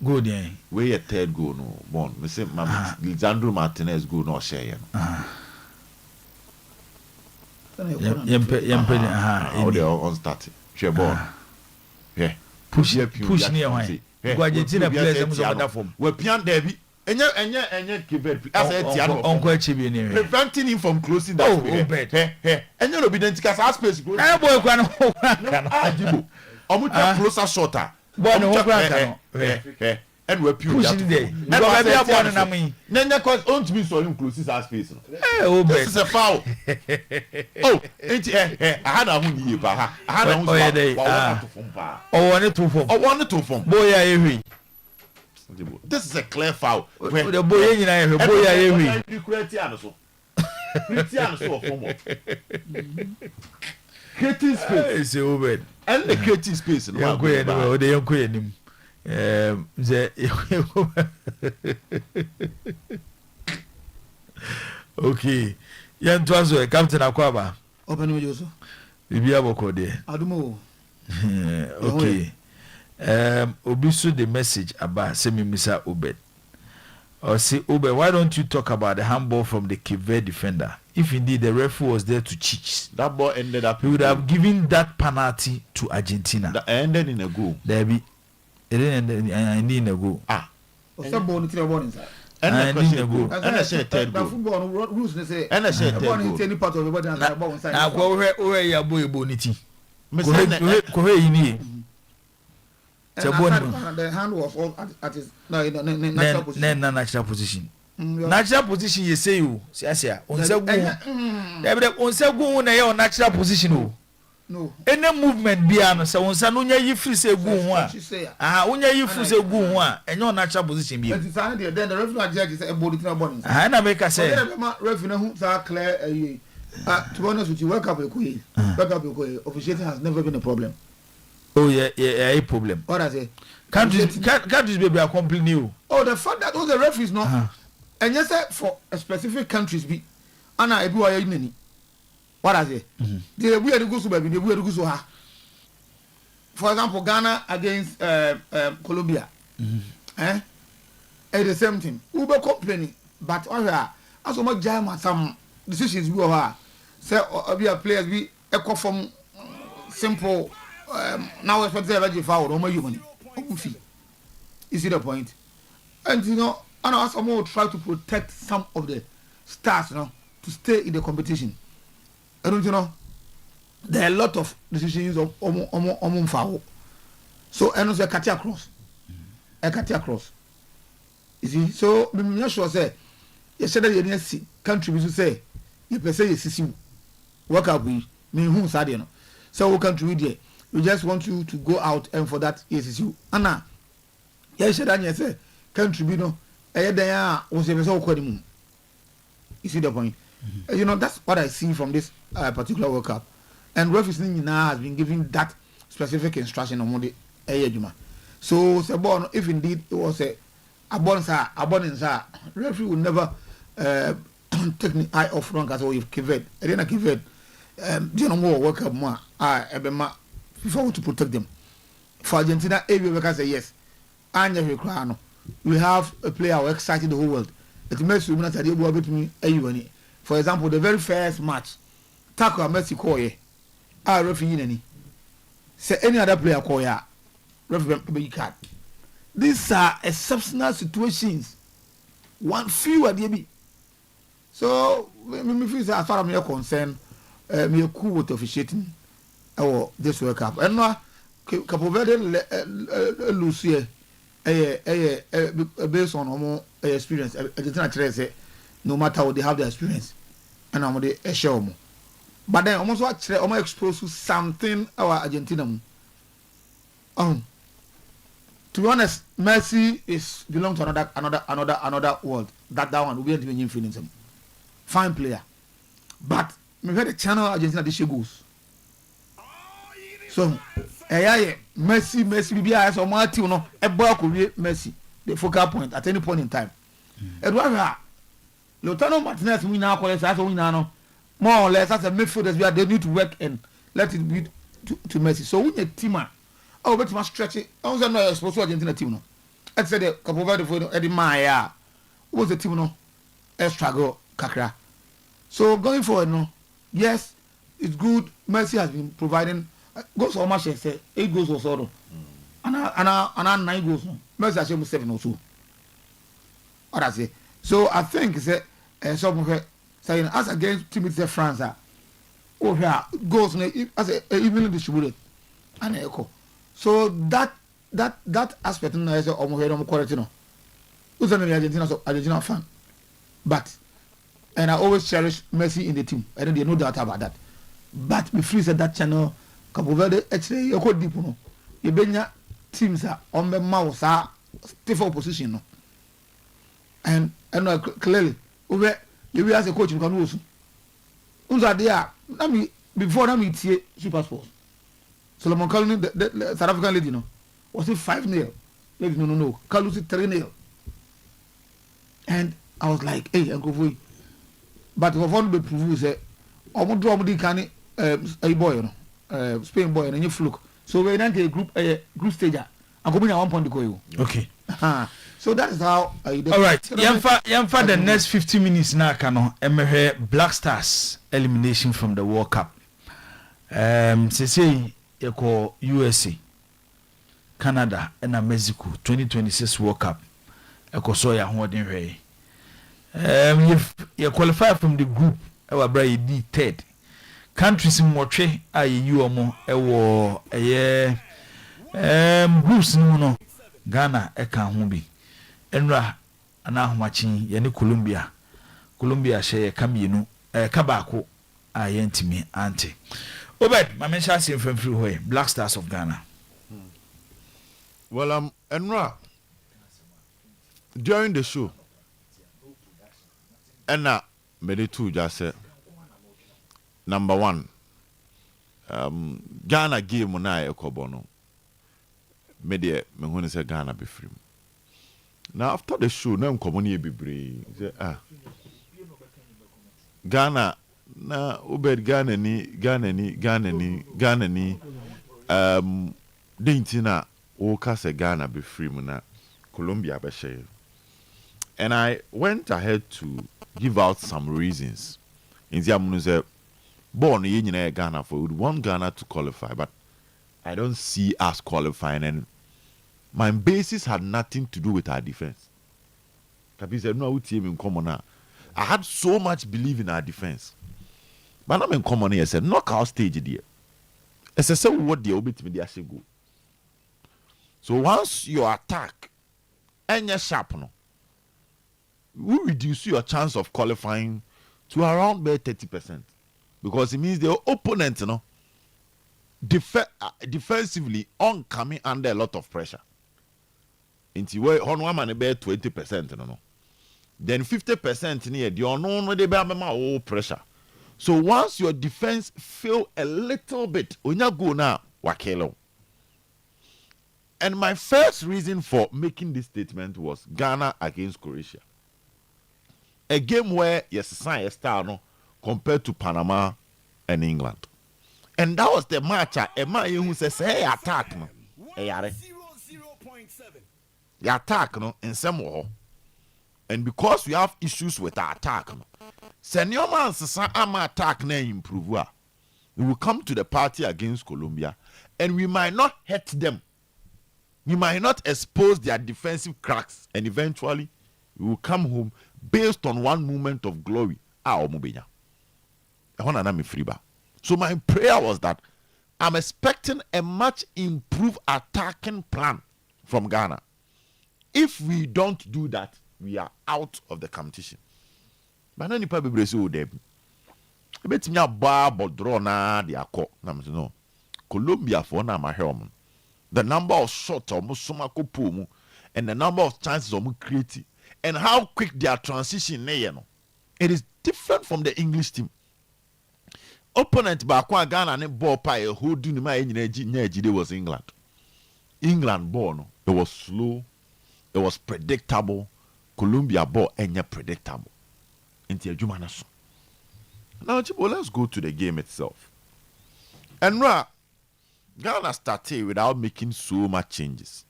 go there
we a third goal no bon me say Lisandro Martinez goal no share
yempe
o dey on start share ball yeah
push near why go Argentina players them so wada form
we pian there bi enye Kivet as a tiano
onko achibi ni
preventing him from closing that enye no be identical space go
boy kwa no
Ajibo omuta closer shorter
boy no kwa
and we pure
push there go be abon na me
nenya cause on to be so him close that space no
this
is a foul oh enti I had a hu ni pa ha I had a hu to form pa
o won to form boy ya ehwi
this is a clear foul
the boy nyina ehwi boy ya ehwi
Christian so form creating space
is over
and the creating space
no go dey yanko enim ze okay yan twazo captain akwaba
open me joso
bibi aboko de
adumo
okay obisu the message about semimisa Obed or say Obed, why don't you talk about the handball from the Kivet defender? If indeed the referee was there to cheat,
that ball ended up,
he would have given that penalty to Argentina.
That ended in a goal.
There be it didn't end in a goal.
Some ball into the ball inside.
And a goal. And I said third goal.
Football rules they say.
And I said third goal.
Any part of the body and the ball inside.
Now go where you boy bonity. Go you need.
The hand was all at his natural position.
Natural position. Natural position you say you see onse go na your natural position o.
No.
Any movement bia no say onse no nya yi free say go ho a. Onya yi free say go ho a enyo natural position bia.
Then the referee judge say body to body.
Na make say.
Referee na hu say clear to be honest with you, work up officiating has never been a problem.
Oh yeah, a problem.
What I say?
Countries baby are complaining you.
Oh, the fact that all the referees not, and yes, for a specific countries be, Anna everywhere you need. What I say? The we are the go baby, the we are the go ha. For example, Ghana against Colombia, at the same thing. We were complaining, but as so much jam some decisions we are. Say we are players we echo from simple. Now expect to have a foul or more human. You see the point? And you know, and also more try to protect some of the stars, you know, to stay in the competition. I don't you know. There are a lot of decisions of foul. So and also a cut across. A cut across. You see, so I'm not sure say you said that you see country we say you per se you see work out we me who sad you know. So we country there. We just want you to go out and for that ESSU. Anna, yes, I say, country, you know, was a You see the point? You know, that's what I see from this particular World Cup. And referee now has been giving that specific instruction on Monday. So, if indeed it was a abundance, referee will never take the eye off wrong as well. If Kivet, I didn't Kivet, you know, World Cup more, before to protect them. For Argentina, every can say yes. And we have a player who excited the whole world. It makes you not able to me. For example, the very first match, Taco Messi call ye. Referee any. Say any other player call ya. Referee card. these are exceptional situations. One few are there. So me feel say as far as me concerned, me cool with officiating this World Cup. And no, Cape Verde lose here. Based on experience, Argentina say no matter what they have the experience, and I'm the show. But then almost what almost exposed to something our Argentina. To be honest, Messi belongs to another world. That one will be even feelings. Fine player, but me heard the channel Argentina this goes. So, Messi, be as or Martin, no, a boy could be Messi, the focal point at any point in time. Eduardo, Lieutenant Martinez, we now call it as we now more or less as a midfielder, they need to work and let it be to Messi. So, we need team. Oh, but must stretch it. I was not supposed to Argentina team. No, I said a couple of for Eddie Maya was the team, no, a struggle, Kakra. So, going forward, no, yes, it's good. Messi has been providing. Goals so much say 8 goals or so. And 9 goals. Messi has 7 or so. What I say. So I think say some saying as against Team France oh yeah goals as evenly distributed and echo. So that aspect is almost quality no. Who's an Argentina fan. But and I always cherish Messi in the team. I don't know doubt about that. But before said that channel Cape Verde actually you go deep no. You benya teams are on the mouse stiff opposition no. And clearly you as a coach you can also. Who's are there? Before that me Super Sports. Solomon Kalou the South African lady no. Was it 5-0? No. Kalou 3-0. And I was like, hey, Uncle Boy. But if I want to prove say I'm draw can a boy, you know. Spain boy and you fluke. So we enter a group stage. I'm going at 1 point to go.
Okay.
So that is how.
All right. Yamfa the next 50 minutes now. Kano emehe Black Stars elimination from the World Cup. Say you USA, Canada, and Mexico 2026 World Cup. Eko so ya holding way. You qualify from the group. Our brother D third. Countries in Motre are you omo groups no Ghana eka ho bi enra ana ahomachin ye ne Colombia share kamienu kabako ayentimi ante Obed mamensha sim from free way Black Stars of Ghana.
Well enra during the show enna many two just said number 1, Ghana game na ekobono. Media me who say Ghana be free. Now after the show, na nkomoni ebibre. Say Ghana na Obed Ghana ni dentina o ka say Ghana be free mu na Colombia be share. And I went ahead to give out some reasons. In the amunu say born in Ghana for would want Ghana to qualify, but I don't see us qualifying, and my basis had nothing to do with our defense. Kapi said, no, team in common now. I had so much belief in our defense. But I'm in common here, I said, knockout stage there. As I said, what the obit me there go. So once you attack and you're sharp, no, we reduce your chance of qualifying to around 30%. Because it means the opponent, defensively coming under a lot of pressure. Into where on one man bear 20%, then 50% near the unknown they bear more pressure. So once your defense feel a little bit, when you go now, wakelo. And my first reason for making this statement was Ghana against Croatia. A game where yes, science star no. Compared to Panama and England. And that was the match. A man who says, hey, attack. No. Hey, the attack no, in some way. And because we have issues with our attack, no, senior man says, I'm attack na improve. We will come to the party against Colombia and we might not hurt them We might not expose their defensive cracks, and eventually we will come home based on one moment of glory. So my prayer was that I'm expecting a much improved attacking plan from Ghana. If we don't do that, we are out of the competition. But no nipa bebre say o dem. Ebetimi aba bodro na de akọ. Na me say no. Colombia for na ma hwe the number of shots and the number of chances create and how quick their transition it is different from the English team. Opponent Bakwa Ghana ne ball pie who do was England. England ball no, it was slow, it was predictable. Colombia ball ain't predictable. Now let's go to the game itself. And Ghana started without making so much changes.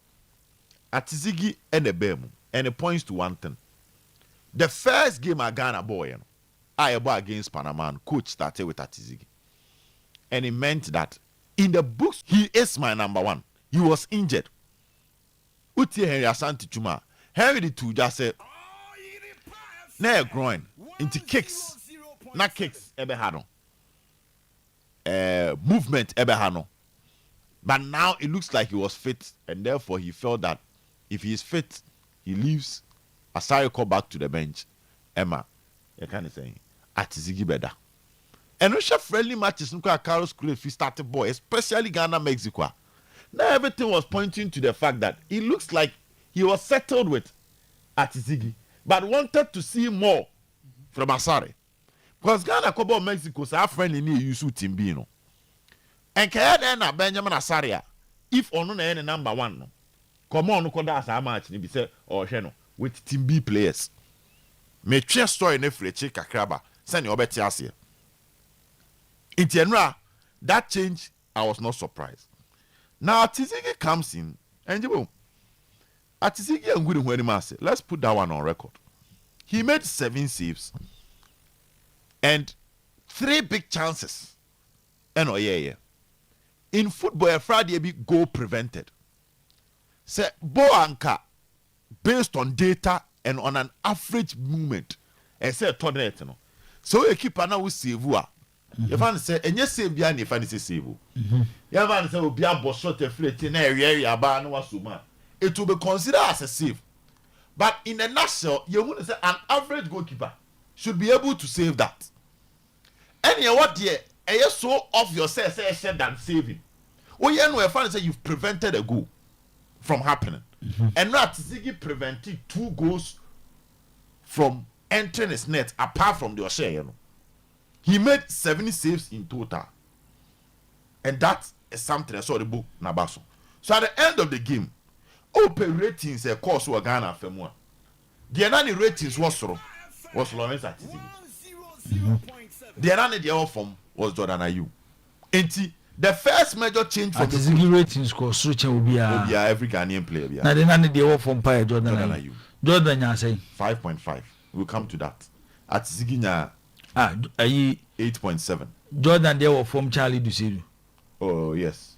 Atizigi and the Bemu, and it points to one thing. The first game at Ghana boy, I against Panama, coach started with Atizigi. And it meant that in the books, he is my number one. He was injured. Uti Henry Asante Chuma. Henry the two just said, "Nah, groin into kicks, not kicks, ebehano. Movement ebehano." But now it looks like he was fit, and therefore he felt that if he is fit, he leaves. Asari call back to the bench. Emma, you can't say Atizigi better. And we have friendly matches. Look at Carlos Cruz, if he started boy, especially Ghana, Mexico. Now everything was pointing to the fact that it looks like he was settled with Atizigi, but wanted to see more from Asari. Because Ghana, Kobo, Mexico, so our friend in here, Yusu Timbino. And Kayana Benjamin Asaria, if on any number one, no, come on, no, that's how much be said or Sheno with Team B players. May chess story in every check a crabber, send your bet here. In general, that change, I was not surprised. Now, Atizigi comes in, and you Atizigi and good when he let's put that one on record. He made 7 saves and 3 big chances. And in football, a Friday be goal prevented. Say Boanka, based on data and on an average movement, and say tournament, no. So a keeper now will save you. You find say, and yes, save behind if I say save you. You find say, will be a boss shot a flat in area, bar no suma. It will be considered as a save. But in a nutshell, you want to say an average goalkeeper should be able to save that. And you what dear? And you're so off yourself, say than saving. Oh, you know, I say you've prevented a goal from happening. And now Atizigi prevented 2 goals from entering his net apart from the share, you know. He made 70 saves in total. And that is something I saw the book Nabaso. So at the end of the game, open ratings a course were Ghana Femua. The Anani ratings was Lawrence Atizigi. The Anani the other form was Jordan Ayew. The first major change from
the ratings course will be
every Ghanaian player.
Now the Nani the other form Jordan Ayew. Jordan you say
5.5. We'll come to that. Atizigi nya 8.7.
Jordan the other form Charlie Dusiru.
Oh yes,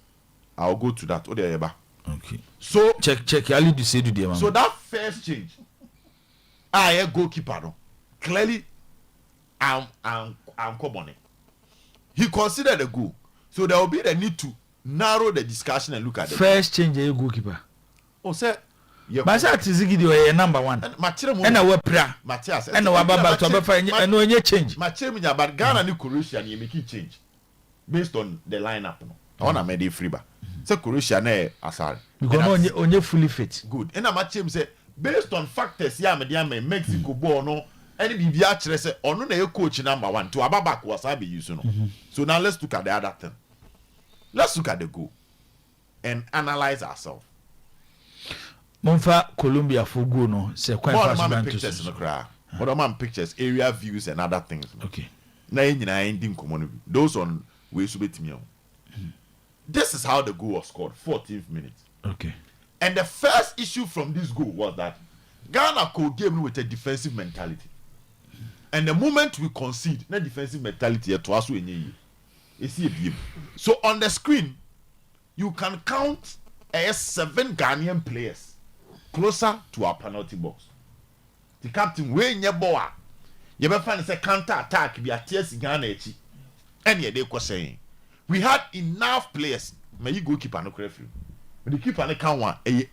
I'll go to that.
Okay.
So
check Charlie Dusiru there.
So that first change, I goalkeeper no. Clearly, I'm Kobone. He considered a goal. So there will be the need to narrow the discussion and look at the
first change a goalkeeper.
Oh, sir.
But Atizigi the number one. And a webra.
Matthias.
And a wababa to find and no any change.
Macheminya, but Ghana and Croatia you make it change based on the lineup. I want to make it free. So Croatia ne asari.
Because only fully fit.
Good. And a Machem say based on factors, Mexico born no. Any BBR say or no coach number 1 to Ababak was I be using. So now let's look at the other thing. Let's look at the goal and analyze ourselves.
Monfa Colombia for go no say quite fast
pictures in the crowd. What man pictures, area views and other things.
Okay.
Na ending common. Those on we should be me. This is how the goal was scored, 14th minute.
Okay.
And the first issue from this goal was that Ghana could game with a defensive mentality. And the moment we concede, na defensive mentality to us so on the screen, you can count 7 Ghanaian players closer to our penalty box. The captain wey nye boa. You be find say counter attack be atiesi Ghana echi. Any dey ko saying. We had enough players. May you goalkeeper no referee. But the keeper no count one. 8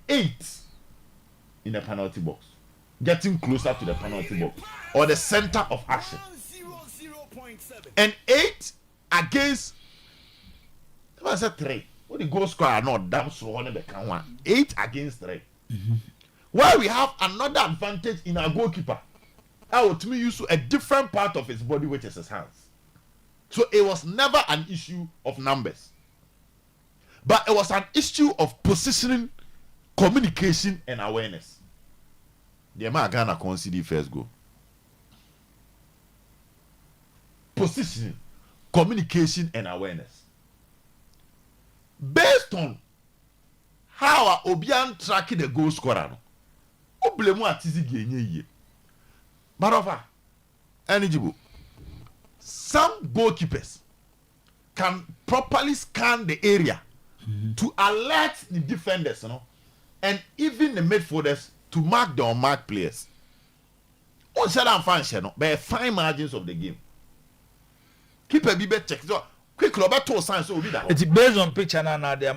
in the penalty box. Getting closer to the penalty box or the center of action. And 8 against I said 3. What the goal scorer not damn slow on the count one. 8 against 3. While we have another advantage in our goalkeeper. Our team used a different part of his body, which is his hands. So it was never an issue of numbers. But it was an issue of positioning, communication, and awareness. The man Ghana conceded first goal. Positioning, communication, and awareness. Based on how Obian tracked the goal scorer, who blame Atizi Genye? Marofa, eligible. Some goalkeepers can properly scan the area to alert the defenders, and even the midfielders to mark the unmarked players. On certain function, by fine margins of the game. Keeper be check. So quick Robert to sign so be that.
It's based on picture now. They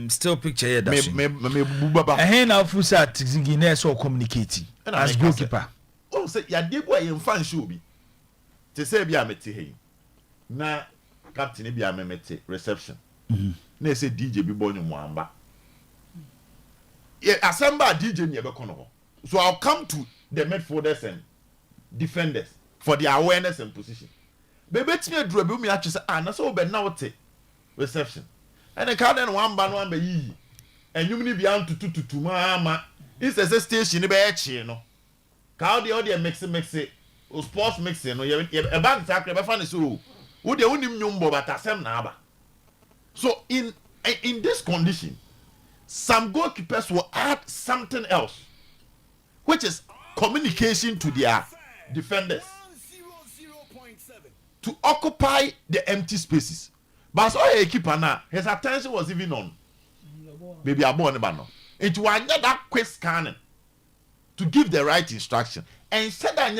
still picture here. That's it. And here now, Fusa Tizigine so communicating as goalkeeper.
Oh, say ya dey boy in fan show bi. Te say bi amete hey. Na captain bi amete reception. Na say DJ bi bonyu mo amba. Assemble DJ ni ebe kono ho. So I'll come to the midfielders and defenders for their awareness and position. Bebe timi aduro bi umi atwe say na so be na wote reception. And the card then one ba yi. Enyum ni bi antututu ma. Is a station ni be echi no. How the audio mix it, or sports mixing, no, a bank tackle, but funny so. Would the only number but asem naba. So in this condition, some goalkeepers will add something else, which is communication to their defenders to occupy the empty spaces. But so a keeper now, his attention was even on. Maybe a born about no. It was not that quick scanning. To give the right instruction and said that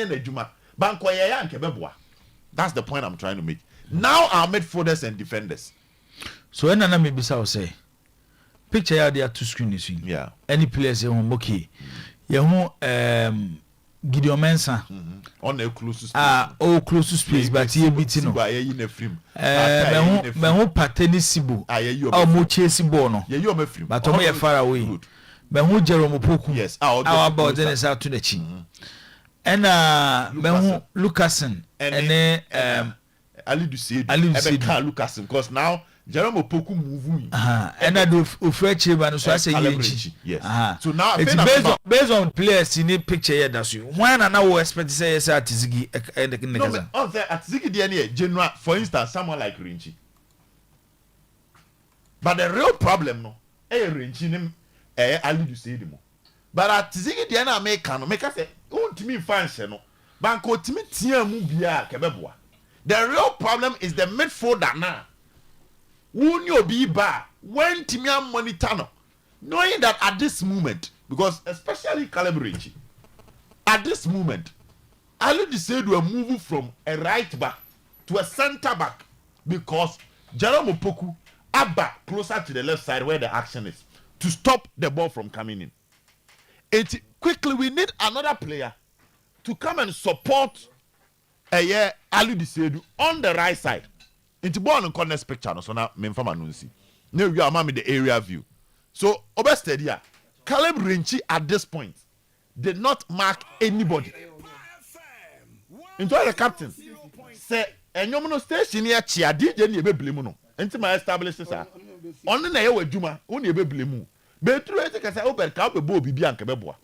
that's the point I'm trying to make. Now our midfielders and defenders.
So when I maybe say picture here there are 2 screens.
Yeah.
Any players you want okay. You want Gideon Mensah
on the closest
closest space but he beating no. Me Pateni Sibu. Moche Sibu no.
You me film.
But me far away.
Good.
But who Jerome Poku?
Yes.
How about then is out to the chin. And Lucasen and
Ali Ducey. Lucasen because now Jerome Poku moving.
And I do Ufrechi and so I say
yes. So now
it's based on players in the picture here. That's you. When I now expect to say yes at Ziggy and the
no, at Ziggy DNA general, for instance, someone like Rinchi. But the real problem no, Rinchi Ali do say them. But at Ziggy Diana make us say, to me function no. Banko timi tia mu bia kebeboa. The real problem is the midfielder now. Who you be ba when Timia monitor no, knowing that at this moment, because especially Calabria, at this moment, Ali decided to move from a right back to a center back because Jerome Poku are back closer to the left side where the action is to stop the ball from coming in. Quickly, we need another player to come and support Ali Disedu on the right side. Into ball on corner picture, so now Memphama Nunsi. Now we are the area view. So Obestedia, Caleb Rinchi at this point did not mark anybody. Into the captain say, and you station here, Chia DJ ni ebe blame. Into my established sir. Only na yewe juma, only ebe blame. Betru ete kasa ober ka obe bo bibi anke beboa.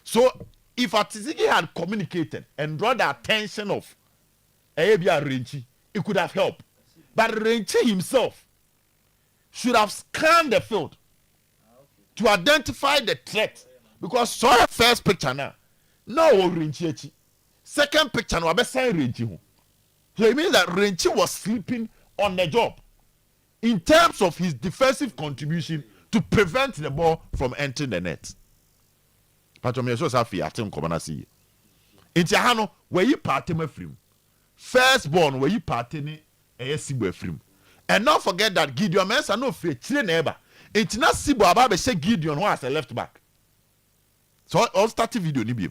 So if Atizigi had communicated and drawn the attention of Ayebia Rinchi, it could have helped. But Rinchi himself should have scanned the field to identify the threat. Because saw the first picture now. No Rinchi. Second picture no abe say Rinchi. So it means that Rinchi was sleeping on the job. In terms of his defensive contribution to prevent the ball from entering the net. Patro me so safi atem komana see. Inti aha no we yi party ma frim. First born we yi party ni Sibo frim. And not forget that Gideon Mensah no free chile neighbor. Inti na Sibo aba be say Gideon who as a left back. So all start video ni bi.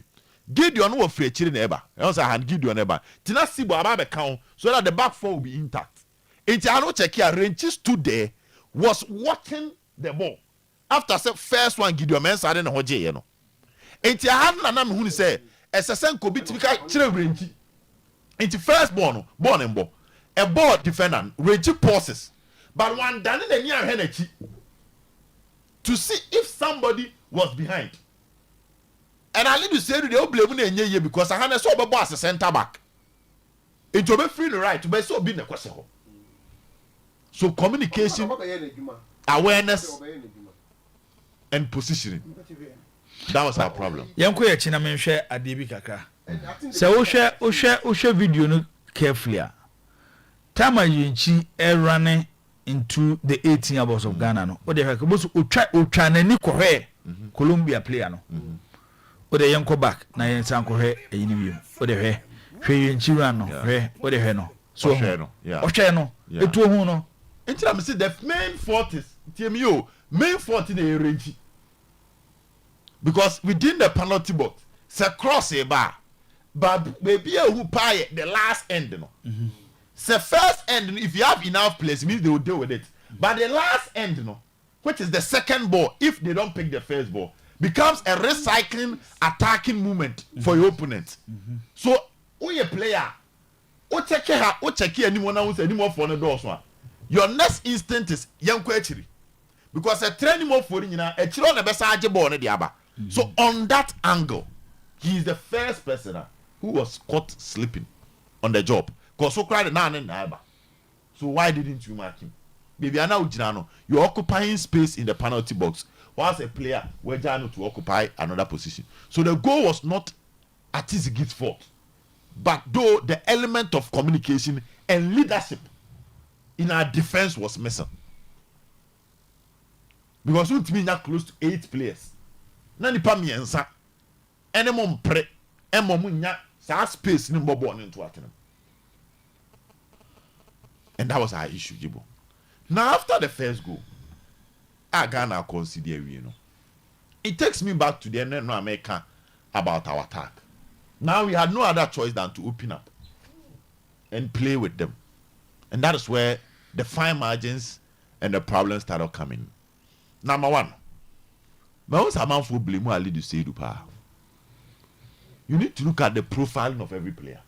Gideon was free chile neighbor. Also hand Gideon neighbor. Tina Sibo aba be count so that the back four will be intact. Inti ano check here Renchi stood there was watching the ball. After the first one Gideon Mensah den ho je no. Inti aha na me hu ni say SSN ko bi tipika chire Renchi. Inti first ball and ball. A ball defender Renchi pauses. But one done the near Henechi to see if somebody was behind. And I need to say to the old blame because I had a sober boss a center back. It will be free the right to be so be the question. So communication, awareness, and positioning. That was our problem.
Yanko ya china menhwe adebi kakra. Se wo hwe video no carefully. Tama yinchi running into the 18 hours of Ghana no. O de hwe boso otwa nani kohwe Colombia player no. O de yanko back na yensan kohwe eyini wiem. O de hwe yinchi run no hwe o de hwe no. So o hwe no. Etu ohun no.
Enti am say the main fault is TMU main fault in the range. Because within the penalty box, say cross a bar, but maybe who pay the last end, no. Say first end, if you have enough place, means they will deal with it. But the last end, no, which is the second ball, if they don't pick the first ball, becomes a recycling, attacking movement for your opponent. So, when you player, check anyone else anymore for the doors one. Your next instinct is young query. Because a training more for you know, a children the best ball in the aba. So on that angle, he is the first person who was caught sleeping on the job. Because so cried the so why didn't you mark him? Baby, I know you're occupying space in the penalty box. Whilst a player were Jano to occupy another position. So the goal was not Atizigit's fault. But though the element of communication and leadership in our defense was missing. Because we mean that close to 8 players. Nani pa miensa. Ene mo mpre. Emo munya sa space ni mbobo on into atenem. And that was our issue, Jibo. Now after the first goal, I Ghana consider you know. It takes me back to the end of America about our attack. Now we had no other choice than to open up and play with them. And that is where the fine margins and the problems started coming. Number one, you need to look at the profiling of every player.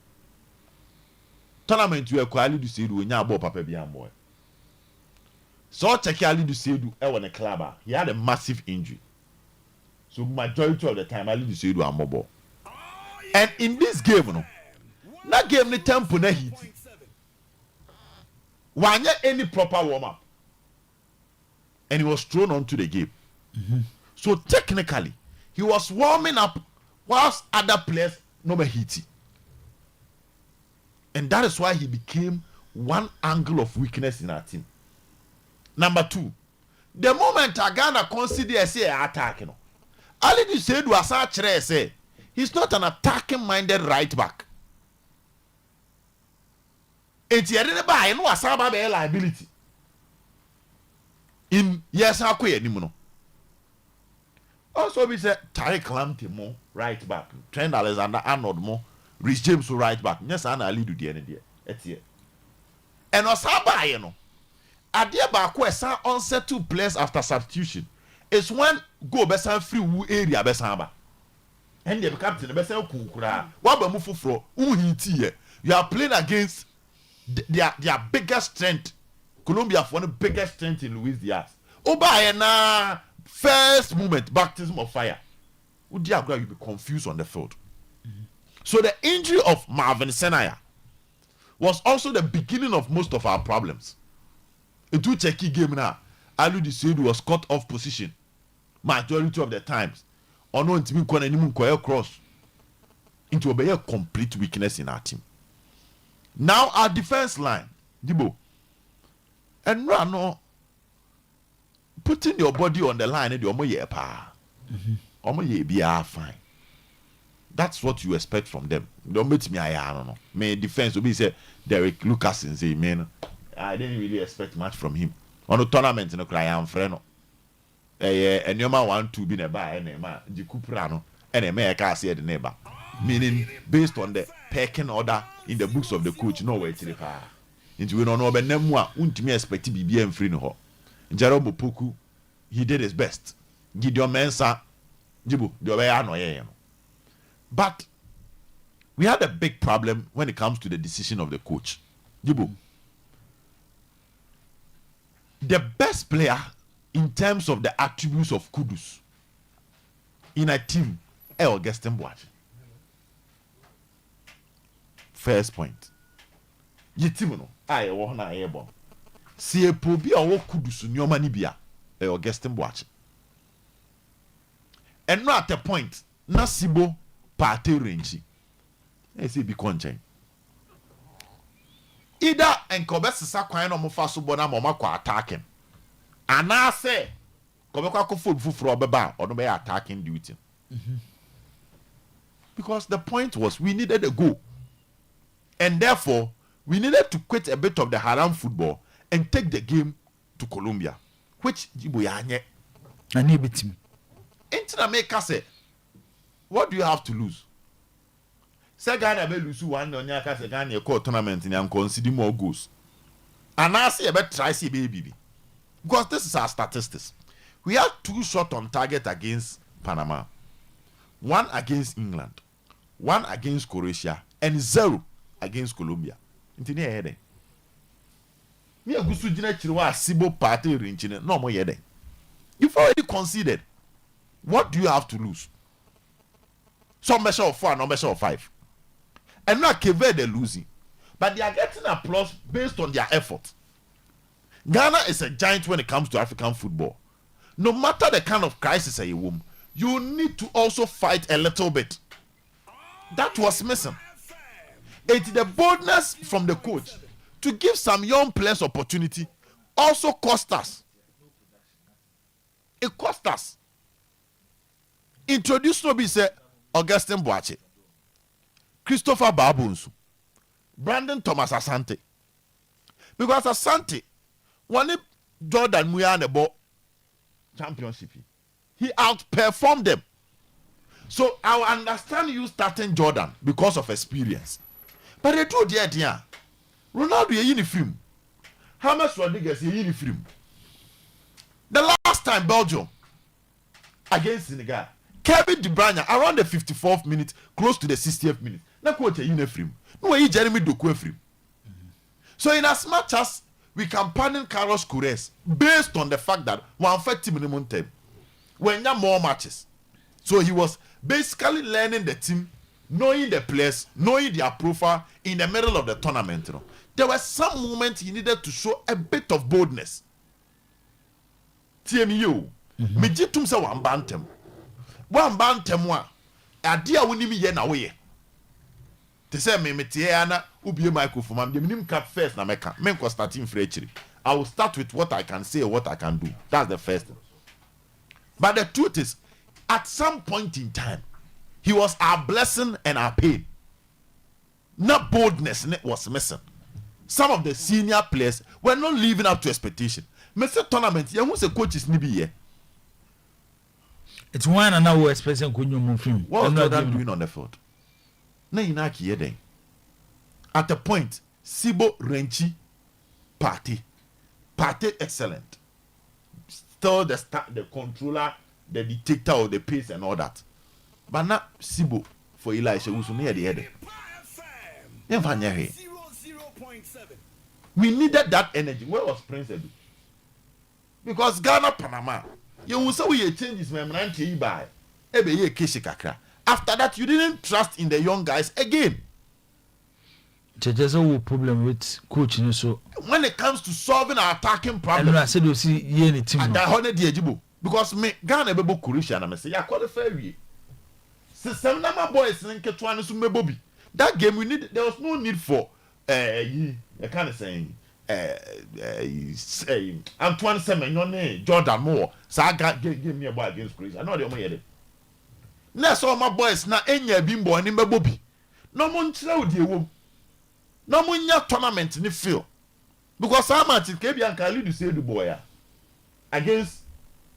Tournament you acquire to say do nya ball papa bi am boy. So check Ali to say do e won a club. He had a massive injury. So majority of the time Ali to say do am ball. And in this game no, that game the tempo na hit. Wanya any proper warm up. And he was thrown onto the game. So technically, he was warming up whilst other players no be hitting. And that is why he became one angle of weakness in our team. Number two, the moment Ghana consider say attacking, Ali di said was say he's not an attacking minded right back. It's a no asaba be liability. In yes, how could also we say Tariq Lamptey more right back, Trent Alexander-Arnold more, Rhys James right back. Yes, I lead to the end there. It's here. And Osaba, you know, Adia Bakwe onset 2 players after substitution. It's when go best free area besamba. And the captain the best kukura. What be move for? You are playing against their biggest strength. Colombia for one of the biggest strength in Luis Diaz. Oba first movement, baptism of fire. Would you be confused on the field? So the injury of Marvin Senaya was also the beginning of most of our problems. A 2 checky game now, Alu Disedu was cut off position majority of the times. Or no team cross into a complete weakness in our team. Now our defense line, Dibo, and no putting your body on the line, the Oyerepa. Oyerepa fine. That's what you expect from them. Don't meet me. I don't know. My defense will be say Derek Lucas and say, man, I didn't really expect much from him. On the tournament, no cry, I'm friend. And your man want to be a bar and a man, Jikuprano, and a man can't say the neighbor. Meaning, based on the pecking order in the books of the coach, no way to the power. Into we don't know, but Nemwa, won't me expect to be bien free no ho. Jerome Poku, he did his best. Gideon Mensah, Jibu, the way I know. But we had a big problem when it comes to the decision of the coach. Jibu, the best player in terms of the attributes of Kudus in a team, Augustin Boache. First point. Yitimuno, I want to airborne. See a pobi or Kudus in your money beer, Augustin Boache. And not at a point, Nasibo party range. I say be conchain. Either and Cobessa Saquine or Mofaso Bona Momako attacking. And I say, Kobeko food for a baba or no be attacking duty. Because the point was we needed a goal. And therefore, we needed to quit a bit of the haram football and take the game to Colombia. Which Jiboyanye.
I need it.
Intina make us say, what do you have to lose? Say Ghana may lose one on your Ghana court tournament and consider more goals. And I say about try see baby. Because this is our statistics. We had 2 shots on target against Panama, 1 against England, 1 against Croatia, and 0 against Colombia. Into near heading. Me a gusu jina chirwa sibo party rinchine no more yede. You've already conceded. What do you have to lose? Some measure of 4, no measure of 5. And now Keve they're losing. But they are getting applause based on their effort. Ghana is a giant when it comes to African football. No matter the kind of crisis you womb, you need to also fight a little bit. That was missing. It's the boldness from the coach to give some young players opportunity also cost us. It cost us. Introduce Nobi say Augustin Boache, Christopher Babunsu, Brandon Thomas Asante. Because Asante, when Jordan Muya ball championship, he outperformed them. So I understand you starting Jordan because of experience. But they do the idea. Ronaldo is uniform. James Rodriguez is uniform. The last time Belgium against Senegal, Kevin De Bruyne around the 54th minute, close to the 60th minute. Na coach a uniform. No way Jeremy Doku free. So in as much as we can pardon Carlos Queiroz based on the fact that 150 minimum time, when there are more matches. So he was basically learning the team, knowing the players, knowing their profile in the middle of the tournament. You know. There were some moments he needed to show a bit of boldness. TMU, Mejitum say one bantam. One bantam one. Adia winimi ye na we. Te say me metiana ubie microphone. I'm the cap first na meka. Men ko starting free. I will start with what I can say or what I can do. That's the first thing. But the truth is, at some point in time, he was our blessing and our pain. Not boldness was missing. Some of the senior players were not living up to expectation. Mr. Tournament, you want coach is nibi here.
It's one and now expecting Kunyu Mufim.
What was Jordan doing on the field? Na inaki yede. At a point, Sibo Renchi party excellent. Still the controller, the dictator of the pace and all that. But now Sibo for Elisha who's near the head. We needed that energy. Where was Prince Edu? Because Ghana Panama, you will say we changes memorandum by ebe keshi kakra. After that, you didn't trust in the young guys again.
There's a problem with coaching. So
when it comes to solving our attacking problem,
I said you see any team.
And I honor the Ejibo because me Ghana bebo Croatia and I say ya qualify we. Some number boys in Ketwana Sumebobi. That game we need. There was no need for I kind of saying Antoine Semenyo, Jordan Moore, Saga gave me a ball against Croatia. I know the only. Next, all my boys now, Enya Bimbo and Nimba Bobby. No one tell you, no one ya tournament in the field. Because how much is Kebian Khalid to say the boy against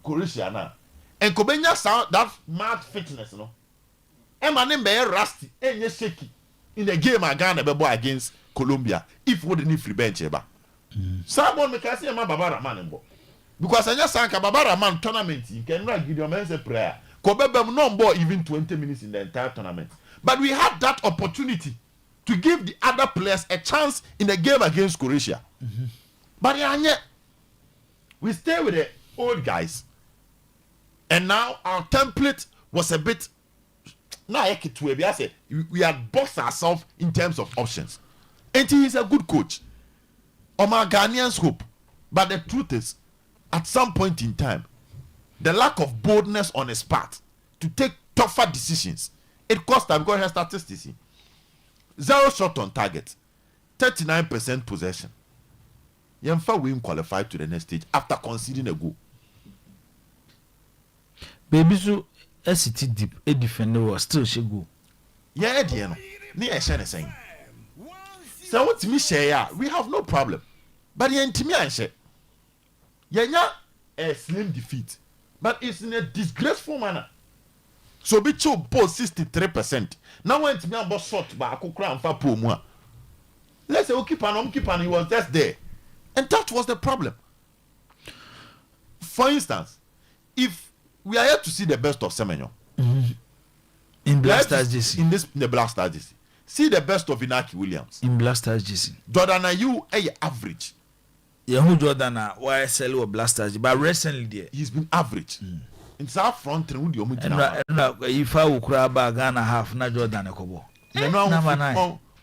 Croatia now? And Kobenya sound that mad fitness, no? And my name be rusty, and you shaky in the game again against Colombia. If we didn't free bench, someone make us say my Babara man, because I just sank a Babara man tournament. You can write Gideon Men's prayer. Kobebe no more even 20 minutes in the entire tournament. But we had that opportunity to give the other players a chance in the game against Croatia. But yeah, we stay with the old guys. And now our template was a bit. Now I say we had boxed ourselves in terms of options. And he is a good coach. Or my Ghanaians hope. But the truth is, at some point in time, the lack of boldness on his part to take tougher decisions, it cost them because he has statistics. 0 shot on target, 39% possession. Yemfa win qualified to the next stage after conceding a goal.
Baby so SCT deep a defender was still she go.
Yeah, dear. Near Shane saying. So what me share, we have no problem. But the intimate share. Yeah, a slim defeat. But it's in a disgraceful manner. So be cho both 63%. Now when to me about shot by a crown for poor. Let's say keep on, he was just there. And that was the problem. For instance, if we are here to see the best of Semenyo.
In Black Stars JC.
In the Black Stars JC. See the best of Inaki Williams.
In Black Stars JC.
Jordan Ayew average.
Who Jordan YSL or Black Stars, but recently there
he's been average. In South front and with your
if I will cry about Ghana half na Jordan Kobo.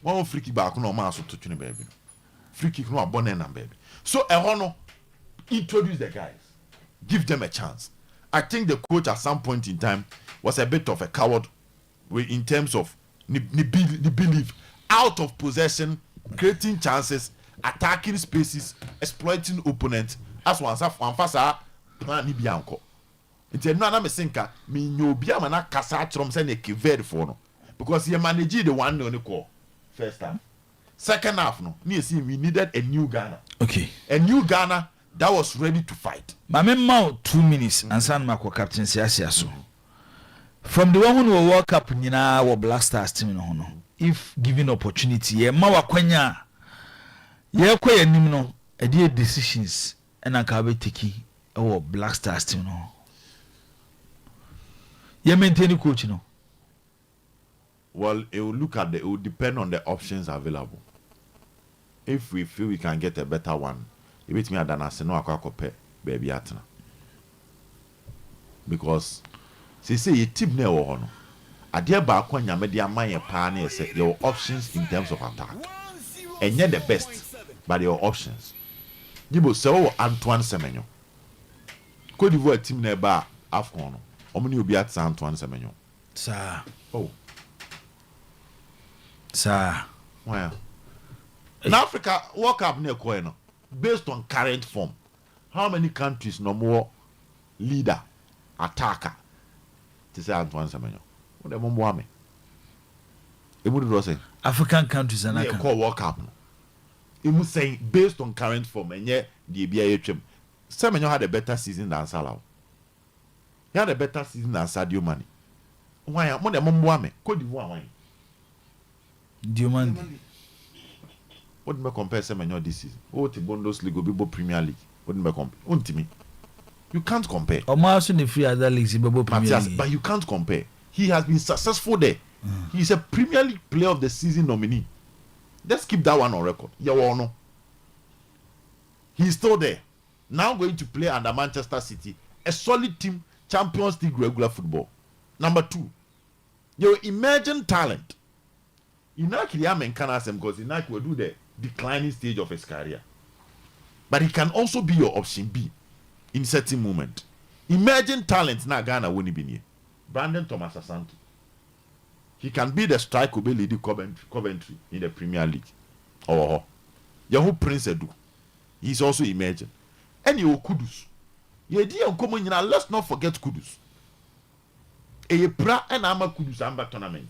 One free kick back no man so touch you baby. Free kick no abonne na baby. So Ehono introduce the guys. Give them a chance. I think the coach at some point in time was a bit of a coward in terms of the belief out of possession, creating chances, attacking spaces, exploiting opponents. As one fasa plan ni bianco. Nti no na me sinka me nyobia mana kasa chrom se ne keved for no because he managed the one on the call first half. Second half no we needed a new Ghana.
Okay.
A new Ghana that was ready to fight.
Mame mau 2 minutes and San Marco captain so. From the one who World Cup nyina wo Black Stars team no. If given opportunity, ye ma wakwanya ye kwaya nim no e dey decisions and aka be take our Black Stars team no. You maintain coach no.
Well, it will it will depend on the options available. If we feel we can get a better one, it makes me a dana se no akwa baby atna. Because say you team na wo no. Ade ba akwa nyame de amaye pa na say your options in terms of attack. And yet the best, but your options. Yibo so Antoine Semenyo. Cote d'Ivoire team na ba AFCON no. Omni obi at Antoine Semenyo.
Sir.
Oh.
Sir.
Well. In Africa, World Cup near no. Based on current form, how many countries no more leader, attacker to say Antoine Semenyo? What the mumbo me?
African countries and
I call World Cup. It saying based on current form and yet the BIHM. Semenyo had a better season than Salah. He had a better season than Sadio Mane. Why? What the mumbo me? Cote d'Ivoire why?
Diomande.
What do you compare Semenyo this season? What the Bundesliga will be Premier League? What do you compare? You can't compare.
Also the free other leagues Premier League.
But you can't compare. He has been successful there. He's a Premier League Player of the Season nominee. Let's keep that one on record. Yeah, he's still there. Now going to play under Manchester City, a solid team, Champions League regular football. Number 2, your emerging talent. Inaki Yamenkana because Inaki will do the declining stage of his career. But he can also be your option B in certain moment. Emerging talent na Ghana won't be near. Brandon Thomas Asante. He can be the strike who be leading Coventry in the Premier League. Oh, Yahoo Prince Edu. He's also emerging. And you Kudus. Ye di enkomo nyina, let's not forget Kudus. Eye pra and ama Kudus amba tournament.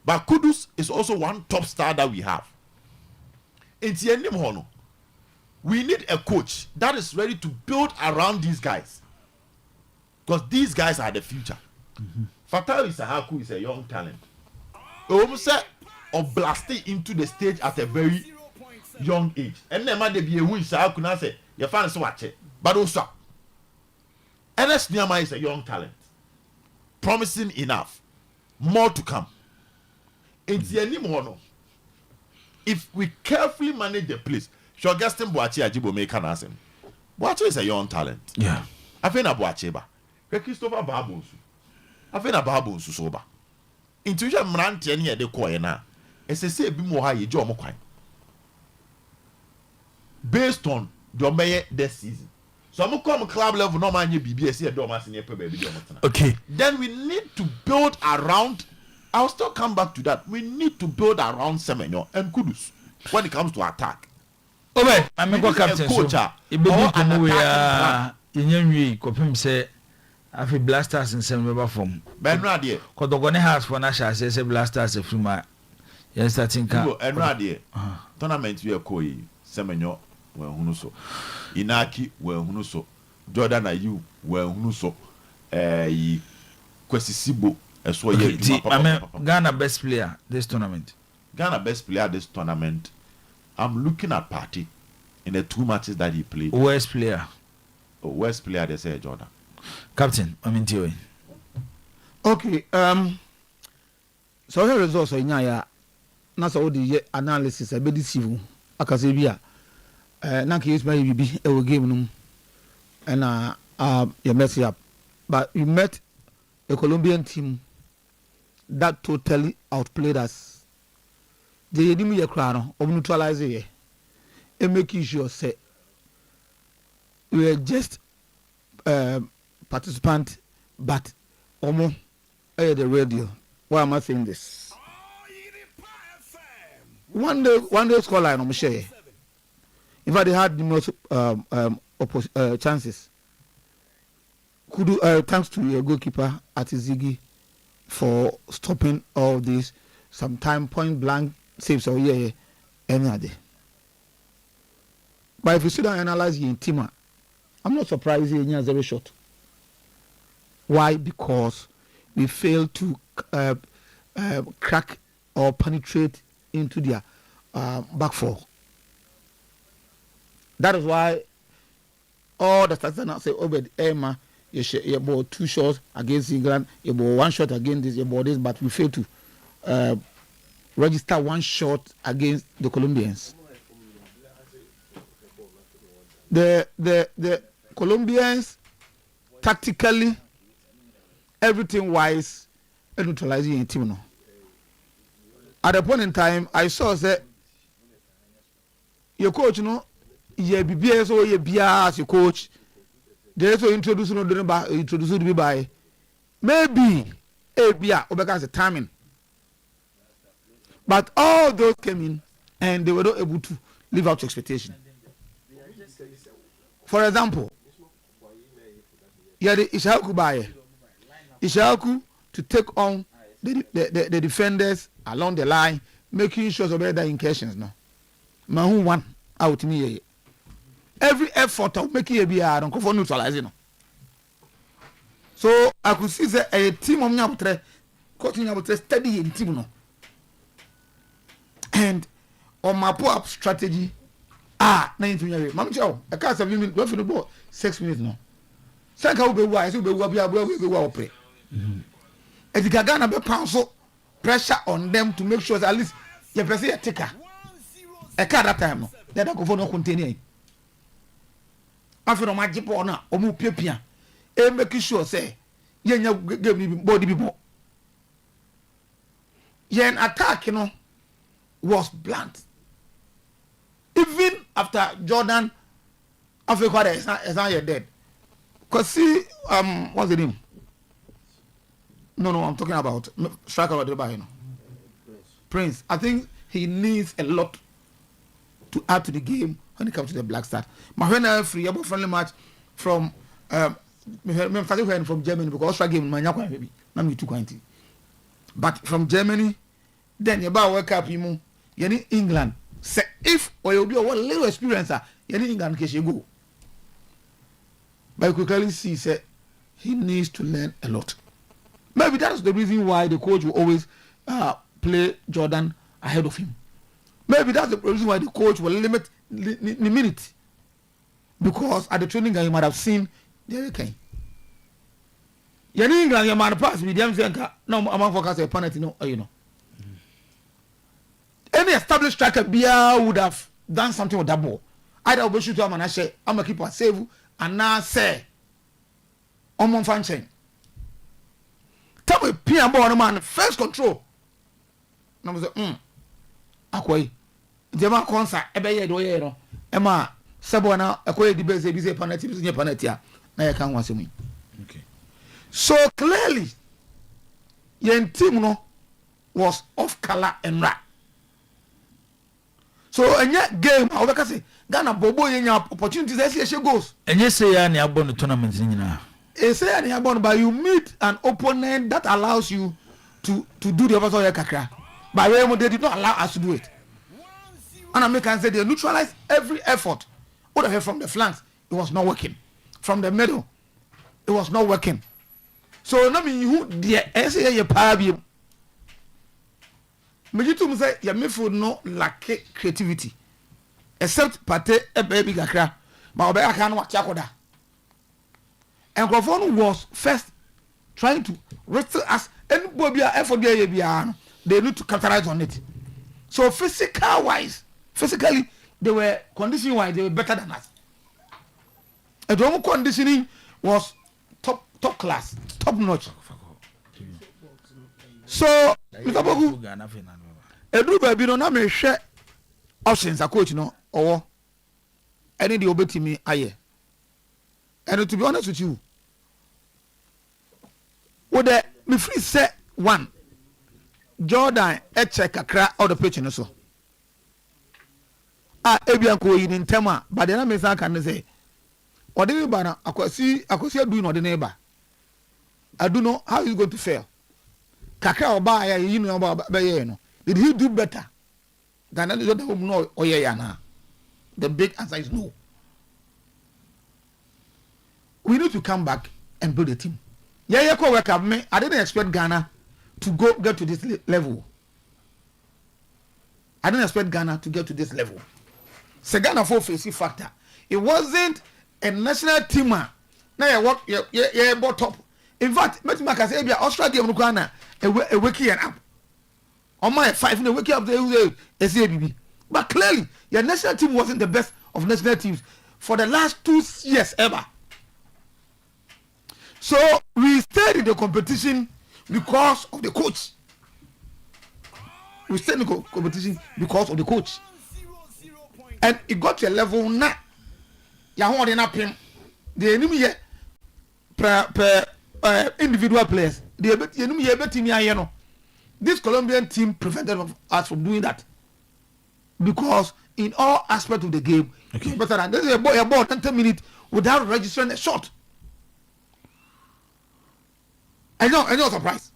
But Kudus is also one top star that we have. We need a coach that is ready to build around these guys. Because these guys are the future. Fatal Isahaku is a young talent. Almost blasting into the stage at a very young age. And then they be a who Isahaku now say, you find so much. But also, Ernest Nyama is a young talent. Promising enough. More to come. If we carefully manage the place, Shogastin Boachi Ajibo make an answer. Boachi is a young talent.
Yeah.
I think Boachi ba. Christopher Babos. I think Babos soba. Intuition Mranti any de koyena. Say be more high job mo based on the mayor this season. So I'm come club level no man BBS domas in baby.
Okay.
Then we need to build around. I'll still come back to that. We need to build around Semenyo and Kudus when it comes to attack.
Okay, I'm a captain.
Coach.
Say afi blasters in some member form.
Ben Radie.
Kodogone house for Nasha says blasters from my starting camp.
And Radie. Tournament we are koi Semenyo well hunuso. Inaki well hunuso. Jordan Ayu well hunuso. Kwesisibo.
Ghana best player this tournament.
Ghana best player this tournament. I'm looking at Party in the 2 matches that he played.
Worst player.
Worst player they say Jordan.
Captain, I'm in Tiwi.
Okay, so here results in ya na so the analysis a bit deceive akase bia na ka use my bibi e game no and you mess up, but you met a Colombian team that totally outplayed us. They didn't make crown or neutralize it and making sure say we are just participant, but almost the real deal. Why am I saying this? One day scoreline on share. In fact, they had the most chances. Thanks to your goalkeeper Atizigi for stopping all this. Sometime point blank saves or any day. But if you sit down and analyze your team, I'm not surprised he has very short. Why? Because we failed to crack or penetrate into their back four. That is why all the stats now say, Obed Emma, you bought 2 shots against England, you bought 1 shot against this, you bought this, but we failed to register 1 shot against the Colombians. The Colombians, tactically, everything wise, neutralizing a team. At a point in time, I saw that your coach, yeah, BBS or your BR as your coach. They also introduce me by maybe ABR or because the timing. But all those came in and they were not able to live up to expectation. For example, yeah, the Ishaku buy Ishaku to take on the defenders along the line, making sure of better incursions. No, Mahu one out me. Every effort of making a BR don't go for neutralizing. So I could see that a team of Nyabutre coaching about steady in team. No. And on my pull-up strategy, 19 years. Mam Joe, I can't have you go for the ball 6 minutes now. Sanka will be wise, will be well play. If you can get a pound pressure on them to make sure that at least you press a ticker. A card that time, no. Then I go for no containing. After my jip on or move pia, and making sure say, yeah, give me body people. Yeah, an attack, was blunt. Even after Jordan, Africa is not yet dead. Cause see, what's the name? No, I'm talking about striker of the Prince. I think he needs a lot to add to the game when it comes to the Black Stars. My friend free about friendly match from from Germany because Australia game my nyakwa baby. Na me too quantity. But from Germany, then you about World Cup you need England. Say if or you be a little experiencer, you need England case you go. But you could clearly see say he needs to learn a lot. Maybe that's the reason why the coach will always play Jordan ahead of him. Maybe that's the reason why the coach will limit the minute. Because at the training game you might have seen the Kane. You know England you might pass with them saying no among focus a penalty no you know. Any established striker would have done something with that ball. Either I'll shoot him and I say I'm a keeper save and now say on function. Tell me P&B on man first control. Na mo say akwai. Jema concert ebe ye do ye no. Ema sebo na akwai di be say penalty bi penalty a na ye kan wasem. Okay. So clearly yen team no was off color and right. So enye game I obeka say Ghana bobo yenya opportunities as she goes. Enye say ya na abon tournament nyina. But you meet an opponent that allows you to do the opposite kakra. But they did not allow us to do it. And Americans said they neutralized every effort. What I heard from the flanks, it was not working. From the middle, it was not working. So now you the say you power. Mejitum say your midfield no lack creativity. Except Pate a baby kakra. But obey can watch Chakoda. And Grafon was first trying to wrestle us and Bobia effort they need to capitalize on it. So physically they were conditioning wise they were better than us. And the conditioning was top class, top notch. So Mr. Poku Edu baby no na me hwe options a coach no or any the obetimi aye. And to be honest with you, would the me free set one Jordan check kakra out the pitch so. Ebian ko yin ntema but then me say can say or the ba akwasi adu no the neighbor. I don't know how he's going to fail. Kakra oba ya yin no ba ye no. Did he do better than the other no oye na? The big answer is no. We need to come back and build a team. I didn't expect Ghana to get to this level. I didn't expect Ghana to get to this level. So Ghana for face factor. It wasn't a national team. Now you work, you bought top. In fact, let's make us say Australia game Ghana a wiki and up. On my 5 in the wiki up the SABB. But clearly, your national team wasn't the best of national teams for the last 2 years ever. So we stayed in the competition because of the coach. We stayed in the competition because of the coach. And it got to a level now. You want to him. The enemy per individual players. The enemy team. This Colombian team prevented us from doing that. Because in all aspects of the game, okay. Better than this is a ball 10 minutes without registering a shot. I know surprise.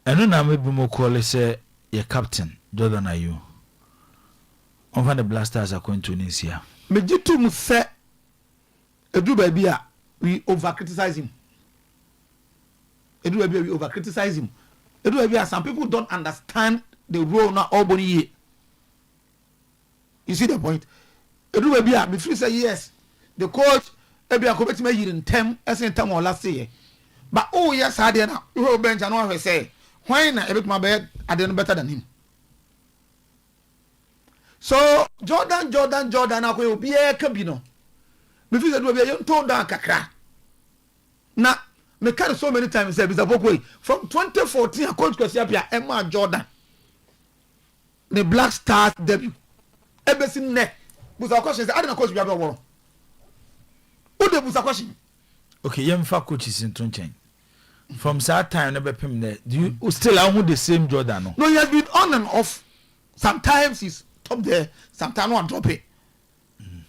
I don't know maybe more call say your captain, Jordan Ayew. On the Blasters are going to Tunisia.
Mejitu say Edu baby we over criticize him. Edu baby we over criticize him. Edu baby some people don't understand the role now Albany. You see the point? Edu baby me free say yes. The coach ebi akobeti me yiri ntem esen ntem or last year. But oh yes, I did not. You bench and what I say. Why not? Every my bed, I didn't better than him. So Jordan, I will be a cabino. Before that will be a told down kakra. Now, me carry so many times say Mr. Poku from 2014 I coach Kwesiapia Emma Jordan. The Black Stars debut. Ebesi ne. Busa question say I didn't coach be able war. Who the busa question?
Okay, yemfa coaches in Tunchen. From that time never pim there. Do you still have the same Jordan?
No, he has been on and off. Sometimes he's top there, sometimes one drop it.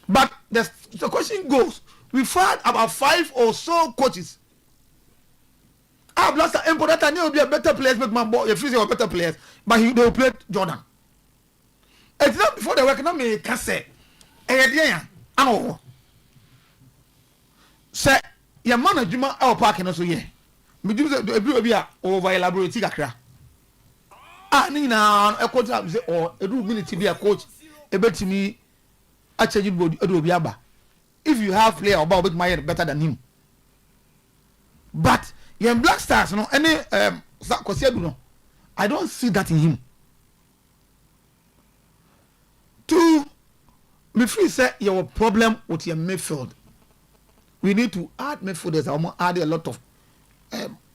But the question goes, we've had about 5 or so coaches. Ah, Blaster important and will be a better players, but my boy, if you better players, but they will play Jordan. It's not before the work, not me can say. I know. Say, your man, Juma, our parking also, yeah. Me do the over elaborate kakra. Ah, Nina, a coach or a minute to be a coach, a bet to me, a change body, a do biaba. If you have player about with my better than him. But you're Black Stars, no, any no, I don't see that in him. 2, me free say you have a problem with your midfield. We need to add midfielders. I'm gonna add a lot of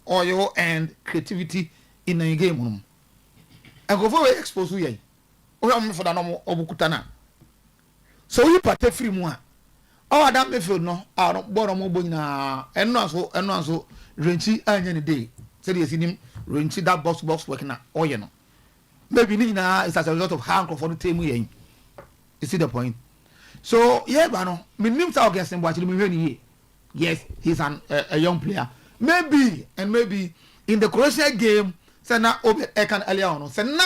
oil and creativity in the game. And go for expose you. Oh, I'm for that no obukutana. So you part free more. Oh, that midfield no. I don't borrow more na. And no so Renchi any day. Say you see him Renchi that box working na. Oh, you know. Maybe Nina is as a result of hand for the team we. You see the point? So yeah, but no. Me name sa against him, but me yes, he's a young player. Maybe in the Croatia game, say na obe ekan earlier on. Say na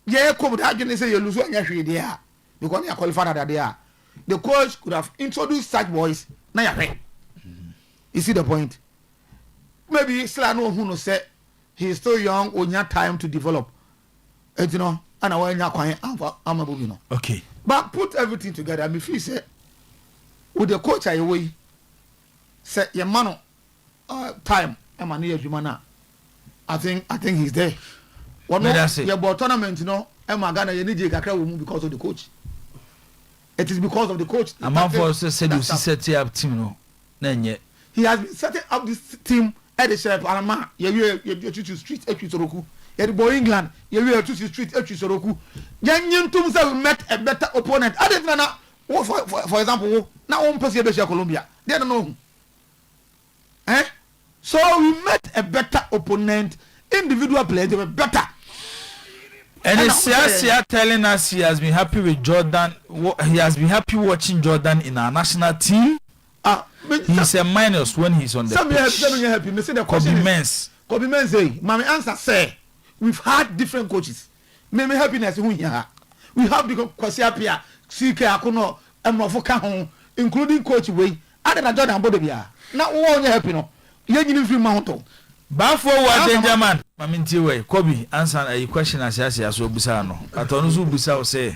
yeah, come that you say you lose when you there because you are qualified that there. The coach could have introduced such boys. Now you You see the point? Maybe still know who no say he's still young, or not time to develop. And you know, and I want to quiet. I'm a you know.
Okay.
But put everything together. I mean, if you say with the coach away, say your man time. I'm a near Jumana. I think he's there. One more your tournament, you know. I'm a Ghana. You need to because of the coach. It is because of the coach.
A man for said you set up team no. Nenye.
He has been setting up this team at the shape. Alama, you to street Soroku. You boy England. You to street Soroku. Yan Tumsa met a better opponent. I didn't know. For example, now one person in Colombia. They don't know. Eh? So we met a better opponent. Individual players they were better.
And Sia telling us he has been happy with Jordan. He has been happy watching Jordan in our national team. He's a minus when he's on the pitch.
Kobe Mens say, my answer say, we've had different coaches. Maybe happiness we have the Kwasiapia, CK Akuno, and Mofoka, including Coach Way. I don't know Jordan Bodebia. Now all happy no. You didn't feel mountain.
Bafo wa danger man. Maminti we Kobe answer a question as so busa no. Atonuzu busa say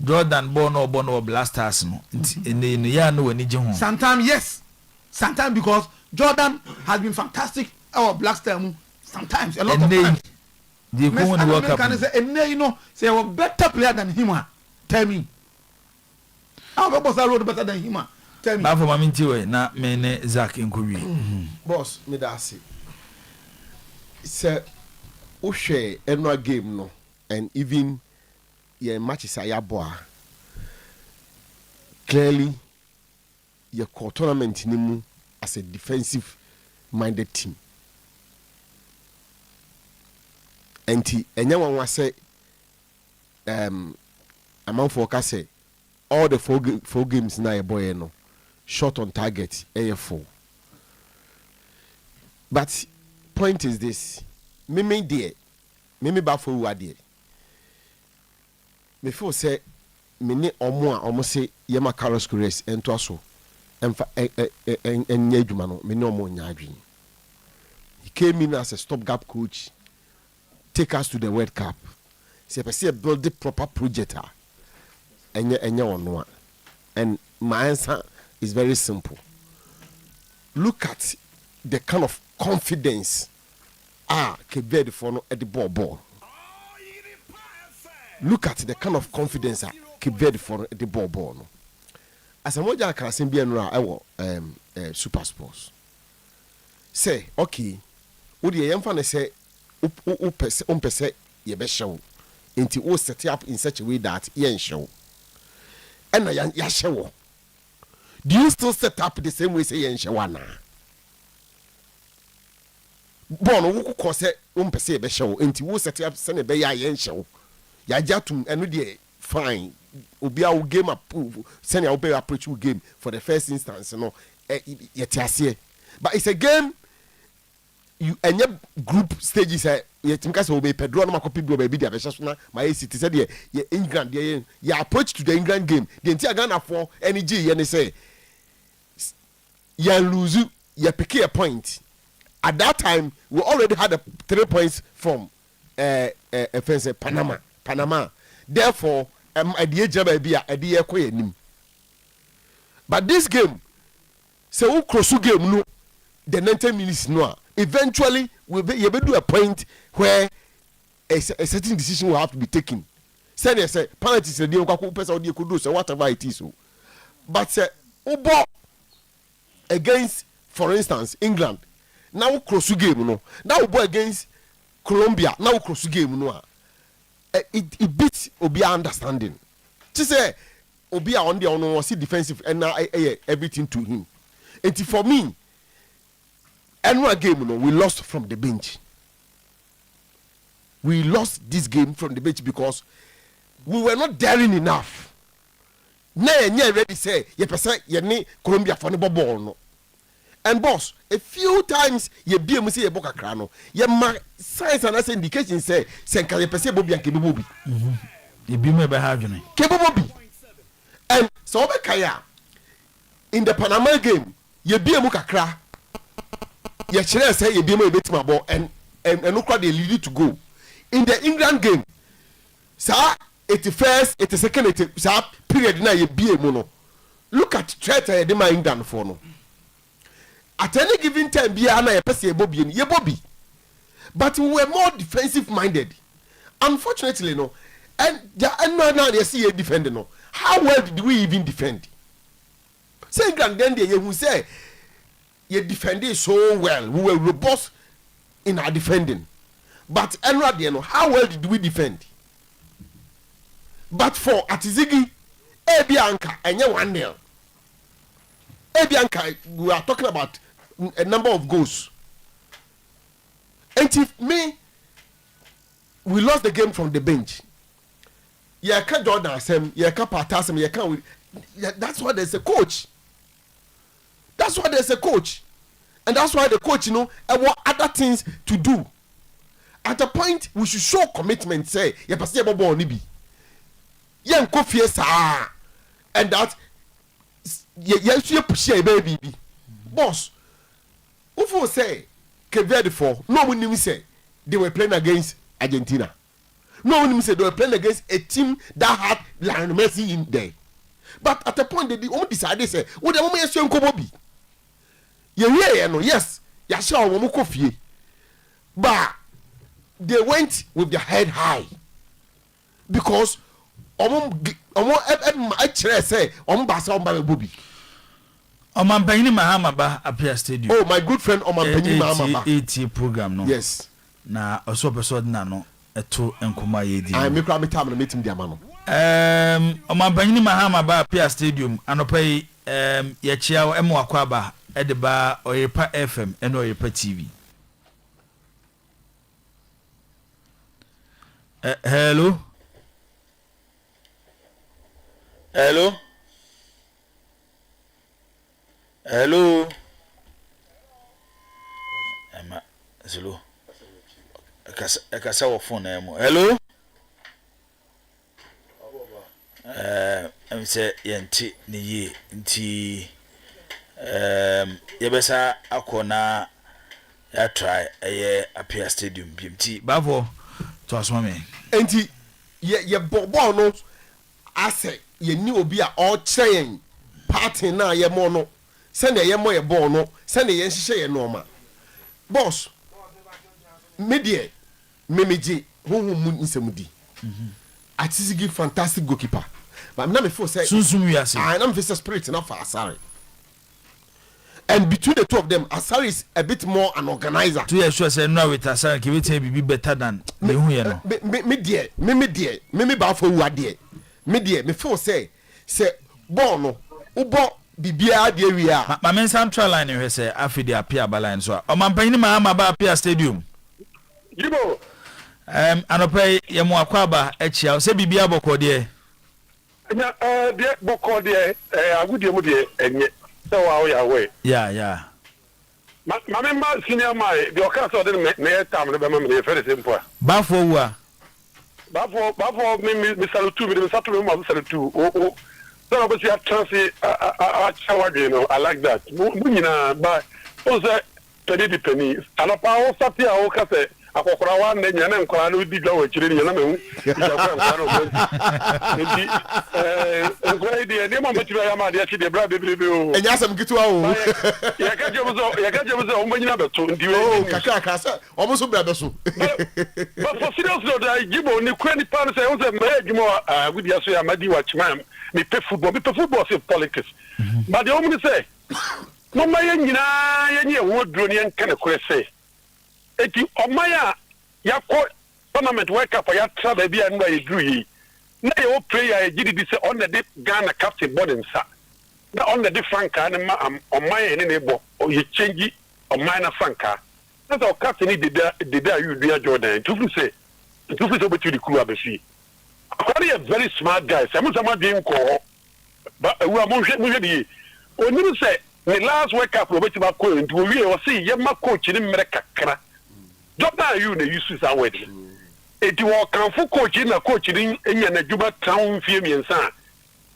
Jordan Bono Blasters no. In ya no ani je ho.
Sometimes yes. Sometimes because Jordan has been fantastic our Blaster sometimes a lot of times.
The common World Cup.
Can say you know say a better player than him. Tell me. How about I road better than him? Tell me.
Bafo maminti we na mene Zach Nkowi.
Boss, me da say. Say o share annual game no and even your matches are boa. Clearly your tournament nimu as a defensive minded team. Enti enya wan say amount for say all the four games na boy no shot on target AF4. But point is this, me bafo wa there. Me feel say me ne omo say yema Carlos Corres ento aso emfa enya adwuma no me ne omo nya adwen. He came in as a stopgap coach, take us to the World Cup. Se person build the proper project enya ono. And my answer is very simple. Look at the kind of confidence Quebec for at the ball. Look at the kind of confidence Quebec for at the ball. As a moja can say be Super Sports. Say okay, odi ye mfa ne say pese ye be show. Until we set up in such a way that ye show. And ya show. Do you still set up the same way say ye show na? Bono wo ko se pese be show until we set up send be ya show. Ya jatum eno de fine obia wo game approve send your approach wo game for the first instance no yet asie but it's a game you any group stages yet because we pedro no makopi do baby dia be na my city said ye England ye approach to the England game the entire Ghana for energy ye ne say you lose you pick a point at that time we already had 3 points from Panama therefore idea jaba bi a ade yekoye nim but this game say we cross game no the 90 minutes no eventually you be do a point where a certain decision will have to be taken say they say penalties dey go person dey could do so whatever it is so but say obo against for instance England now cross game no now obo against Colombia now cross game no it beats Obia understanding. She say Obia on the on see defensive and now everything to him. And for me, annual game we lost from the bench. We lost this game from the bench because we were not daring enough. Now you ready say you person you need Colombia for the ball no. And boss, a few times you be able to see a book crano. You my signs and indication say can you perceive Bobby and Kibubi.
You be me by having
Kibubi. And so Kaya in the Panama game, you be a mukakra. You should say you be a bit my ball and look what they lead to go. In the England game, sir, 81st, 82nd, 83rd period now you be a mono. Look at Treta de my England for no. At any given time, be a person Bobby, but we were more defensive minded. Unfortunately, no, and now they see a defender. No, how well did we even defend? Say, then they who say you defended so well, we were robust in our defending, but no, how well did we defend? But for Atizigi, Ebianca, and 1-0. Ebianca, we are talking about a number of goals. And if me, we lost the game from the bench. You can't do that. You can't pass him. You can't. That's why there's a coach. That's why there's a coach, and that's why the coach, what other things to do. At a point, we should show commitment. Say, you pass your ball, nibi. You ain't coffee, sir, and that. Yes, you push a baby. Boss, who say, Kevin for no one say they were playing against Argentina. No one said they were playing against a team that had Lionel Messi in there. But at a point, they only decided, say, what the moment you see Bobby? Yes, Yasha Womokofi. But they went with their head high because say Bobby.
Omampanyini Mahama ba appear stadium.
Oh, my good friend Omampanyini Mahama ba.
80 program no.
Yes.
Na also episode na no eto enkoma yedi.
I make me time na meeting dia ma no.
Omampanyini Mahama ba appear stadium anopai ye chia emu akwaba e de ba Oyerepa FM and Oyerepa TV. Hello. Hello. Hello. Emma, hello. Ekasa wo phone emo. Hello. Em say yenti ni yi nti yebesa akona ya try appear stadium bimti. Bavo to asoma me.
Enti ye bobo no ase ye ni obi a o kyen party na ye mo no send ye mo ye ball no send ye nhihye ye no ma boss media memeji honhom nsemudi Atizigi fantastic goalkeeper but na me feel say
sunsun wi ase
I am visa spirit na for Asari and between the two of them Asari is a bit more an organizer
to sure say no with Asari give it be better than me hu ye no me
ba for wu ade me feel say ball no ubo bibia de wi a
ma men central line we say afidi apia baline so Omampanyini Mahama ba apia stadium
Jibo
anopai ye mo akwaba echia say bibia bokode
deɛ bɔkɔ deɛ agodie mu deɛ ɛnyɛ sɛ wɔayɛ awɛ.
Yeah.
Mame ma senior ma deɛ ɔka sɛ ɔde ne yɛ tam no bɛma me ne yɛfɛ de sɛ mpo a.
Bafo wu a.
Bafo me salutu me de me sato me ma salutu o sɛ ɔbɛsi atranse akyɛ wadwe no I like that. Mu nyinaa ba o sɛ pɛni di pɛni anapa o sate a o ka sɛ akɔkora wa ne nya ne nkora no di dwa wɔ akyire ne nya na mehu dwa kwa nkora no nti nkora di ne mo betiri ya ma de akyi de bra bebrebe o
enya asem gitu a o
yɛka gye mo so o manyina beto ndi we
o kaka sɛ o mo so bra beso
but for serious no da gibo ni kura ni pan sɛ o sɛ me adwuma agudi aso ya madi wa chima me pe football say politics but the woman say no ma yɛ nyinaa yɛ nye wo duro ne yɛnka ne kore sɛ eti omaya yakɔ tournament world cup ya tra ba bia nwa yedru yi na ye player GDD say on the Ghana captain body nsa na on the franka ne ma omaya ne bo ye change omaya na franka na so captain ni deda you do Jordan to say obetu di kuru abefi akɔre a very smart guy say mo sama dey nko ba ewu a mo hwɛ di oni say the last world cup obetu ba ko nti we o say ye ma coach ni mmere kakra Jordan you na use that word. Eti wo kanfo coach na coach ni enya na djuma town fie miensa.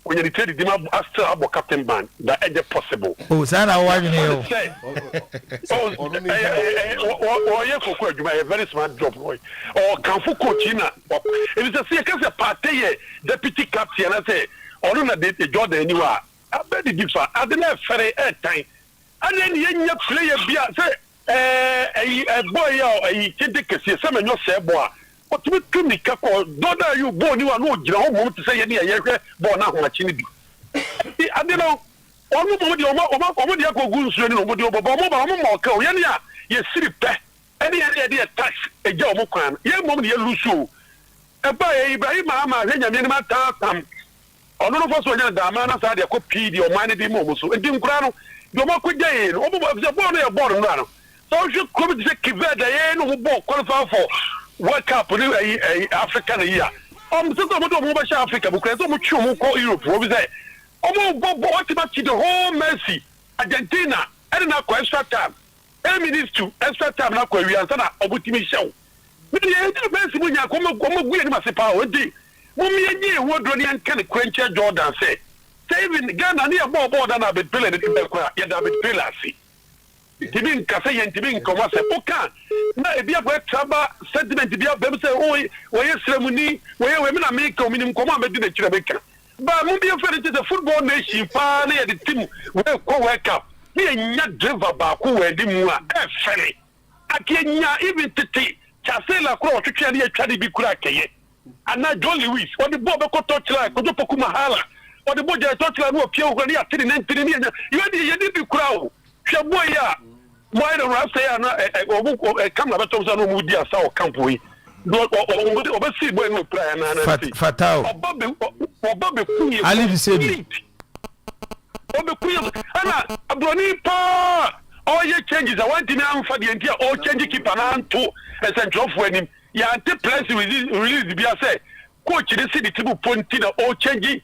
When you trade dima after abo captain band that is possible.
Oh, sana wa ni o.
Oh, ye for coach a very smart job boy. Or kanfo coach na. If you say case party deputy captain na say onu na de Jordan anywhere. I bet the difference. I didn't ferry time. And then ye player bia say boy ya kede kese se menyo se bo a otumi tumi kako doda you bo ni wa no gira ho mo te se ye ne ye hwe bo na ho achi ni bi ade no onu mo de o de akogu nsuo ni no mo de o bo mo ba mo mo ka o ye ne a ye siri pe ene ye de tax eja o mo kwan ye mo ne ye lusu e ba ye Ibrahim ama hwe nyame ni mata tam onu no fo so nya da ma na sa de ko pi de o man de mo so enti nkura no de o ma ko gye no o bo no ye board no so you come to Kiva the no who qualify for World Cup African year. Since I'm not Africa because I'm not Europe. What say? What about the whole Messi, Argentina, and now extra time. 8 minutes to extra time now we answer Obutimi show. But the Messi when you come we must power. Mummy what Donian can quench Jordan say. Saving Ghana near more than a bit pillar in the yet a bit pillar see. Tibin kase yen tibin koma se oka na ebia bo traba sentiment bia be say o ye sremuni we me na make o minim koma be di na kire beka ba mu bia fere te football nation pa na ye the team we ko World Cup me nya driver ba ko we di mu a e fere akenya even tete chasela ko otwetwe na ye twade bi kura keye ana John Lewis o di bo be ko touch line ko Poku mahala o di bo je touch line no pie o ni atiri na ntiri ni ye di bi kura o hwe boy ya why the rasta ya na come na beto so no mu dia sa o camp we do obesi boy no player na
fatao
obabe kunye
ali bisebi
obabe kunye ana abroni pa all ye changes I want to am for the entire all change keeper na nto central for him ya ante place release bia say coach dey see the table ponti na all change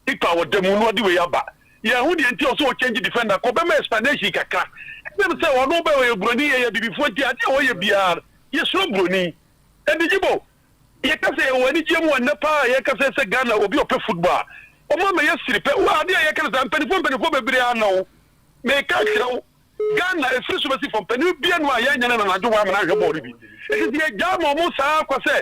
keeper wo dem no de we aba ya hu the entire also change defender ko be ma explanation kakra dem say ono be we broni ye bibifo ti ade wo ye bia ye so broni edijibo ye ka say wani jemu wanna pa ye ka say Ghana obi ope football o ma me ye siripe wa ade ye ka say penifo bebre anawo me ka kiro Ghana e free so from penu bia no ya nyana na ado wa me na hwe ball bi e di ye jamo mo sa kwa say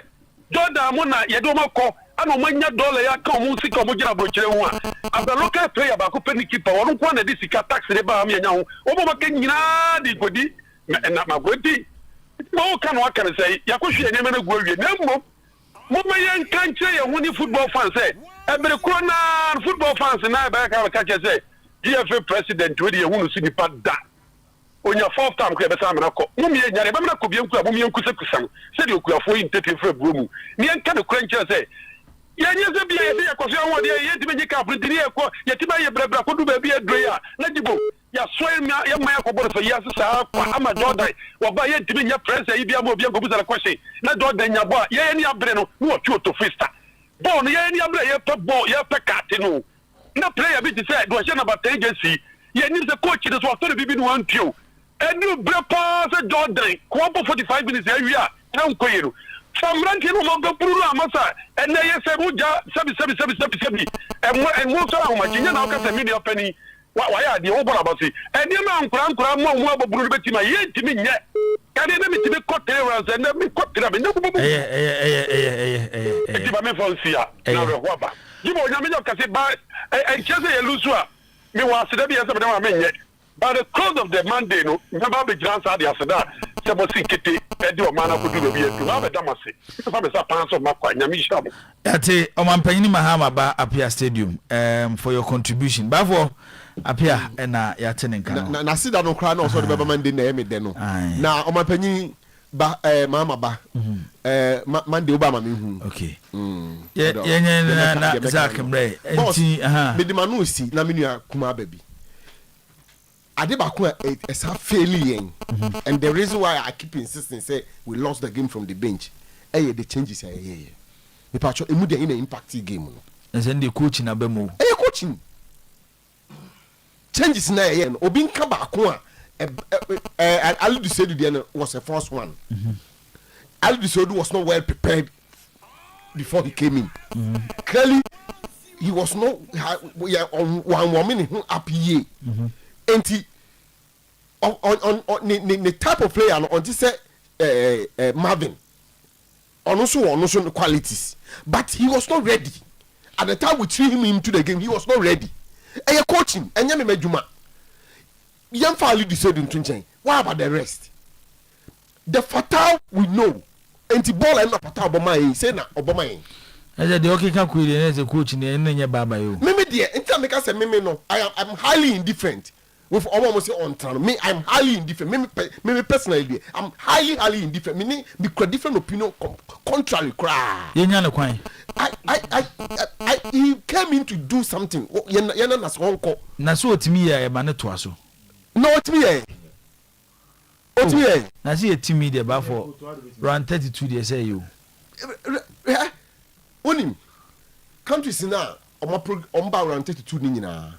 Jordan mo na ye do makọ ana mo nya dollar ya ka mo sika mo gira brochire ho a the local player ba ko penny keeper wonu kwa na di sika tax re ba am nya ho o bo maka nyina di kodi na magodi mo ka no aka say ya ko hwe ne me na gu awie na mo me kan kire ye ho ni football fans say e bere kro na football fans na ba ka kire say DFA president we dey hu no si ni pa da onya fourth time ko e be sa me na ko mo me nyare be me na ko bien ku a mo me nku se kusam se de okuafo yi ntete fra bro mu ni enka de kran kire say yenye se bia ye de kofi anwo de ye ti be ka printini e ko ye ti ba ye brebra ko du ba bia dro ya na jibo ya so ya ma ko bor fa ya sa kwa ama Jordan wo ba ye ti be nya press yi bia mo bia ko bu sa question na Jordan nya bo ye ni abre no wo tu to fista ball no ye ni amre ye pe ball ye pe card no na player bi ti say do she number 10 agency ye ni say coach dey so after bibi no wan pio enu bre pa say Jordan ko 45 minutes ya wi a na nkoye no Samranti no mo go puru amasa ene ye se buja sebi enwo so ahoma jinya na okasa mi de opani wa ya de wo bora basi ene ma nkura mo aboburu beti ma ye ntimi nye kane na mitimi kotere ran na mi kotere me nyaku bubu eti ba me fonsia na re hoba jibo nya me okase ba chese ye lusu a me wa sida bi ye se ma me nye by the close of the Monday no never be grand side asada se mo sikete edi o mana kudu be edu na be damase fa be sa panso makwa nyami shamo
ate o mampanyini mahama ba apia stadium for your contribution ba for apia na ya tenenka
na sida no kra na so de be Monday na eme de no na o mampanyini ba mahama ba Monday Obama me hu
okay ye na Zach Mre enti
me de manu si na menua kuma baby Adebako is a failing, and the reason why I keep insisting say we lost the game from the bench, the changes here. The patch immediately in an impact game.
And then the coaching abemo.
Coaching changes na here. Obin Kabakwa, Ali Dusedu was the first one. Ali Dusedu was not well prepared before he came in. Clearly, he was not on 1 minute up here. Enti on the type of player on this Marvin on also qualities, but he was not ready at the time we threw him into the game. He was not ready. And you're coaching and you're Juma. Young Fali decided to what about the rest? The fatal we know. And the ball and not fatal Obama say na Obama.
I said the okay can quit as a coach in the baba you.
Maybe dear, until make us say no. I'm highly indifferent. With almost on turn, me, I'm highly indifferent. Me personally, I'm highly indifferent. Me different opinion, contrary cry. He came in to do something. Yana nas honko.
Naso timi ya mane twaso.
No timi ya. Otimi ya.
Nasi ye timi de ba for round 32 they say you.
Onim countries now omba round 32 ni nyina.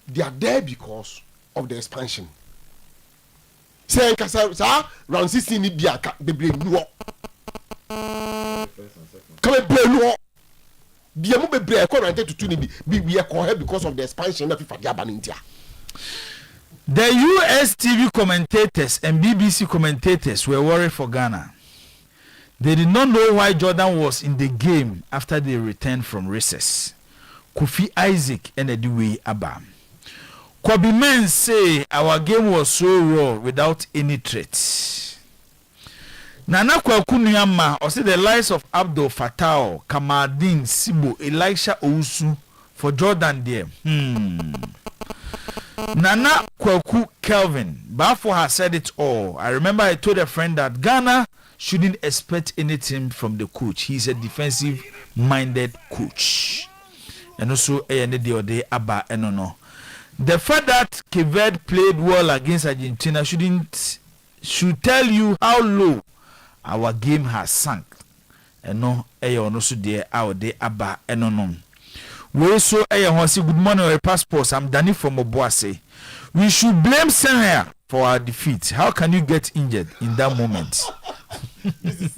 They are there because of the expansion. Say kasa round 16 ni bia ka bebre nuo. Come bebre nuo. Bia mu bebre ko round 32 ni bi e ko because of the expansion na FIFA dia ban India.
The US TV commentators and BBC commentators were worried for Ghana. They did not know why Jordan was in the game after they returned from recess. Kofi Isaac and Ediwe Abam. Kobe men say our game was so raw without any threats. Nana Kwaku Nuyama or say the lives of Abdul Fattah, Kamadin, Sibo, Elisha Owusu for Jordan there. Nana Kwaku Kelvin, Bafo has said it all. I remember I told a friend that Ghana shouldn't expect anything from the coach. He's a defensive-minded coach. And also, the fact that Keved played well against Argentina should tell you how low our game has sunk. And no, also there out there aba enono. We so good morning or passports. I'm Danny from Obuase. We should blame Senegal for our defeat. How can you get injured in that moment?
This is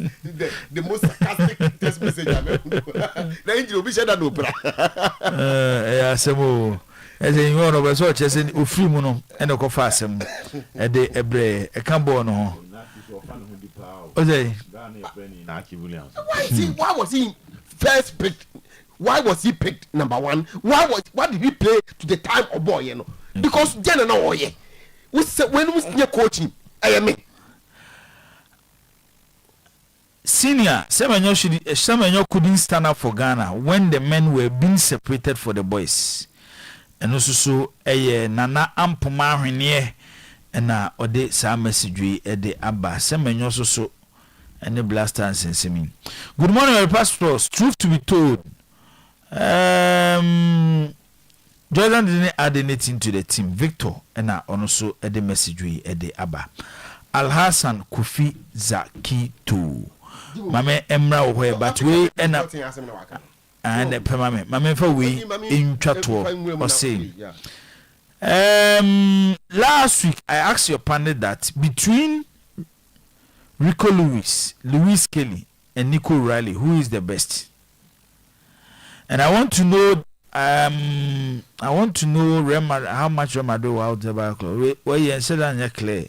the most sarcastic text message I've ever known. The injury will be shared at Opera.
As in one of us, such as in Ufrimuno and a cofasem at the Ebre, a cambono.
Why was he first picked? Why was he picked number one? Why did he play to the time of boy? You know, because Jenna no when was near coaching, I am
senior. Semenyo couldn't stand up for Ghana when the men were being separated for the boys. And also so Nana Ampoma Hwene na ode sa message we de aba Semenyo so and the blaster and sensing. Good morning, our pastors. Truth to be told, Jordan didn't add anything to the team. Victor and also the message we de aba Al Hassan Kofi Zaki too. Mame Emra ohe but we and and permanent mame fa we in twato or saying last week I asked your panel that between Rico Lewis Kelly and Nico Riley, who is the best? And I want to know how much Remado out the back where you said on clear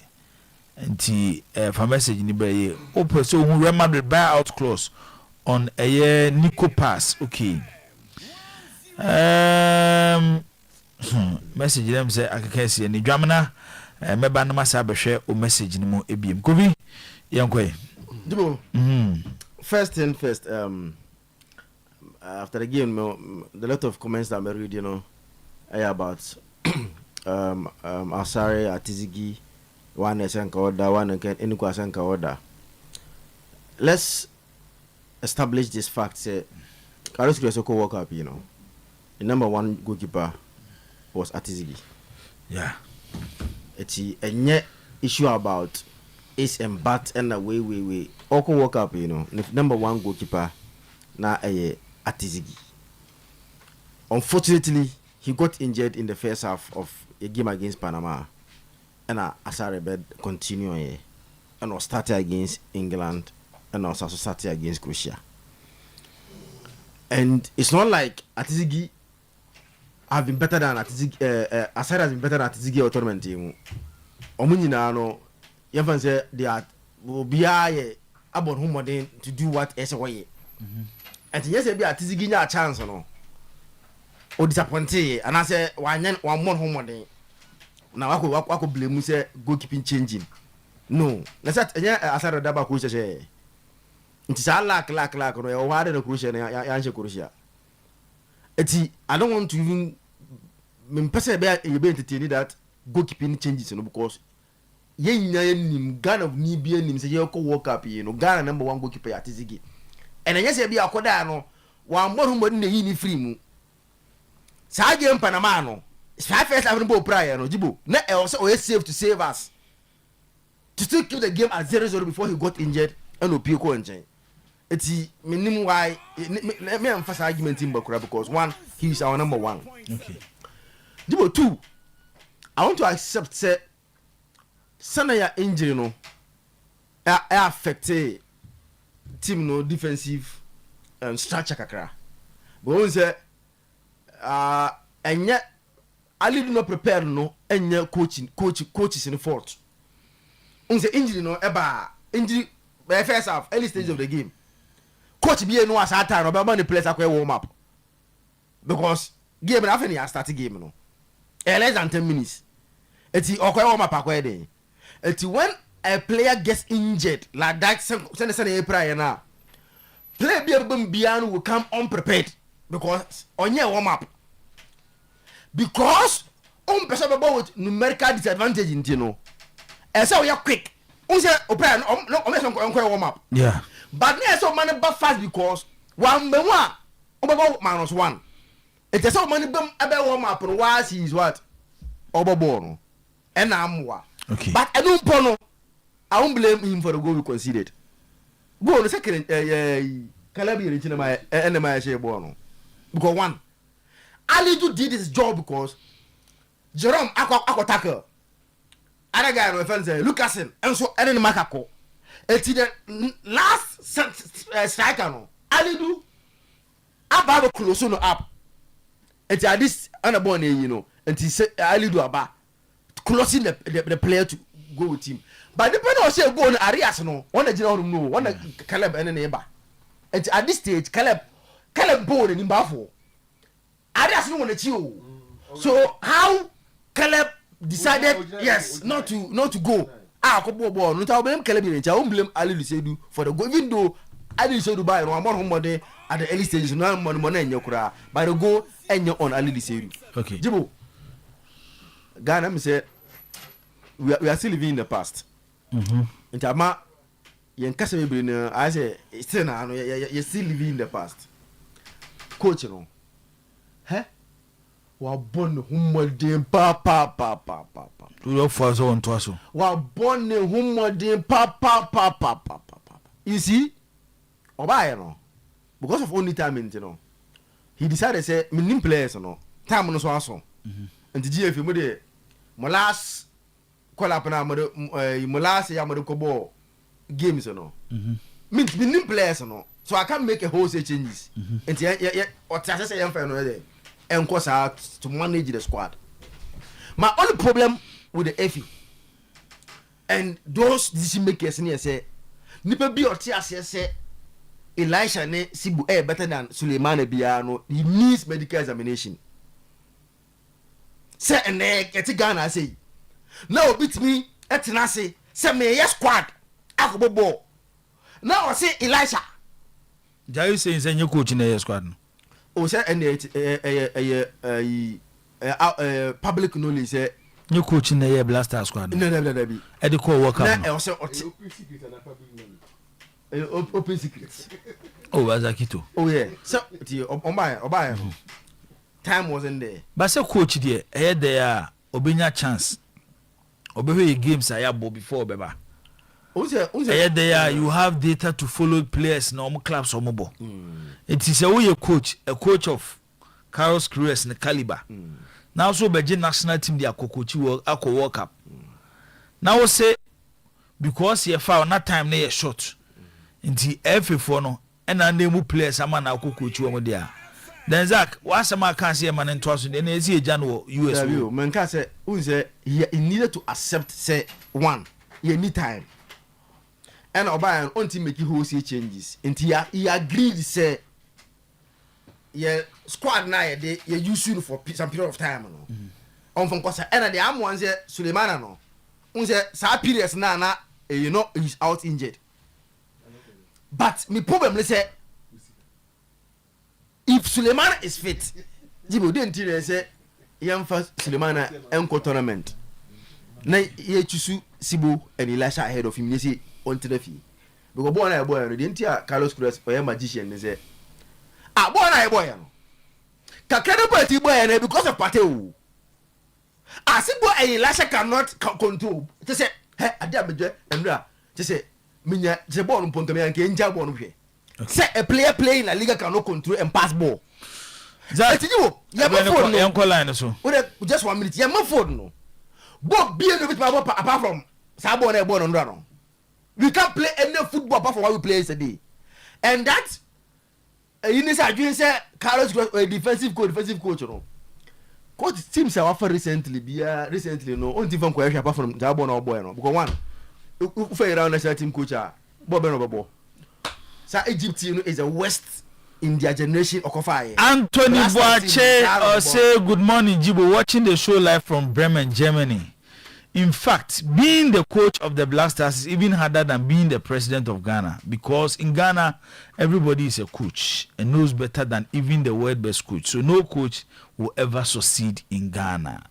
and for message in the open so Remado buyout clause on a year Nico pass. Okay. Message them say I can see any Dramana meba na masa share o message ni mo ebiem Kobi yankwe
Dibo first thing first after the game the lot of comments that I read about Asare Atizigi one esenka order one enuku esenka order. Let's establish this fact say Carlos Cresoko woke up, the number one goalkeeper was Atizigi.
Yeah.
It's a issue about ace and bat and the way Oko woke up, the number one goalkeeper now Atizigi. Unfortunately, he got injured in the first half of a game against Panama, and Asare continued and was started against England and also started against Croatia. And it's not like Atizigi have been better than Atizigi. Asare has been better than Atizigi or tournament team. Omunina no, you can say they are will be about whom to do what SOA. And yes, be Atizigi a chance no. Or disappointed, and I say one more home day. Now I could blame say goalkeeping changing. No, let's say Asare Daba Kusha say. It's a lack or why the Croatia and Croatia. I don't want to even entertain that goalkeeping changes because Ghana of Nibian say you walk up, Ghana number one goalkeeper at Tizigi. And I guess be a Kodano, one more who wouldn't any free. Sagian Panamano, it's 5 first available prior, no Jibo. Not also safe to save us. To still keep the game at 0-0 before he got injured and Opio and Jane. It's minimum why let me emphasize argument in Bakura because one, he's our number one.
Okay.
Number two, I want to accept say Sanaya injury no affect team no defensive structure kakra. But when say and yet Ali do not prepare no and yet coaches in the fault. When say injury no injury by first half early stage of the game. Coach be no as at time about the players akwa warm up because game na after you start game no less than 10 minutes eti okwa warm up akwa dey eti when a player gets injured like that send April na player biano will come unprepared because onye warm up because person with numerical disadvantage in no and so we are quick say open no warm up.
Yeah.
But now so money but fast because one by one -1. It is so money bum about warm up and why he is what overborn and I'm what.
Okay.
But I don't know. I won't blame him for the goal we conceded. Go on the second Calabria in my enemy share born. Because one Ali did his job because Jerome Aqua tackle. Other guy reference Lucasen and so any Makako. It's the last striker no. Alidu ababa close no up. It's at this unborn and he said Alidu aba closing the player to go with him. But the player say go on Arias no. One the general no. One the Caleb and neighbor. And at this stage Caleb born in Bafo. Arias no want to so how Caleb decided yes not to go. I blame Caleb. I won't blame Ali Lusedu for the goal, even though Ali Lusedu buy one more money at the early stage. No money in your cry, but the goal and your on Ali Lusedu.
Okay.
Jibo, Ghana, me say we are still living in the past. In Tama, I say still now. You're still living in the past. Coach, you know, huh? Wa born humodin pa.
You for so on to us.
Wa born humodin pa. You see? Oba no. Because of only time in he decided say me players no time no so aso nti GF mo de mo last call up na mo last ya mo ko ball games no me players no so I can make a wholesale changes nti what I say am no there enko sa to manage the squad. My only problem with the FE and those decision makers near say nipa bi oti ase say Elisha ne Sibu better than Suleiman Biano. He needs medical examination. Say and get Ghana say now beat me etinase say me yes squad akobobo now I say Elisha
Jayu say say your coach in the squad.
O say and public knowledge say
your coach in the Blaster squad.
No.
E dey call work up.
Na e say open secrets.
Oh, Azakito.
Oh yeah. So oba time wasn't there.
But say coach there, there obenya chance. Obehwe games ayabo before beba. There you have data to follow players na clubs omobo. It is a coach of Carlos Cruz and Caliber. Now so beje national team dey akokochi World Cup. Now say because you found that time na short. Nti F4 no na name players ama na akokochi wo dia. Then Zach, what's a man can say man in twice in the January US.
Man can say he needed to accept say one any time. And Obayan until make wholesale changes. Until he agreed say yeah squad na they use you for some period of time no. On from kosa and the am one say Suleiman no. Unse sa periods na you know he's out injured. But my problem is say if Suleiman is fit, Jibo didn't say young first Suleiman enko tournament. Na ye chusu Sibu and Elisha ahead of him. They say on to the fee. Because boy na boy no didn't hear Carlos Cruz for a magician. They say boy na boy no. Kakere party boy na because of party o. Sibu and Elisha cannot control. They say hey adi abedwe Emra. They say minya je ball mponto me anke nja ball no hwe. Say a player playing La Liga cannot control and pass ball. That you just 1 minute. You have phone no. Bob be no bit apart from Sabo and Bon on. We can't play any football apart from what we play yesterday. And that in this argument say Carlos defensive coach no. Coach teams are offer recently no on different question apart from Sabo or boy no. Because one who fair around national team coach Bob no. So Egypt is a West in their generation Okofai.
Anthony Boache say good morning Jibo, watching the show live from Bremen, Germany. In fact, being the coach of the Black Stars is even harder than being the president of Ghana, because in Ghana everybody is a coach and knows better than even the world best coach. So no coach will ever succeed in Ghana.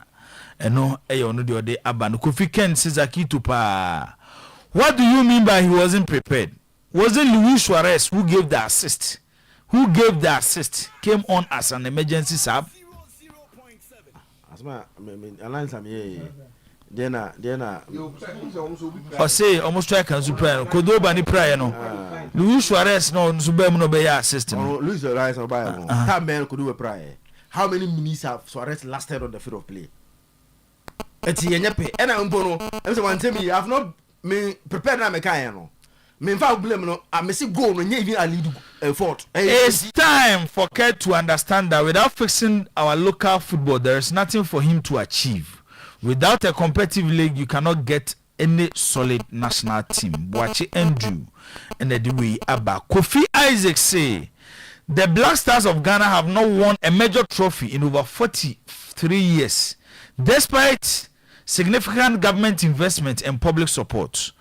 And no the other Aban Kofi Ken says Akitupa. What do you mean by he wasn't prepared? Was it Luis Suarez who gave the assist? Came on as an emergency sub. Or say almost strike and super. Kodo bani prayer no. Luis Suarez no subem no be assist.
Luis Suarez no buy no. How many could do a prayer? How many minutes have Suarez lasted on the field of play? Eti yenyepe. And I'm bono. I'm saying tell me I have not me prepared na me kan no.
It's time for Kurt to understand that without fixing our local football, there is nothing for him to achieve. Without a competitive league, you cannot get any solid national team. Boachi Andrew and the way Abba Kofi Isaac say the Black Stars of Ghana have not won a major trophy in over 43 years, despite significant government investment and public support.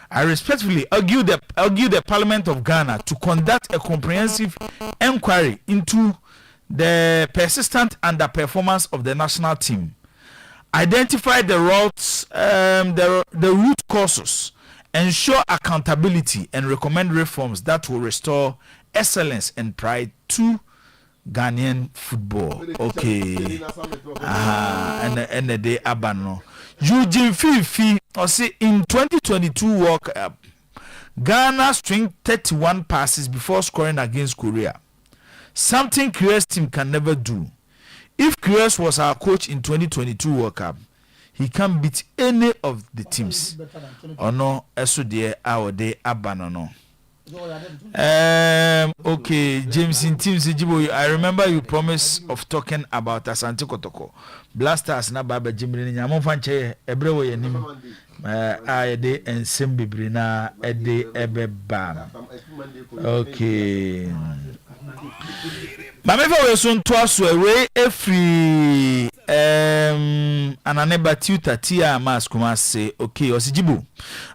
I respectfully argue the Parliament of Ghana to conduct a comprehensive inquiry into the persistent underperformance of the national team, identify the root causes, ensure accountability, and recommend reforms that will restore excellence and pride to Ghanaian football. Okay. And the day abano. Eugene Fifi or say in 2022 World Cup, Ghana stringed 31 passes before scoring against Korea. something Kriya's team can never do. If Kriya was our coach in 2022 World Cup, he can beat any of the teams. Or no, SOD our day abandon. Okay, James in Team Sijibo, I remember you promised of talking about Asante Kotoko. Blasters na baba Jimmy Nyamon Fanche Ebrewe Yanim. I de and Simbibri na Ede Ebeba. Okay. Mamefa we so nto aso we efri ananeba tuta tia mas kuma say okay Osijibu,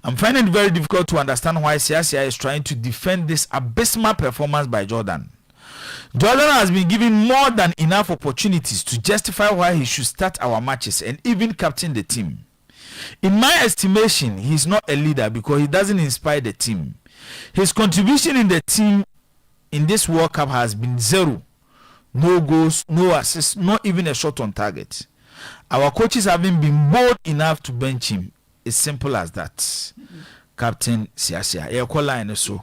I'm finding it very difficult to understand why CSI is trying to defend this abysmal performance by Jordan. Jordan has been given more than enough opportunities to justify why he should start our matches and even captain the team. In my estimation, he is not a leader because he doesn't inspire the team. His contribution in the team in this World Cup has been zero. No goals, no assists, not even a shot on target. Our coaches haven't been bold enough to bench him. It's simple as that. Captain Siasia. Your call line so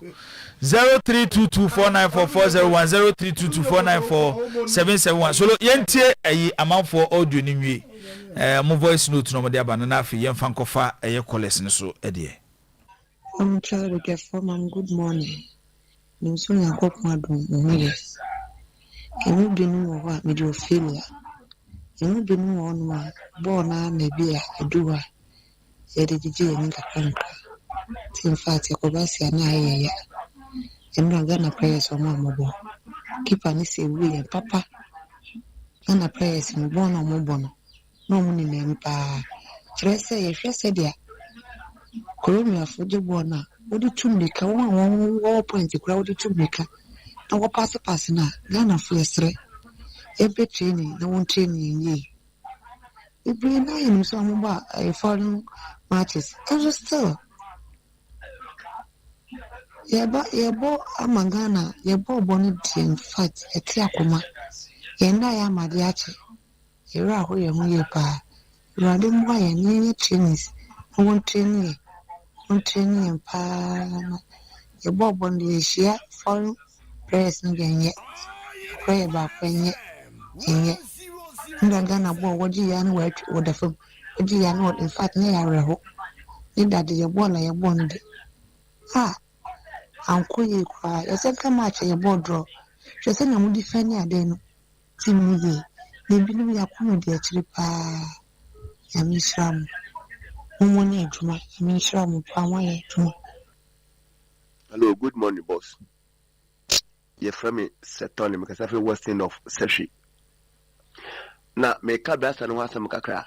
0322494401 0322494771. So yentie ayi amount for audio ni nwie. Mo voice note no mo de abana na afi yemfa nkofa eye callers ni so e de.
I'm trying to get for man good morning. Ni so ya kokwa do mo. Emu bi no wa me do failure. Emu bi no on ma ball na me bia eduwa. Ye de gigi ni kakanka. In fact, Yakobasi na yeye. Emu Ghana players o mo bo. Keeper ni say William Papa. Ghana players mo bo no mo bo no. No mo ni me pa. Trese ye hwese dia. Kolomia foje bo na. Odi tumika wo point kura odi tumika. Na wo pass na Ghana fresre. Ebe training na won training yi. Ibre na yin so mo ba foreign matches. And still yebo amangana yebo boni team fight eti akoma. Yenda ya madiache. Ira ho ye hu ye pa. Rade mo ya ni trainings. Won training pa. Yebo boni share foreign players no genye. Play ba kwenye. Enye. Ndagana bo woji ya no wo da fam. Woji ya no in fact na ya reho. Ni dade yebo na yebo ndi. Anko ye kwa yese ka match ye board draw yese na mu defend ade no team ye ne bi no yakunu de akiri pa ya misram mu ne adwuma misram pa wa ye adwuma.
Hello, good morning boss. Ye from me setone me kasa fe western of seshi na me ka brasa no asam kakra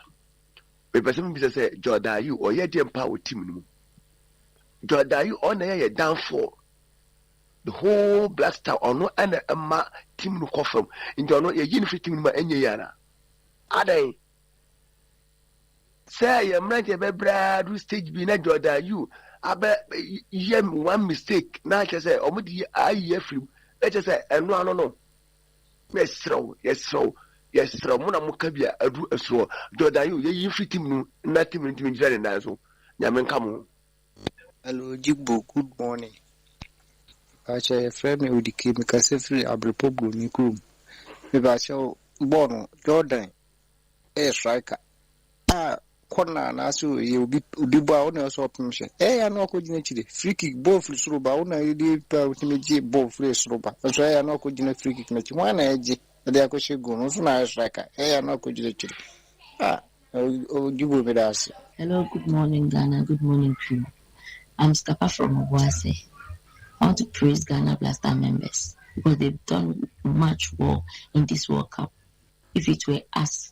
me pese me bi say Jordan you or ye dem pa o team no Jordan you on ye down for the whole Black Star or no and a team no confirm in the no ye unifit team ma enye yana adai say ye mranje be brad stage bi na Jordan you abe yem one mistake na che say omudi ayi afrim e che say eno no yes throw mo na mo ka bia adu asro Jordan you ye unifit team no na team no team jira na so nyame nkamo.
Hello Jigbo, good morning. Acha friend me udike me kase free abrepogo ni krum. Me ba cha bono Jordan striker. Corner na so ye obi ba ona so option. Ya no ko gina chire. Free kick ball free suru ba ona ye di pa ultimate ball free suru ba. So ya no ko gina free kick mechi. Wana eje. Ade akoshe go no so na striker. Ya no ko gina chire. Ojibo me das.
Hello, good morning Ghana. Good morning crew. I'm Skapa from Obuase. I want to praise Ghana Blaster members because they've done much well in this World Cup. If it were us,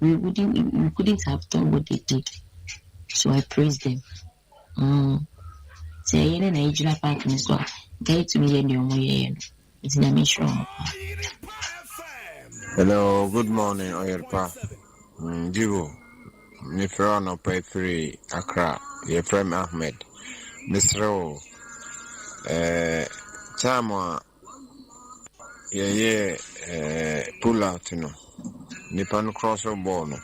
we couldn't have done what they did. So I praise them. Say na Nigeria park ni so. Get to me and it's in a mission.
Hello, good morning, Oyerepa. Jibo, me from Pay 3 Accra. Ye from Ahmed. Mr. Chama pull out no nipan cross ball no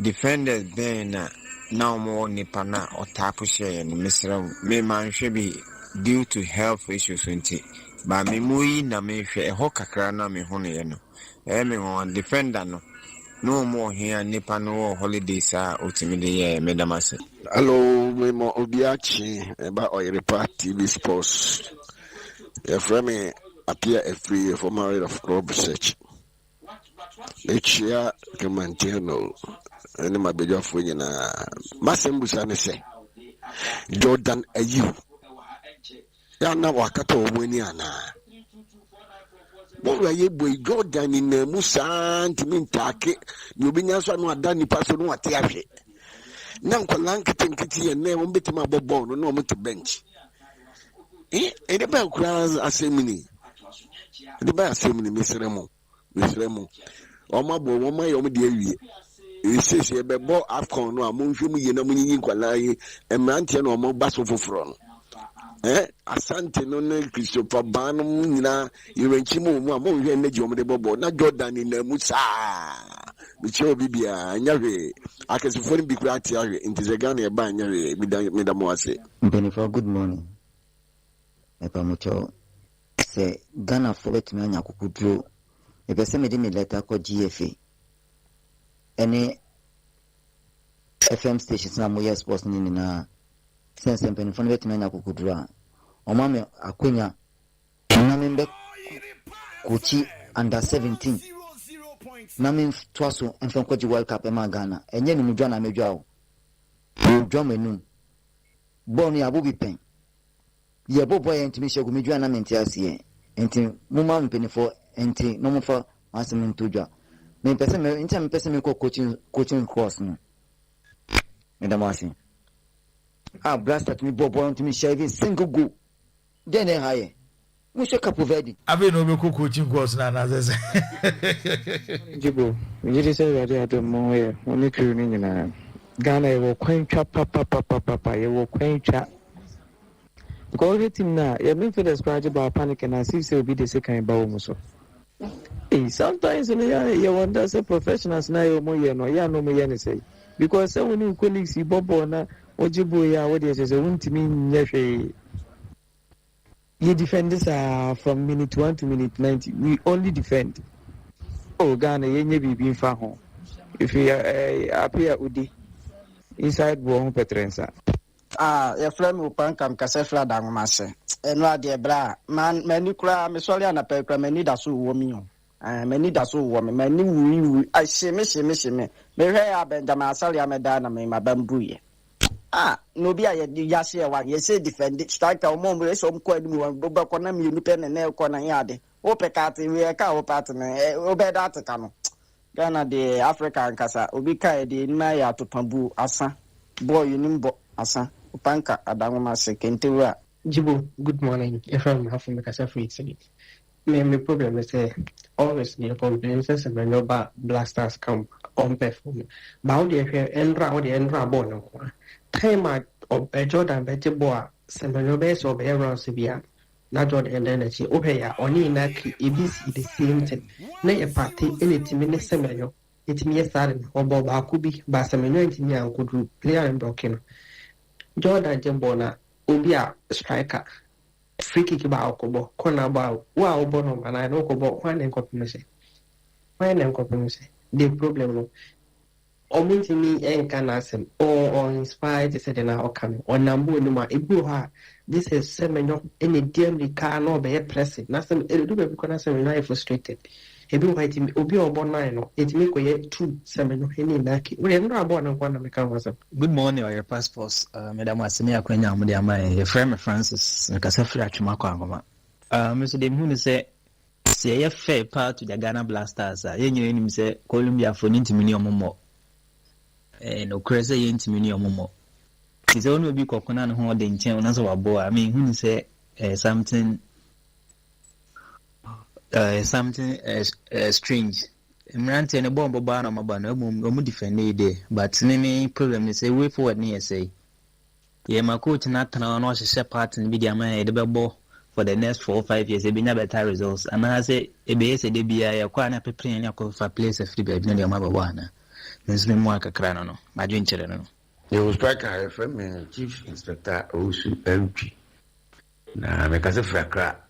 defenders ben now more nipana or tapu share and Mr. me man should be due to health issues ba me mu yi na me hwɛ ɛhɔ kakra na me ho ne no me ho defender no more here nipa no holidays ultimately medamase.
Hello, Memo Obiachi about Oyerepa TV Sports. Your friend appear a free former of crop research. Each year, Camantino, and my big of winning a Massam Busane say Jordan a you. Yana Wakato Winiana. What were you boy Jordan in Musan to mean take? You been answer no Danny person what teache. Now, Kalanki and never bit my bobon, no more to bench. The bell crowns are semini. The bell semini, Miss Remo, or my boy, my own dear. You say, a ball Afcon, no, among you, no money in Qualai, and Mantian or more basso for front. Asante no Christopher Banum, you and Chimo, among you and the Jom de Bobo, not Jordan in the Musa. Micho Bibia, Nyave, I can see big rat into the Ghana by Nyave, Midamwase.
Benefit, good morning. Epamucho say Ghana forget me anya kukudro. E pese me di me letter ko GFA. Any FM stations na moya sports ni na sense benefit forget me anya kukudro. O ma me akwenya na me be kochi under 17. Na me twaso enfan ko World Cup e ma Ghana. Enye ni mudwa na medwa o. Mudwa menu. Boni abubi pen. Ye bobo entimi shegu midwa na menti asiye enti muma mpenifo enti no mufa asem ntodwa me pese me enti me pese me ko coaching course no me da masi blaster to me bobo entimi shave single go then haye we should Cape Verde
abi no be ko coaching course na zeze
jibo we just say that at mo here only crew ni nyina Ghana e wo kwantwa papa ye wo kwantwa because the team now, you been feeling described about panic and I see so be the second about so. Sometimes you wonder say professionals now you no me say because some new colleagues you bobo na ojibo ya what they say won't mean you defend this from minute 1 to minute 90 we only defend. Oh Ghana you be fa home. If you appear udi inside bo petrensa.
Your friend will punk am Casefla Dangmase. And what dear bra, man, many cry, Miss Soliana Pekra, many da so woman. Many da so woman, many I see me. May I Benjamin Salia Medana, my bamboo. No be I Yasia one, you say defend it, strike our mom, some quite more, Bobaconam, you pen and nail corner yard. Opecati, we a cow partner, Obed Ghana de African Casa, Ubika de Naya to Pambu, Asa, boy, you nimbo, Asa. Upanka Adama Sekentua.
Jibo, good morning. If I'm having a free city. My problem is always the complaints and when your blasters come on perform. Bound the Endra the Endra Bono. Time of a Jordan Betty Boa, Semeno base or around Sibia. Not Jordan and energy. Okay, only Naki, ABC the same thing. Nay a party in it in the Semeno. It me a sudden or Bob Akubi, Basameno and Tinia could play and broken. Jordan Jambona, Ubia striker, free kick ba okobo, corner ba wa obono, and I know kobo, one and copy. The problem ominti me and can ask him or inspired to say now coming or number no ma this is seminal any dearly car no be pressing. Nothing do because I'm frustrated. Ebi white me obi obon nine it make we 2 seminal any naki. We no abon and one make was.
Good morning or your passports madam asemi akwanya mo de amai friend Francis Kasafri atwuma kwa Mr. Dem say a fair part to the Ghana Blasters. You say Columbia for intimi omomo. No crazy intimi omomo. It's only be coconut holding chain as a boy. I mean, who say something strange. Mrante and a bomb ban on my banner, defend a day. But any problem is a way forward near say. Yeah, my coach not know she part and be the man the ball for the next 4 or 5 years. They be never better results. And I say, a base a DBI, a quite a paper and a for place of free baby, no mother one. There's been more a crano, my dream children.
There was back a friend, Chief Inspector Osu MP. Now, because of a crack.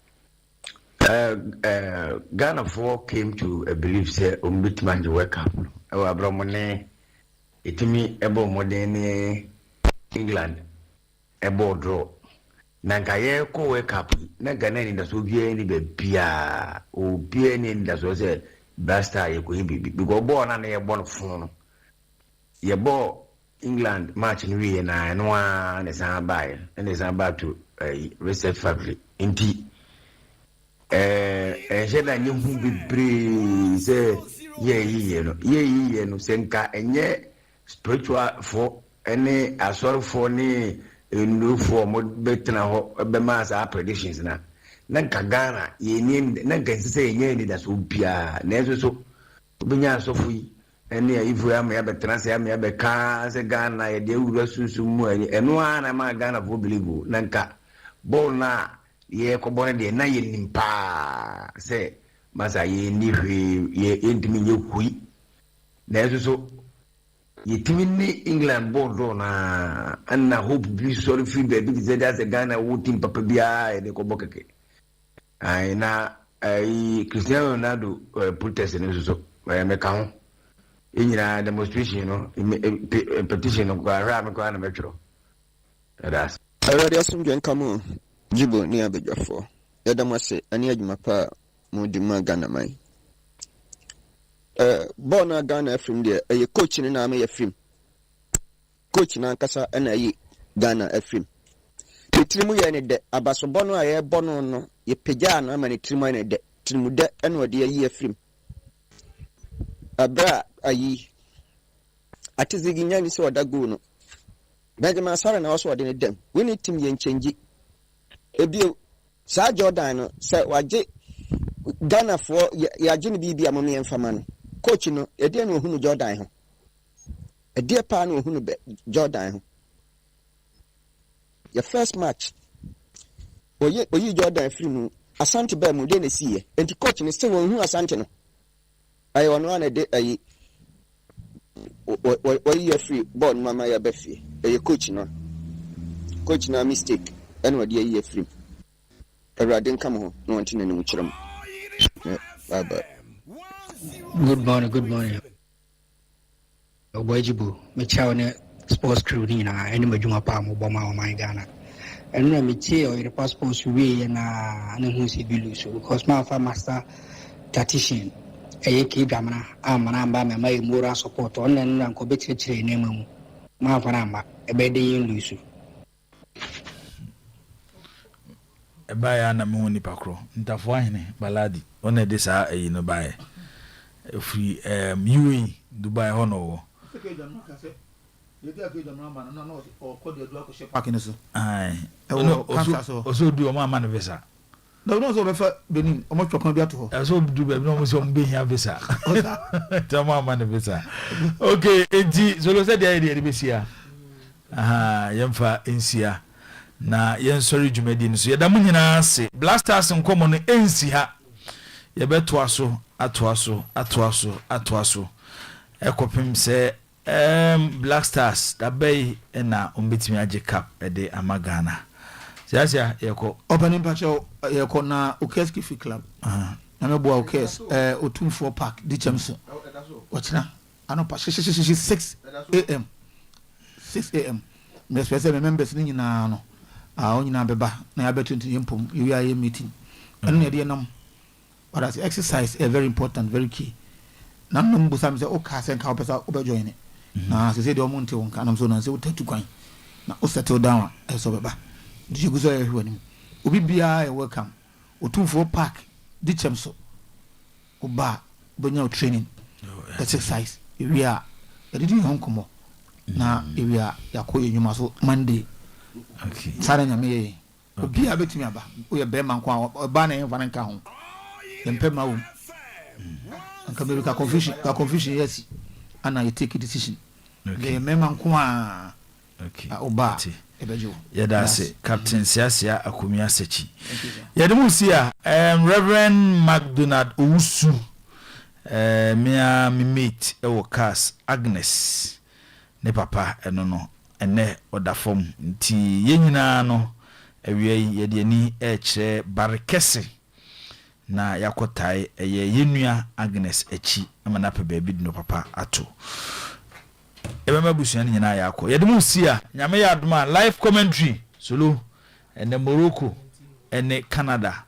Ghana 4 came to a belief say umbitman the wake up. Our bromone itimi ebo modern England ebo draw. Nankaye ko wake up. Nagana in the Soviet ni be pia o pia ni in the so Basta ye ko hibi because born and ye born phone. Ye bo England match in we na no one is about to research factory. Inti ejena ni hu bebre say ye no senka enye spiritual for any asor for ni no for mo betna ho be ma predictions na nka Ghana ye ni nka say ye ni da so bia na so obinya so fu ene ivu ya me ya betna say ya me be ka say Ghana ye de wura susu mu eno ana ma Ghana for believe nka ball na ye ko bone de na ye nimpa se masa ye ni hwe ye entimi ye hui na so ye timi ni England board na anna hope bi sorry fi be bi ze da se Ghana wo tim papa bia e de ko bokeke ai na ai Cristiano Ronaldo protest ni so me ka ho enyira demonstration no petition no kwa ra me kwa na metro that's
already asumdwen kamo Jibo ni abedwafo yadamase ani adwuma pa mo di ma Ghana mai bona Ghana FM de eye coach ni na ma FM coach na nkasa na yi Ghana FM tirimu ye ne de abaso bono aye bono no ye pegya na ma ne tirimu ne de tirimu de ene ode yi FM abra ayi atizigi nyani so odago no Benjamin Sara na waso ode ne dem we need team ye nchenji ebio sa Jordan no se waje Ghana for ya jini bibia mo me enfama no coach no ede na ohunu Jordan ho ede pa na ohunu Jordan ho your first match oyi Jordan free no Asante ba mu de na siye enti coach no se won hu Asante no ayi wono na de ayi oyi free ball mama ya be fie eye coach na mistake ene wode ayi free everything come ho no want na mu chiram bye bye.
Good morning. Oyerepa, me chow ne sports crew ni na eni majuma pa mo boma o my Ghana. Enu na me tie Oyerepa sports we na hu si biluso because my master tactician eye ki gamana amana amba me my moral support on na nko betire na mamu. Ma fa na amba e be de yin lusu.
Ebaya na me woni pakro ntafo ahene baladi ona de sa eyi no bae free UAE Dubai hono oso du o ma na visa
no so be fa benin o mo twakan bi ato ho
so du be no mo so mbe hia visa ta ma na visa okay enti so lo se de be sia yemfa ensia na yen sorry jumedi nso yeda mu nyina ase Blasters nkomo no ensi ha yebeto aso ekopim se Black Stars da bay na ombetimi age cap de amagana siasia yeko
opening pacho yeko na Ukeski Fit Club na mebo Ukes otumfo park di chamso ochina anopa 6 am me special members ni nyina no onyina beba na ya betu mpom you are meeting and na de nam but as exercise is very important, very key. None of them say, "Oh, cast and cowpesa over join it." Now, as I said, "Omonte on Canam Zone and say, take to coin." Now, settle down as over. Did you go there? Ubi be welcome. O2-4 park, Ditchamso, Oba, Bonyo training, exercise. We are, did you home come? Now, we are, you must Monday. Okay. Saturday, me. Obi abeti me aba. We be man kwa oba na yen fanan ka ho. Yempe ma wo. Anka be ka confusion yes. Ana you take a decision. The man kwa okay. Oba ebejo.
Yeda se Captain Siasia Akumia Sechi. Yedemu sia Reverend McDonald Owusu mia mi mate ewo cast Agnes ne papa eno no ene oda form nti yenyina no ewie yede ani eche barekese na yakotae eye yenua Agnes echi ama na pe baby no papa ato ebema busua ni nyina yakọ yedemu sia nyame ya adoma live commentary solo ene Morocco ene Canada